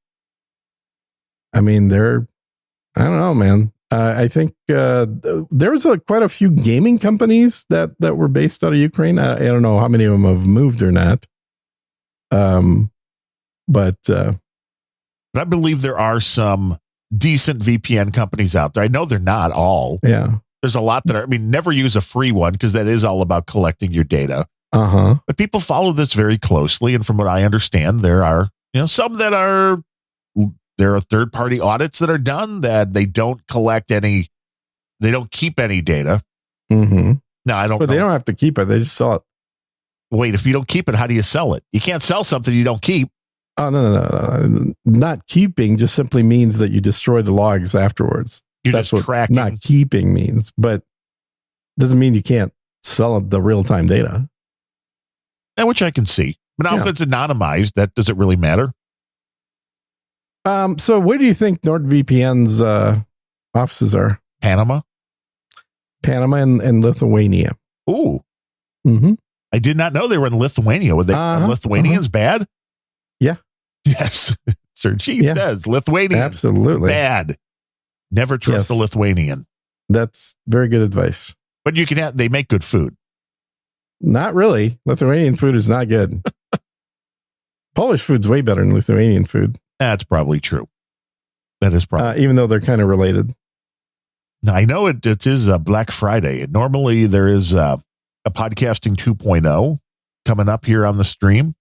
I mean, I don't know, man. I think there's quite a few gaming companies that were based out of Ukraine. I don't know how many of them have moved or not. But I believe there are some decent VPN companies out there. I know they're not all. Yeah. There's a lot that are, I mean, never use a free one because that is all about collecting your data. But people follow this very closely. And from what I understand, there are, some that are there are third-party audits that are done that they don't keep any data. Mm-hmm. No, I don't But know. they don't have to keep it. They just sell it. Wait, if you don't keep it, how do you sell it? You can't sell something you don't keep. Oh, no. Not keeping just simply means that you destroy the logs afterwards. That's what tracking. Not keeping means, but doesn't mean you can't sell the real-time data. Which I can see. But now if it's anonymized, does it really matter? So where do you think NordVPN's offices are? Panama and Lithuania. Ooh. Mm-hmm. I did not know they were in Lithuania. Were they Lithuanians bad? Yeah. Yes. Sir Chief says Lithuanians. Absolutely. Bad. Never trust a Lithuanian. That's very good advice. But they make good food. Not really. Lithuanian food is not good. Polish food's way better than Lithuanian food. That's probably true. That is probably even though they're kind of related. Now, I know it is Black Friday. Normally there is a podcasting 2.0 coming up here on the stream.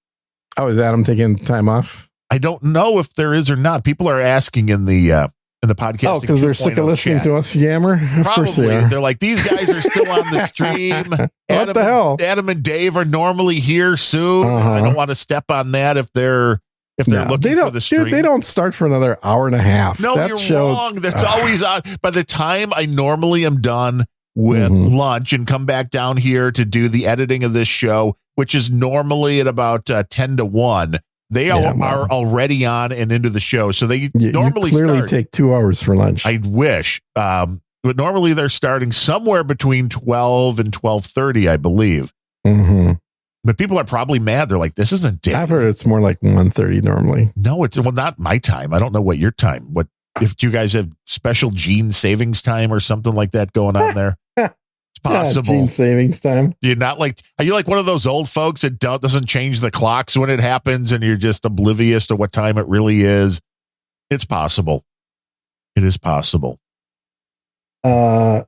Oh, is Adam taking time off? I don't know if there is or not. People are asking in the podcast. Oh, because they're sick of listening to us yammer? Of course they are. They're like, these guys are still on the stream. What the hell? Adam and Dave are normally here soon. I don't want to step on that if they're looking for the stream. Dude, they don't start for another hour and a half. No, you're wrong. That's always on. By the time I normally am done with lunch and come back down here to do the editing of this show, which is normally at about 10 to 1, they are already on and into the show. So they normally you clearly take 2 hours for lunch. I wish. But normally they're starting somewhere between 12 and 12:30, I believe. Mm-hmm. But people are probably mad. They're like, this isn't Dave. I've heard it's more like 1:30 normally. No, it's not my time. I don't know what your time. What if you guys have special gene savings time or something like that going on there? It's possible. Gene savings time. Are you like one of those old folks that doesn't change the clocks when it happens and you're just oblivious to what time it really is? It's possible. It is possible. Well,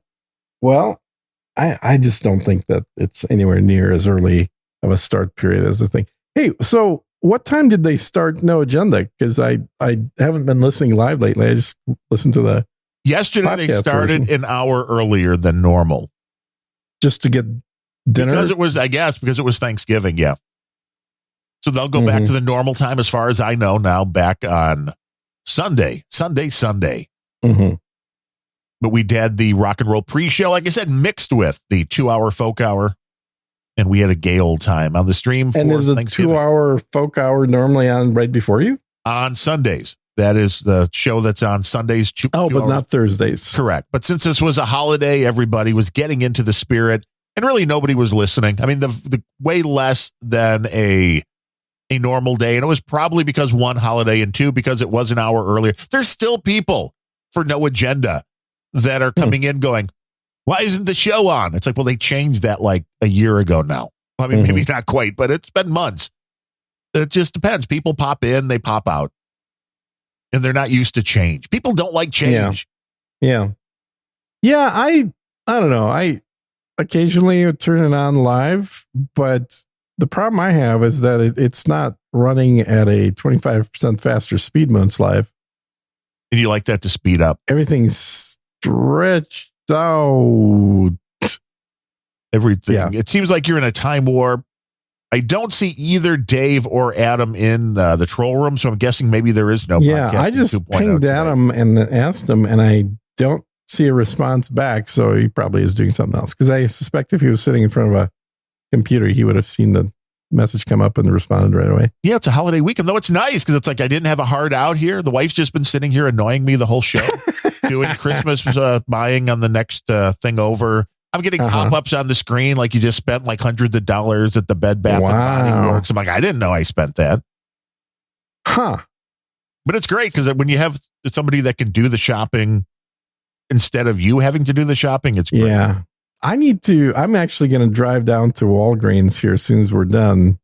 I just don't think that it's anywhere near as early of a start period as a thing. Hey, so what time did they start No Agenda? Because I haven't been listening live lately. I just listened to yesterday they started an hour earlier than normal. Just to get dinner? Because it was Thanksgiving, yeah. So they'll go back to the normal time as far as I know now, back on Sunday. Mm-hmm. But we did the rock and roll pre-show, like I said, mixed with the 2-hour folk hour. And we had a gay old time on the stream for Thanksgiving. And is a 2-hour folk hour normally on right before you? On Sundays. That is the show that's on Sundays. But not Thursdays. Correct. But since this was a holiday, everybody was getting into the spirit, and really nobody was listening. I mean, the way less than a normal day, and it was probably because 1, holiday, and 2, because it was an hour earlier. There's still people for No Agenda that are coming in going, why isn't the show on? It's like, well, they changed that like a year ago now. I mean, maybe not quite, but it's been months. It just depends. People pop in, they pop out. And they're not used to change. People don't like change. Yeah. I don't know. I occasionally would turn it on live, but the problem I have is that it's not running at a 25% faster speed when it's live. And you like that to speed up. Everything's stretched out. Everything. Yeah. It seems like you're in a time warp. I don't see either Dave or Adam in the troll room, so I'm guessing maybe there is no podcast. Yeah, I just pinged Adam and asked him, and I don't see a response back, so he probably is doing something else. Because I suspect if he was sitting in front of a computer, he would have seen the message come up and responded right away. Yeah, it's a holiday weekend, though it's nice because it's like I didn't have a hard out here. The wife's just been sitting here annoying me the whole show, doing Christmas buying on the next thing over. I'm getting pop-ups on the screen like you just spent like hundreds of dollars at the Bed Bath and Body Works. I'm like, I didn't know I spent that. But it's great because when you have somebody that can do the shopping instead of you having to do the shopping, it's great. Yeah. I'm actually going to drive down to Walgreens here as soon as we're done.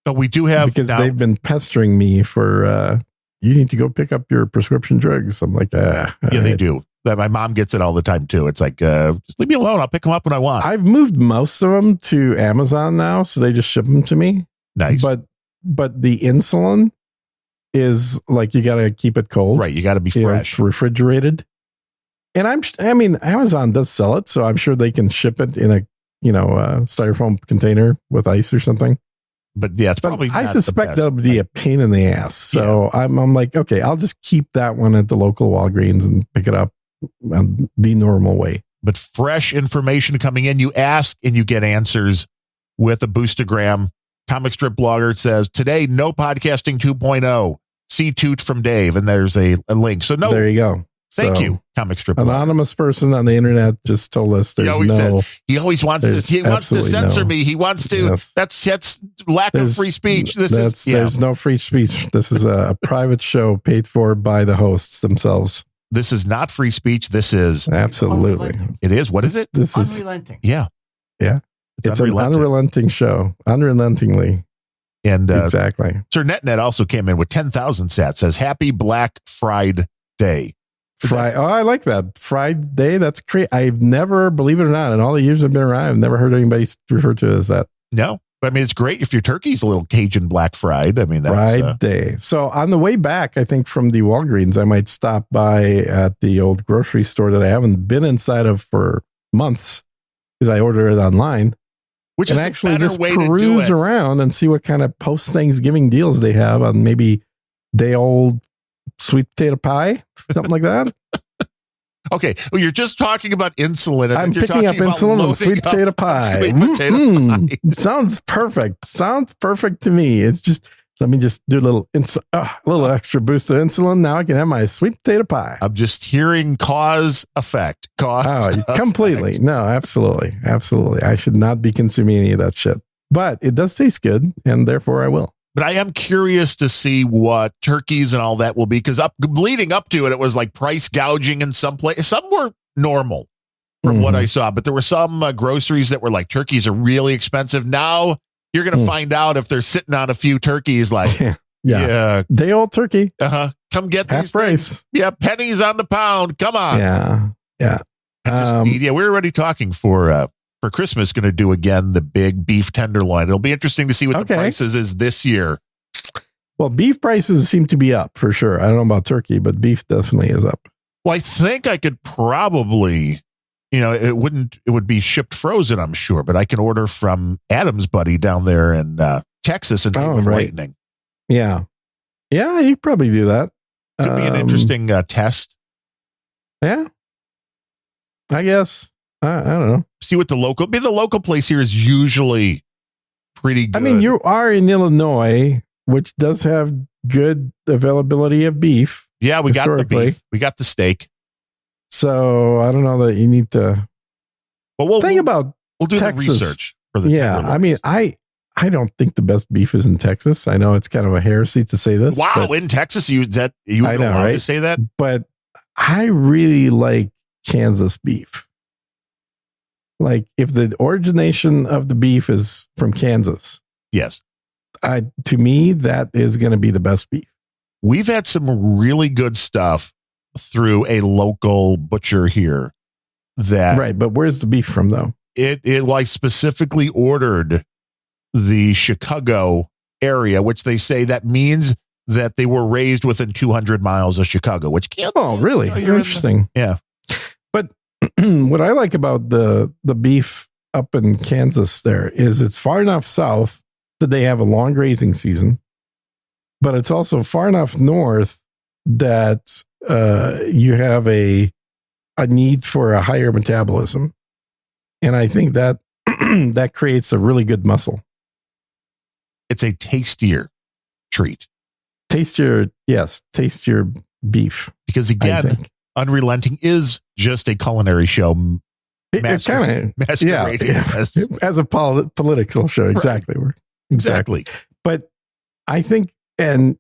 So we do have... Because they've been pestering me for, you need to go pick up your prescription drugs. I'm like, Yeah, they do. That my mom gets it all the time too. It's like, just leave me alone. I'll pick them up when I want. I've moved most of them to Amazon now, so they just ship them to me. Nice. But the insulin is like you got to keep it cold. Right. You got to be fresh. It's refrigerated. And I mean, Amazon does sell it, so I'm sure they can ship it in a styrofoam container with ice or something. But yeah, it's probably. I suspect that'll be a pain in the ass. So I'm like, okay, I'll just keep that one at the local Walgreens and pick it up the normal way. But fresh information coming in. You ask and you get answers with a Boostagram. Comic strip blogger says today, no podcasting 2.0. See toot from Dave, and there's a link. So no, there you go. Thank you, comic strip. Anonymous person on the internet just told us there's he always wants to. He wants to censor me. He wants to. Yes. That's lack of free speech. There's no free speech. This is a private show paid for by the hosts themselves. This is not free speech. This is absolutely. It is. What is it? This is unrelenting. Yeah. It's an unrelenting show. Unrelentingly. And exactly. Sir NetNet also came in with 10,000 sats. Says Happy Black Friday Day. I like that. Friday. That's great. I've never, believe it or not, in all the years I've been around, I've never heard anybody refer to it as that. No, but I mean, it's great if your turkey's a little Cajun Black Fried. I mean, that's Friday. So on the way back, I think from the Walgreens, I might stop by at the old grocery store that I haven't been inside of for months because I order it online. Which is actually the better just way to do peruse it. around and see what kind of post-Thanksgiving deals they have on maybe day old sweet potato pie, something like that. Okay, well, you're just talking about insulin. And I'm you're picking up insulin and sweet potato pie. Sweet potato pie. Sounds perfect. Sounds perfect to me. It's just, let me just do a little extra boost of insulin. Now I can have my sweet potato pie. I'm just hearing cause effect. Completely. Effect. No, absolutely. Absolutely. I should not be consuming any of that shit. But it does taste good, and therefore I will. But I am curious to see what turkeys and all that will be, because leading up to it, it was like price gouging in some places. Some were normal from what I saw, but there were some groceries that were like turkeys are really expensive. Now you're going to find out if they're sitting on a few turkeys like, day old turkey. Come get half these price. Things. Yeah, pennies on the pound. Come on. Yeah. We were already talking for Christmas, going to do again the big beef tenderloin. It'll be interesting to see what the prices is this year. Well, beef prices seem to be up for sure. I don't know about turkey, but beef definitely is up. Well, I think I could probably, it would be shipped frozen, I'm sure, but I can order from Adam's buddy down there in Texas and with lightning. Yeah, you could probably do that. Could be an interesting test. Yeah, I guess. I don't know. See what the local place here is usually pretty good. I mean, you are in Illinois, which does have good availability of beef. Yeah, we got the beef. We got the steak. So I don't know that you need to. But we'll do Texas. The research for the tenderloins. I mean, I don't think the best beef is in Texas. I know it's kind of a heresy to say this. Wow, in Texas, you allowed right? to say that? But I really like Kansas beef. Like if the origination of the beef is from Kansas. Yes. To me, that is going to be the best beef. We've had some really good stuff through a local butcher here. Right, but where's the beef from though? I specifically ordered the Chicago area, which they say that means that they were raised within 200 miles of Chicago, which can't. Oh, really? Interesting. Yeah. But what I like about the beef up in Kansas there is it's far enough south that they have a long grazing season, but it's also far enough north that you have a need for a higher metabolism. And I think that that creates a really good muscle. It's a tastier treat. Tastier beef. Because again, Unrelenting is just a culinary show. Masquerading as a political show. Exactly. But I think, and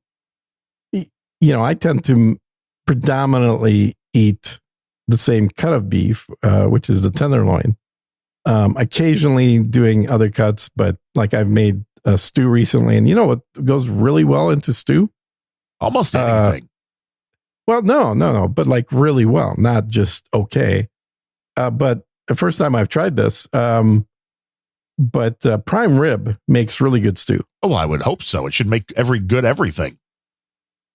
I tend to predominantly eat the same cut of beef, which is the tenderloin. Occasionally doing other cuts, but like I've made a stew recently, and you know what goes really well into stew? Almost anything. Well, no, but like really well, not just okay. But the first time I've tried this, but prime rib makes really good stew. Oh, I would hope so. It should make everything.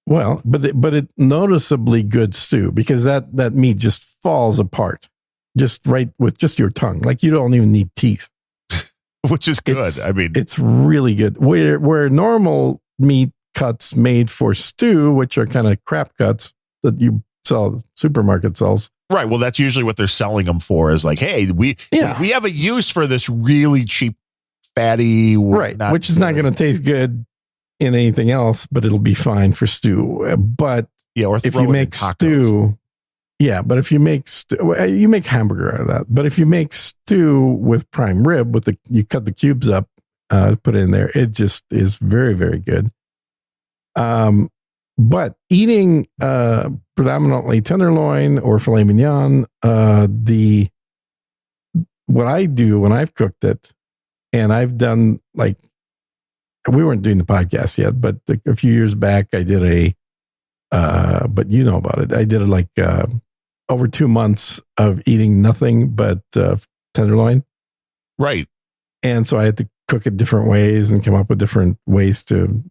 Well, but it noticeably good stew because that meat just falls apart, just right with just your tongue. Like you don't even need teeth, which is good. It's really good. Where normal meat cuts made for stew, which are kind of crap cuts that you sell, supermarket sells. Right. Well, that's usually what they're selling them for. Is like, hey, we have a use for this really cheap, fatty, right, which is not going to taste good in anything else, but it'll be fine for stew. But or if you make stew, but if you make you make hamburger out of that. But if you make stew with prime rib, you cut the cubes up, put it in there, it just is very, very good. But eating predominantly tenderloin or filet mignon, what I do when I've cooked it, and I've done like, we weren't doing the podcast yet, but a few years back I did but you know about it. I did it like over 2 months of eating nothing but tenderloin. Right. And so I had to cook it different ways and come up with different ways to,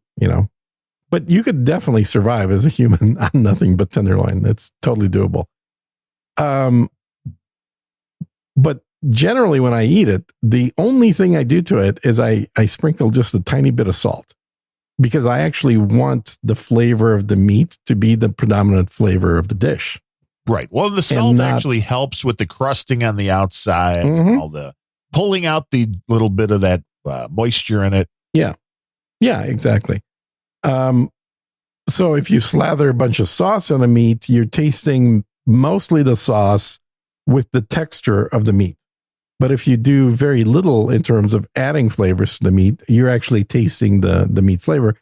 but you could definitely survive as a human on nothing but tenderloin. That's totally doable. But generally when I eat it, the only thing I do to it is I sprinkle just a tiny bit of salt because I actually want the flavor of the meat to be the predominant flavor of the dish. Right. Well, the salt actually helps with the crusting on the outside, and all the pulling out the little bit of that moisture in it. Yeah. Yeah, exactly. So if you slather a bunch of sauce on the meat, you're tasting mostly the sauce with the texture of the meat. But if you do very little in terms of adding flavors to the meat, you're actually tasting the meat flavor.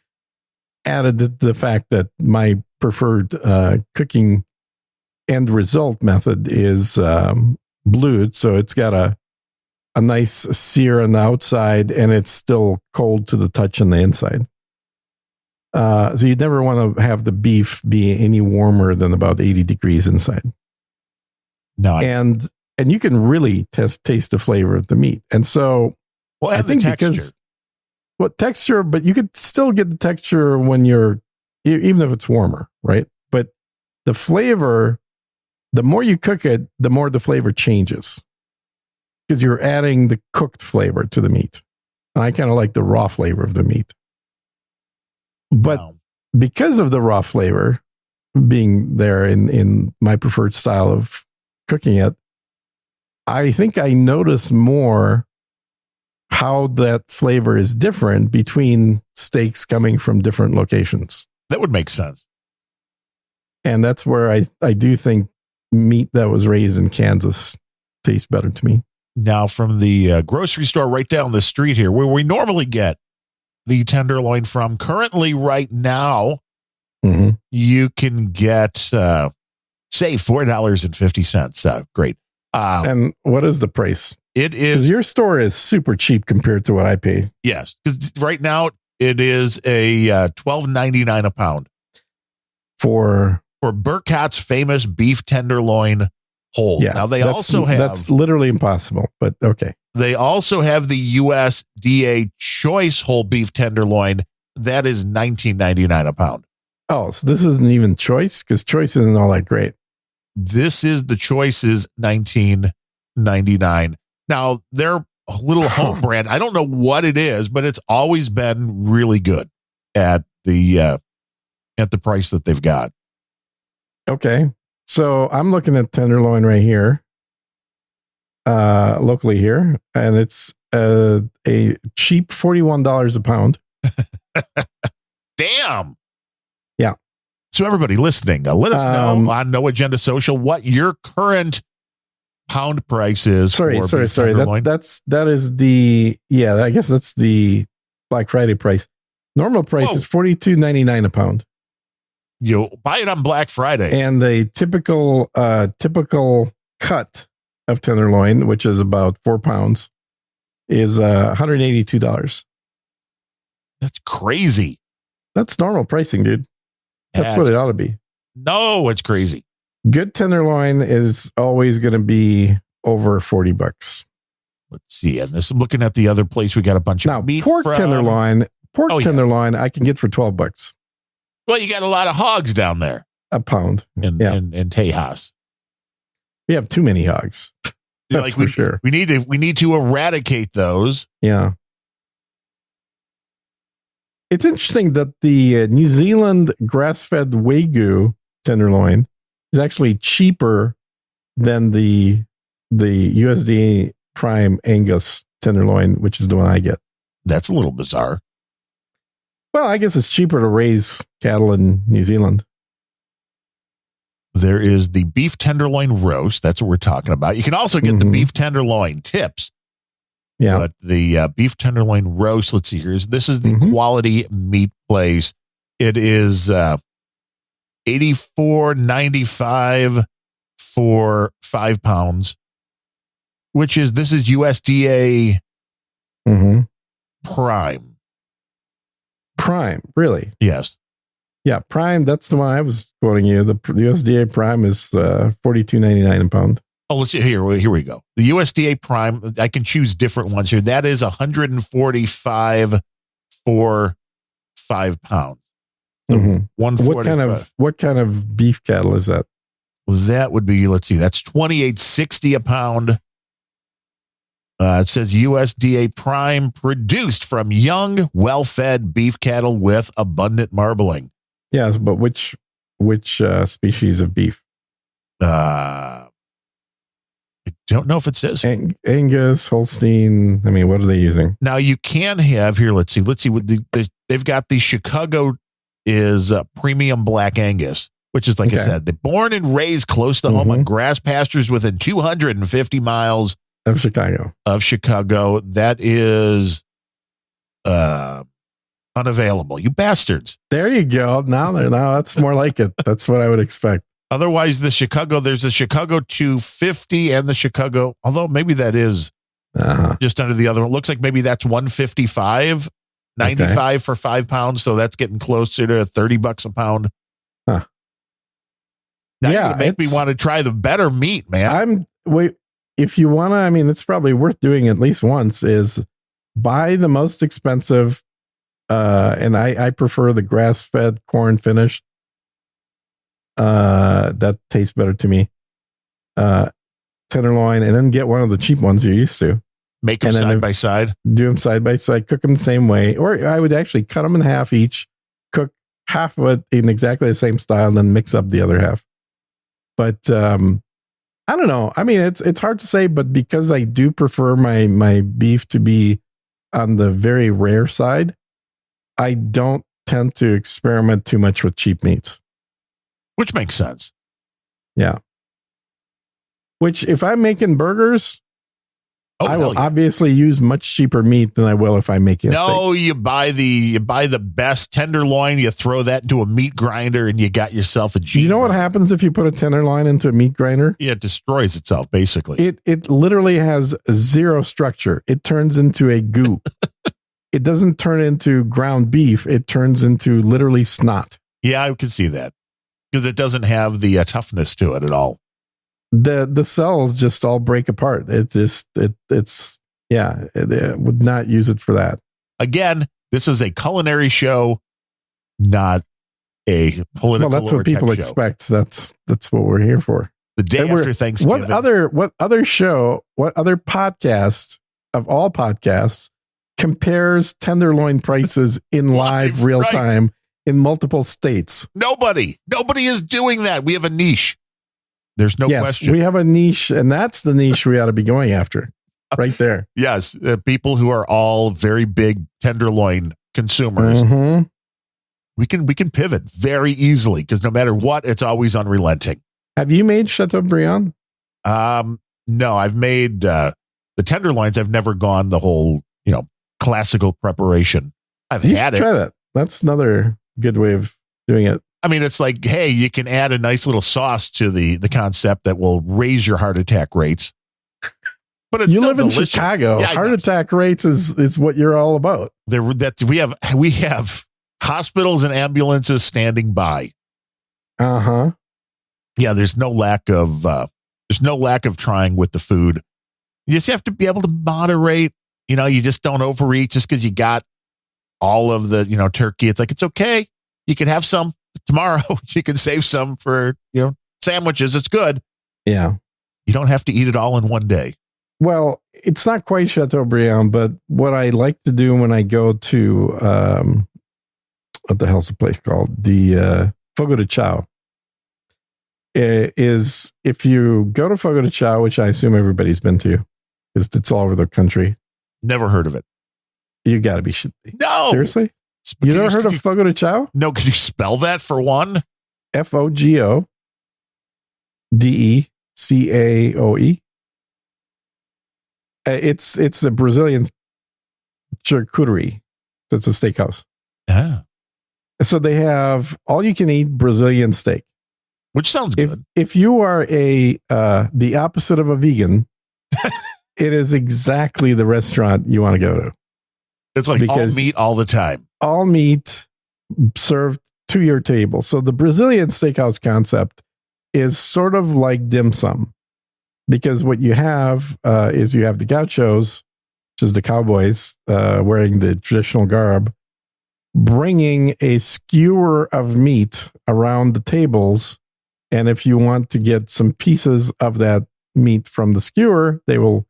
Added to the fact that my preferred cooking end result method is blued. So it's got a nice sear on the outside and it's still cold to the touch on the inside. So you'd never want to have the beef be any warmer than about 80 degrees inside. No, and you can really taste the flavor of the meat. And so I think because texture, but you could still get the texture when even if it's warmer, right? But the flavor, the more you cook it, the more the flavor changes because you're adding the cooked flavor to the meat. And I kind of like the raw flavor of the meat. But because of the raw flavor being there in my preferred style of cooking it, I think I notice more how that flavor is different between steaks coming from different locations. That would make sense. And that's where I do think meat that was raised in Kansas tastes better to me. Now, from the grocery store right down the street here, where we normally get the tenderloin from, currently right now, you can get, say, $4.50. Great. And what is the price? It is. Because your store is super cheap compared to what I pay. Yes. Because right now it is a $12.99 a pound. For Burkhart's famous beef tenderloin whole. Yeah, now that's literally impossible, but okay. They also have the USDA choice whole beef tenderloin. That is $19.99 a pound. Oh, so this isn't even choice because choice isn't all that great. This is the choice's $19.99. Now they're a little home brand. I don't know what it is, but it's always been really good at the price that they've got. Okay. So I'm looking at tenderloin right here, locally here, and it's a cheap $41 a pound. Damn. Yeah. So everybody listening, let us know on No Agenda Social what your current pound price is. Sorry. That is the, I guess that's the Black Friday price. Normal price is $42.99 a pound. You buy it on Black Friday. And the typical cut of tenderloin, which is about 4 pounds, is $182. That's crazy. That's normal pricing, dude. That's what it ought to be. No, it's crazy. Good tenderloin is always going to be over $40. Let's see. And this, I'm looking at the other place. We got a bunch of meat pork tenderloin. I can get for $12. Well, you got a lot of hogs down there a pound in Tejas. We have too many hogs. That's for sure. We need to eradicate those. Yeah. It's interesting that the New Zealand grass-fed Wagyu tenderloin is actually cheaper than the USDA Prime Angus tenderloin, which is the one I get. That's a little bizarre. Well, I guess it's cheaper to raise cattle in New Zealand. There is the beef tenderloin roast. That's what we're talking about. You can also get the beef tenderloin tips. Yeah. But the beef tenderloin roast, let's see here. This is the Quality Meat Place. It is $84.95 for 5 pounds, this is USDA Prime. Prime, really? Yes. Yeah, Prime, that's the one I was quoting you. The USDA Prime is $42.99 a pound. Oh, let's see. Here we go. The USDA Prime, I can choose different ones here. That is $145 for 5 pounds. $145. What kind of beef cattle is that? That would be, let's see, that's $28.60 a pound. It says USDA Prime, produced from young, well-fed beef cattle with abundant marbling. Yes, but which species of beef? I don't know if it says Angus, Holstein. I mean, what are they using? Now you can have here. Let's see. They've got the Chicago is premium black Angus, which is, like I said, they're born and raised close to home on grass pastures within 250 miles of Chicago. That is unavailable. You bastards. There you go. Now that's more like it. That's what I would expect. Otherwise, there's the Chicago 250 and the Chicago, although maybe that is just under the other one. It looks like maybe that's $155.95 for 5 pounds. So that's getting closer to $30 a pound. Huh. Now you're gonna make me want to try the better meat, man. If you want to, I mean, it's probably worth doing at least once, is buy the most expensive, and I prefer the grass-fed corn finished. That tastes better to me. Tenderloin, and then get one of the cheap ones you're used to. Make them side by side. Do them side by side. Cook them the same way, or I would actually cut them in half each. Cook half of it in exactly the same style, and then mix up the other half. But I don't know. I mean, it's hard to say, but because I do prefer my beef to be on the very rare side, I don't tend to experiment too much with cheap meats. Which makes sense. Yeah. Which, if I'm making burgers, I will obviously use much cheaper meat than I will if I'm making a steak. You buy the best tenderloin, you throw that into a meat grinder, and you got yourself a G. You know what happens if you put a tenderloin into a meat grinder? Yeah, it destroys itself, basically. It literally has zero structure. It turns into a goo. It doesn't turn into ground beef. It turns into literally snot. Yeah, I can see that. Because it doesn't have the toughness to it at all. The cells just all break apart. It would not use it for that. Again, this is a culinary show, not a political. Well, that's what people expect. That's what we're here for. The day after Thanksgiving. What other podcast of all podcasts compares tenderloin prices in live real time in multiple states? Nobody is doing that. We have a niche. There's no question. We have a niche, and that's the niche we ought to be going after right there. Yes. People who are all very big tenderloin consumers. Mm-hmm. We can pivot very easily because no matter what, it's always unrelenting. Have you made Chateaubriand? No, I've made the tenderloins. I've never gone the whole, classical preparation. I've had it. Try that. That's another good way of doing it. I mean, it's like, hey, you can add a nice little sauce to the concept that will raise your heart attack rates. But it's you still live in delicious. Chicago. Yeah, heart attack rates is what you're all about. We have hospitals and ambulances standing by. Uh-huh. Yeah, there's no lack of trying with the food. You just have to be able to moderate. You just don't overeat just because you got all of the, turkey. It's like, it's okay. You can have some. tomorrow you can save some for, sandwiches. It's good. Yeah. You don't have to eat it all in one day. Well, it's not quite Chateaubriand, but what I like to do when I go to, what the hell's the place called? The Fogo de Chao. Is if you go to Fogo de Chao, which I assume everybody's been to, because it's all over the country. Never heard of it. You got to be no. Seriously, you never heard of Fogo de Chao? No, could you spell that for one? FOGODECAOE. It's a Brazilian charcuterie. It's a steakhouse. Ah. So they have all you can eat Brazilian steak. Which sounds good. If you are the opposite of a vegan, it is exactly the restaurant you want to go to. It's like all meat all the time. All meat served to your table. So the Brazilian steakhouse concept is sort of like dim sum, because what you have is you have the gauchos, which is the cowboys wearing the traditional garb, bringing a skewer of meat around the tables. And if you want to get some pieces of that meat from the skewer, they will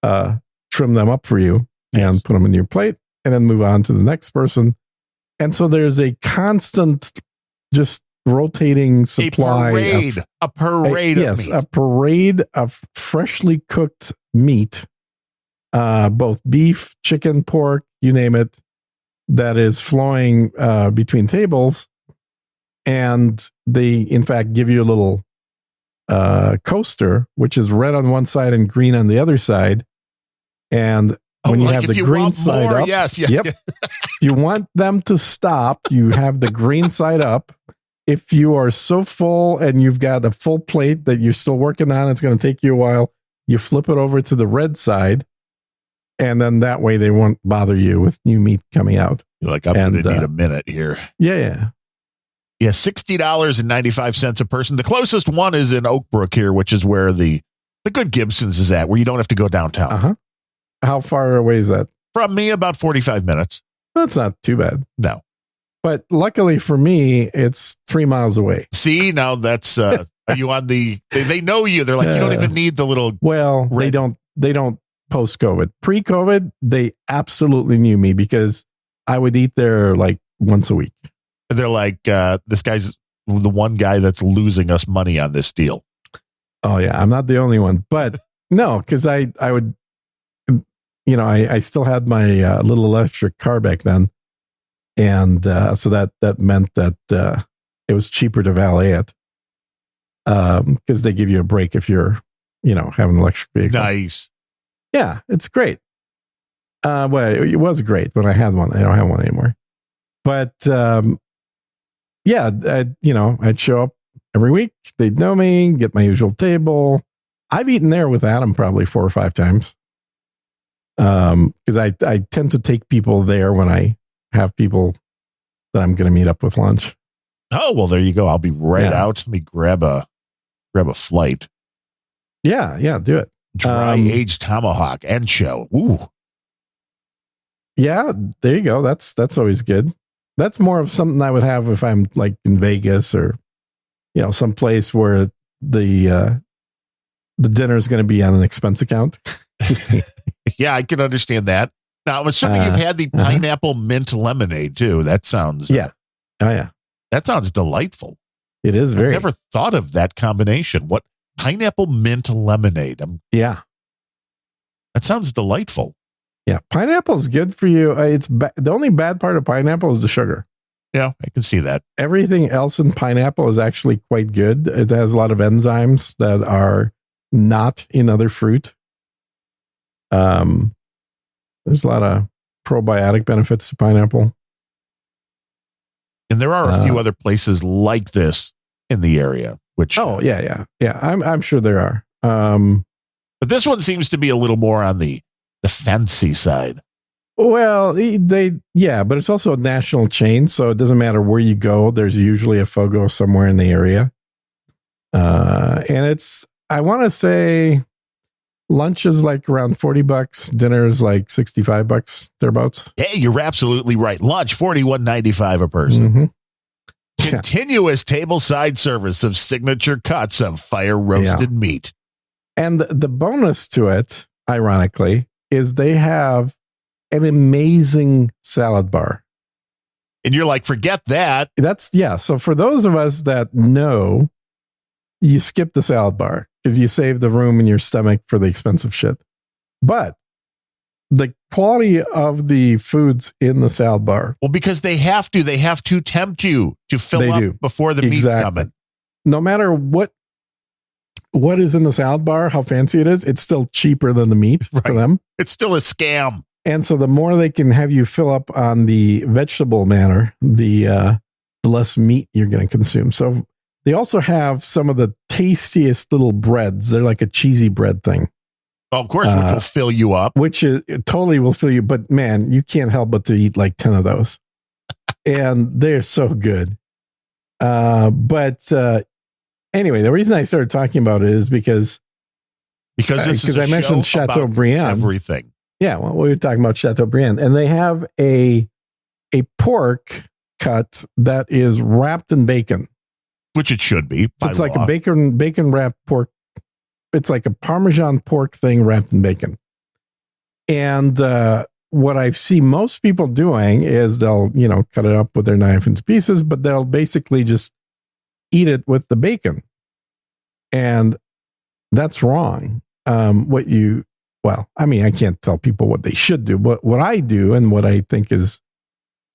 trim them up for you and put them in your plate and then move on to the next person. And so there's a constant, just rotating supply. A parade of meat. A parade of freshly cooked meat, both beef, chicken, pork, you name it, that is flowing between tables. And they, in fact, give you a little coaster, which is red on one side and green on the other side. And when you have the green side up, yep. You want them to stop, you have the green side up. If you are so full and you've got a full plate that you're still working on, it's going to take you a while, you flip it over to the red side. And then that way they won't bother you with new meat coming out. You're like, I'm going to need a minute here. Yeah. Yeah, $60.95 a person. The closest one is in Oak Brook here, which is where the good Gibson's is at, where you don't have to go downtown. Uh-huh. How far away is that? From me, about 45 minutes. That's not too bad. No. But luckily for me, it's 3 miles away. See, now that's, are you on the, they know you. They're like, you don't even need the little. Well, they don't post-COVID. Pre-COVID, they absolutely knew me because I would eat there like once a week. They're like, this guy's the one guy that's losing us money on this deal. Oh, yeah. I'm not the only one. But no, because I would, I still had my little electric car back then. And so that meant that it was cheaper to valet it because they give you a break if you're, have an electric vehicle. Nice. Yeah, it's great. Well, it was great when I had one. I don't have one anymore. But yeah, I'd show up every week. They'd know me, get my usual table. I've eaten there with Adam probably 4 or 5 times. Because I tend to take people there when I have people that I'm going to meet up with lunch. Oh, well, there you go. I'll be right out. Let me grab a flight. Yeah, do it. Dry aged tomahawk and show. Ooh. Yeah, there you go. That's always good. That's more of something I would have if I'm like in Vegas or, some place where the dinner is going to be on an expense account. Yeah, I can understand that. Now, I'm assuming you've had the pineapple mint lemonade too. That sounds Oh yeah, that sounds delightful. It is very. I've never thought of that combination. What pineapple mint lemonade? Yeah, that sounds delightful. Yeah, pineapple is good for you. It's the only bad part of pineapple is the sugar. Yeah, I can see that. Everything else in pineapple is actually quite good. It has a lot of enzymes that are not in other fruit. There's a lot of probiotic benefits to pineapple. And there are a few other places like this in the area, which yeah. I'm sure there are. But this one seems to be a little more on the fancy side. Well, but it's also a national chain, so it doesn't matter where you go. There's usually a Fogo somewhere in the area. And it's, I want to say lunch is like around $40. Dinner is like $65 thereabouts. Hey, you're absolutely right. Lunch, $41.95 a person. Mm-hmm. continuous tableside service of signature cuts of fire roasted meat. And the bonus to it, ironically, is they have an amazing salad bar. And you're like, forget that. So for those of us that know, you skip the salad bar because you save the room in your stomach for the expensive shit. But the quality of the foods in the salad bar. Well, because they have to tempt you to fill up before the meat's coming. No matter what is in the salad bar, how fancy it is, it's still cheaper than the meat for them. It's still a scam. And so the more they can have you fill up on the vegetable manner, the less meat you're going to consume. So they also have some of the tastiest little breads. They're like a cheesy bread thing. Oh, of course, which will fill you up. It totally will fill you. But man, you can't help but to eat like 10 of those. And they're so good. But anyway, the reason I started talking about it is because I mentioned Chateaubriand. Everything. Yeah, well, we were talking about Chateaubriand, and they have a pork cut that is wrapped in bacon, which it should be. So it's like a bacon wrapped pork. It's like a Parmesan pork thing wrapped in bacon. And what I see most people doing is they'll cut it up with their knife into pieces, but they'll basically just eat it with the bacon, and that's wrong. Well, I mean, I can't tell people what they should do, but what I do and what I think is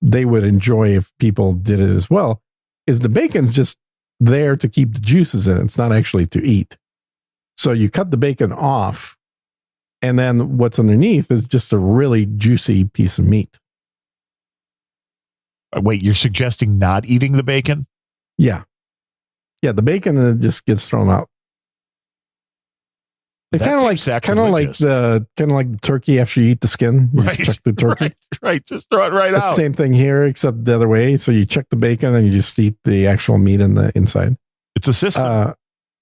they would enjoy if people did it as well is the bacon's just there to keep the juices in it. It's not actually to eat. So you cut the bacon off, and then what's underneath is just a really juicy piece of meat. Wait, you're suggesting not eating the bacon? Yeah. Yeah, the bacon just gets thrown out. It's kind of like the turkey after you eat the skin. You just chuck the turkey. Right. Just throw it right out. Same thing here, except the other way. So you chuck the bacon and you just eat the actual meat in the inside. It's a system.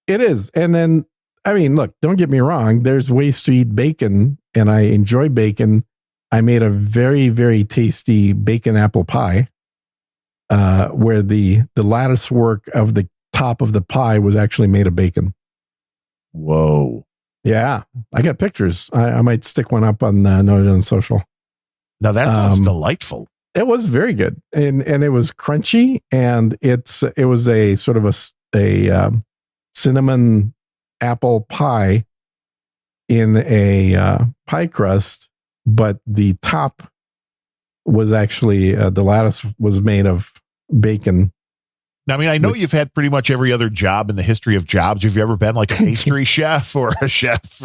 It is. And then, I mean, look, don't get me wrong. There's ways to eat bacon, and I enjoy bacon. I made a very, very tasty bacon apple pie, where the lattice work of the top of the pie was actually made of bacon. Whoa. Yeah, I got pictures. I might stick one up on Notre Dame Social. Now that sounds delightful. It was very good, and it was crunchy, and it was a sort of a cinnamon apple pie in a pie crust, but the top was actually the lattice was made of bacon. Now, I mean, I know you've had pretty much every other job in the history of jobs. Have you ever been like a pastry chef or a chef?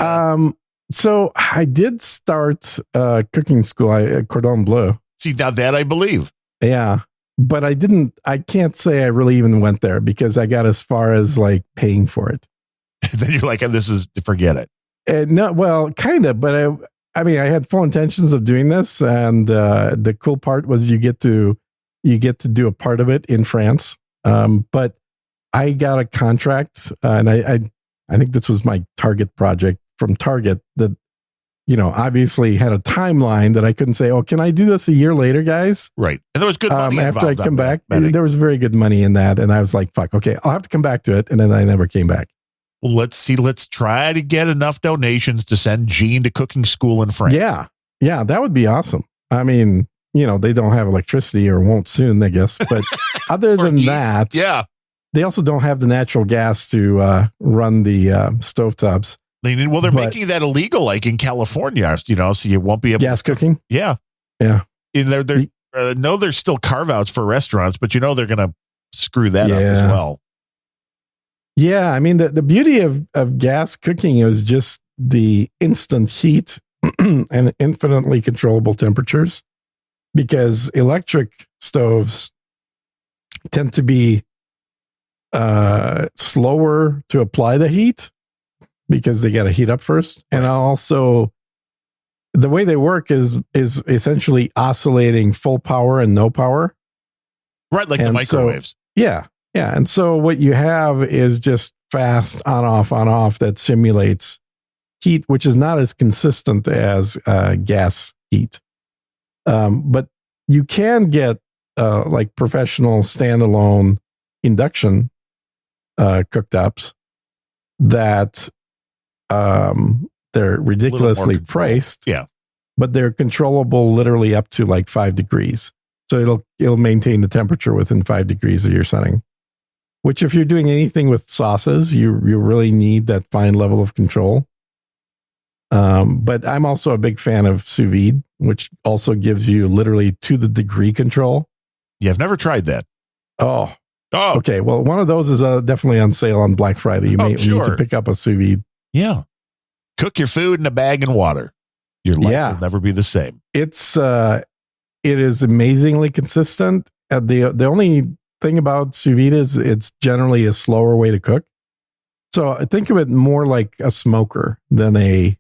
So I did start cooking school at Cordon Bleu. See, now that I believe. Yeah, but I can't say I really even went there because I got as far as like paying for it. Then you're like, forget it. No, well, kind of, but I mean, I had full intentions of doing this. And the cool part was you get to do a part of it in France. But I got a contract, and I think this was my Target project from Target that, obviously had a timeline that I couldn't say, oh, can I do this a year later, guys? Right. And there was good money after I come back. There was very good money in that. And I was like, fuck, okay, I'll have to come back to it. And then I never came back. Well, let's see. Let's try to get enough donations to send Gene to cooking school in France. Yeah. Yeah. That would be awesome. I mean, they don't have electricity or won't soon, I guess. But other than that, they also don't have the natural gas to run the stovetops. They're making that illegal, like in California, so you won't be able gas cooking. Yeah. Yeah. And there's still carve outs for restaurants, but they're going to screw that up as well. Yeah. I mean, the beauty of gas cooking is just the instant heat and infinitely controllable temperatures. Because electric stoves tend to be slower to apply the heat because they got to heat up first. And also, the way they work is essentially oscillating full power and no power. Right, like the microwaves. So, yeah. And so what you have is just fast on off that simulates heat, which is not as consistent as gas heat. But you can get like professional standalone induction cooktops that they're ridiculously priced. Yeah. But they're controllable literally up to like 5 degrees. So it'll maintain the temperature within 5 degrees of your setting. Which, if you're doing anything with sauces, you really need that fine level of control. But I'm also a big fan of sous vide, which also gives you literally to the degree control. Yeah, I've never tried that. Oh. Okay. Well, one of those is definitely on sale on Black Friday. You may need to pick up a sous vide. Yeah. Cook your food in a bag and water. Your life will never be the same. It is amazingly consistent. The only thing about sous vide is it's generally a slower way to cook. So think of it more like a smoker than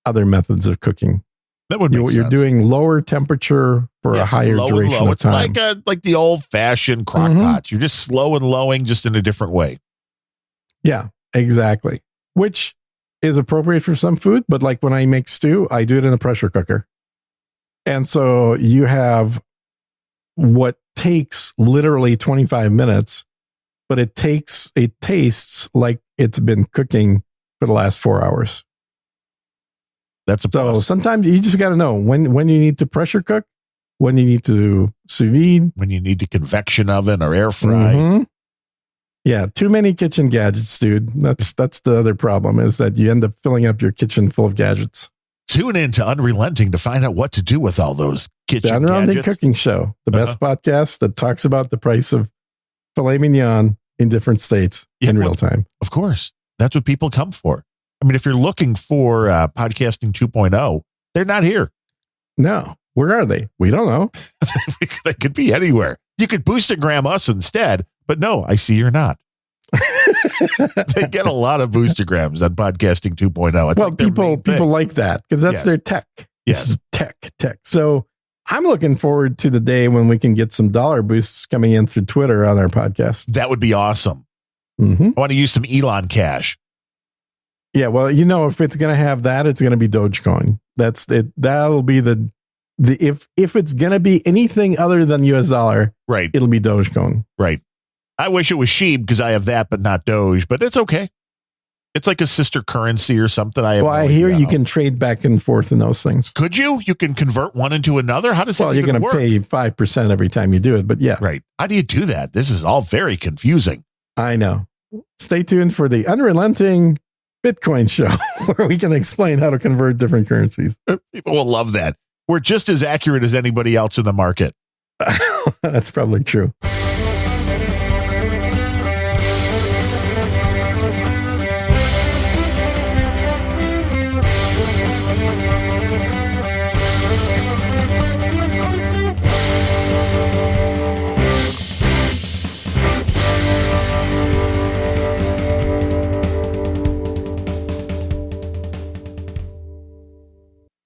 other methods of cooking. That would make sense. You're doing lower temperature for a higher duration of time. It's like the old-fashioned crock pot. You're just slow and lowing, just in a different way. Yeah, exactly. Which is appropriate for some food, but like when I make stew, I do it in a pressure cooker. And so you have what takes literally 25 minutes, but it tastes like it's been cooking for the last 4 hours. That's a plus. So sometimes you just got to know when you need to pressure cook, when you need to sous vide, when you need to convection oven or air fry. Yeah, too many kitchen gadgets, dude. That's the other problem, is that you end up filling up your kitchen full of gadgets. Tune in to Unrelenting to find out what to do with all those kitchen gadgets. The Unrelenting Cooking Show, the best podcast that talks about the price of filet mignon in different states in real time. Of course. That's what people come for. I mean, if you're looking for podcasting 2.0, they're not here. No. Where are they? We don't know. They could be anywhere. You could boostergram us instead, but no, I see you're not. They get a lot of boostergrams on podcasting 2.0. Well, people like that because that's their tech. Yes. Tech. So I'm looking forward to the day when we can get some dollar boosts coming in through Twitter on our podcast. That would be awesome. I want to use some Elon cash. Yeah, well, if it's going to have that, it's going to be Dogecoin. That's it. That'll be the if it's going to be anything other than US dollar, right? It'll be Dogecoin. Right. I wish it was Sheeb because I have that, but not Doge. But it's okay. It's like a sister currency or something. I hear you can trade back and forth in those things. Could you? You can convert one into another? How does that even work? Well, you're going to pay 5% every time you do it, but yeah. Right. How do you do that? This is all very confusing. I know. Stay tuned for the Unrelenting Bitcoin Show, where we can explain how to convert different currencies. People will love that. We're just as accurate as anybody else in the market. That's probably true.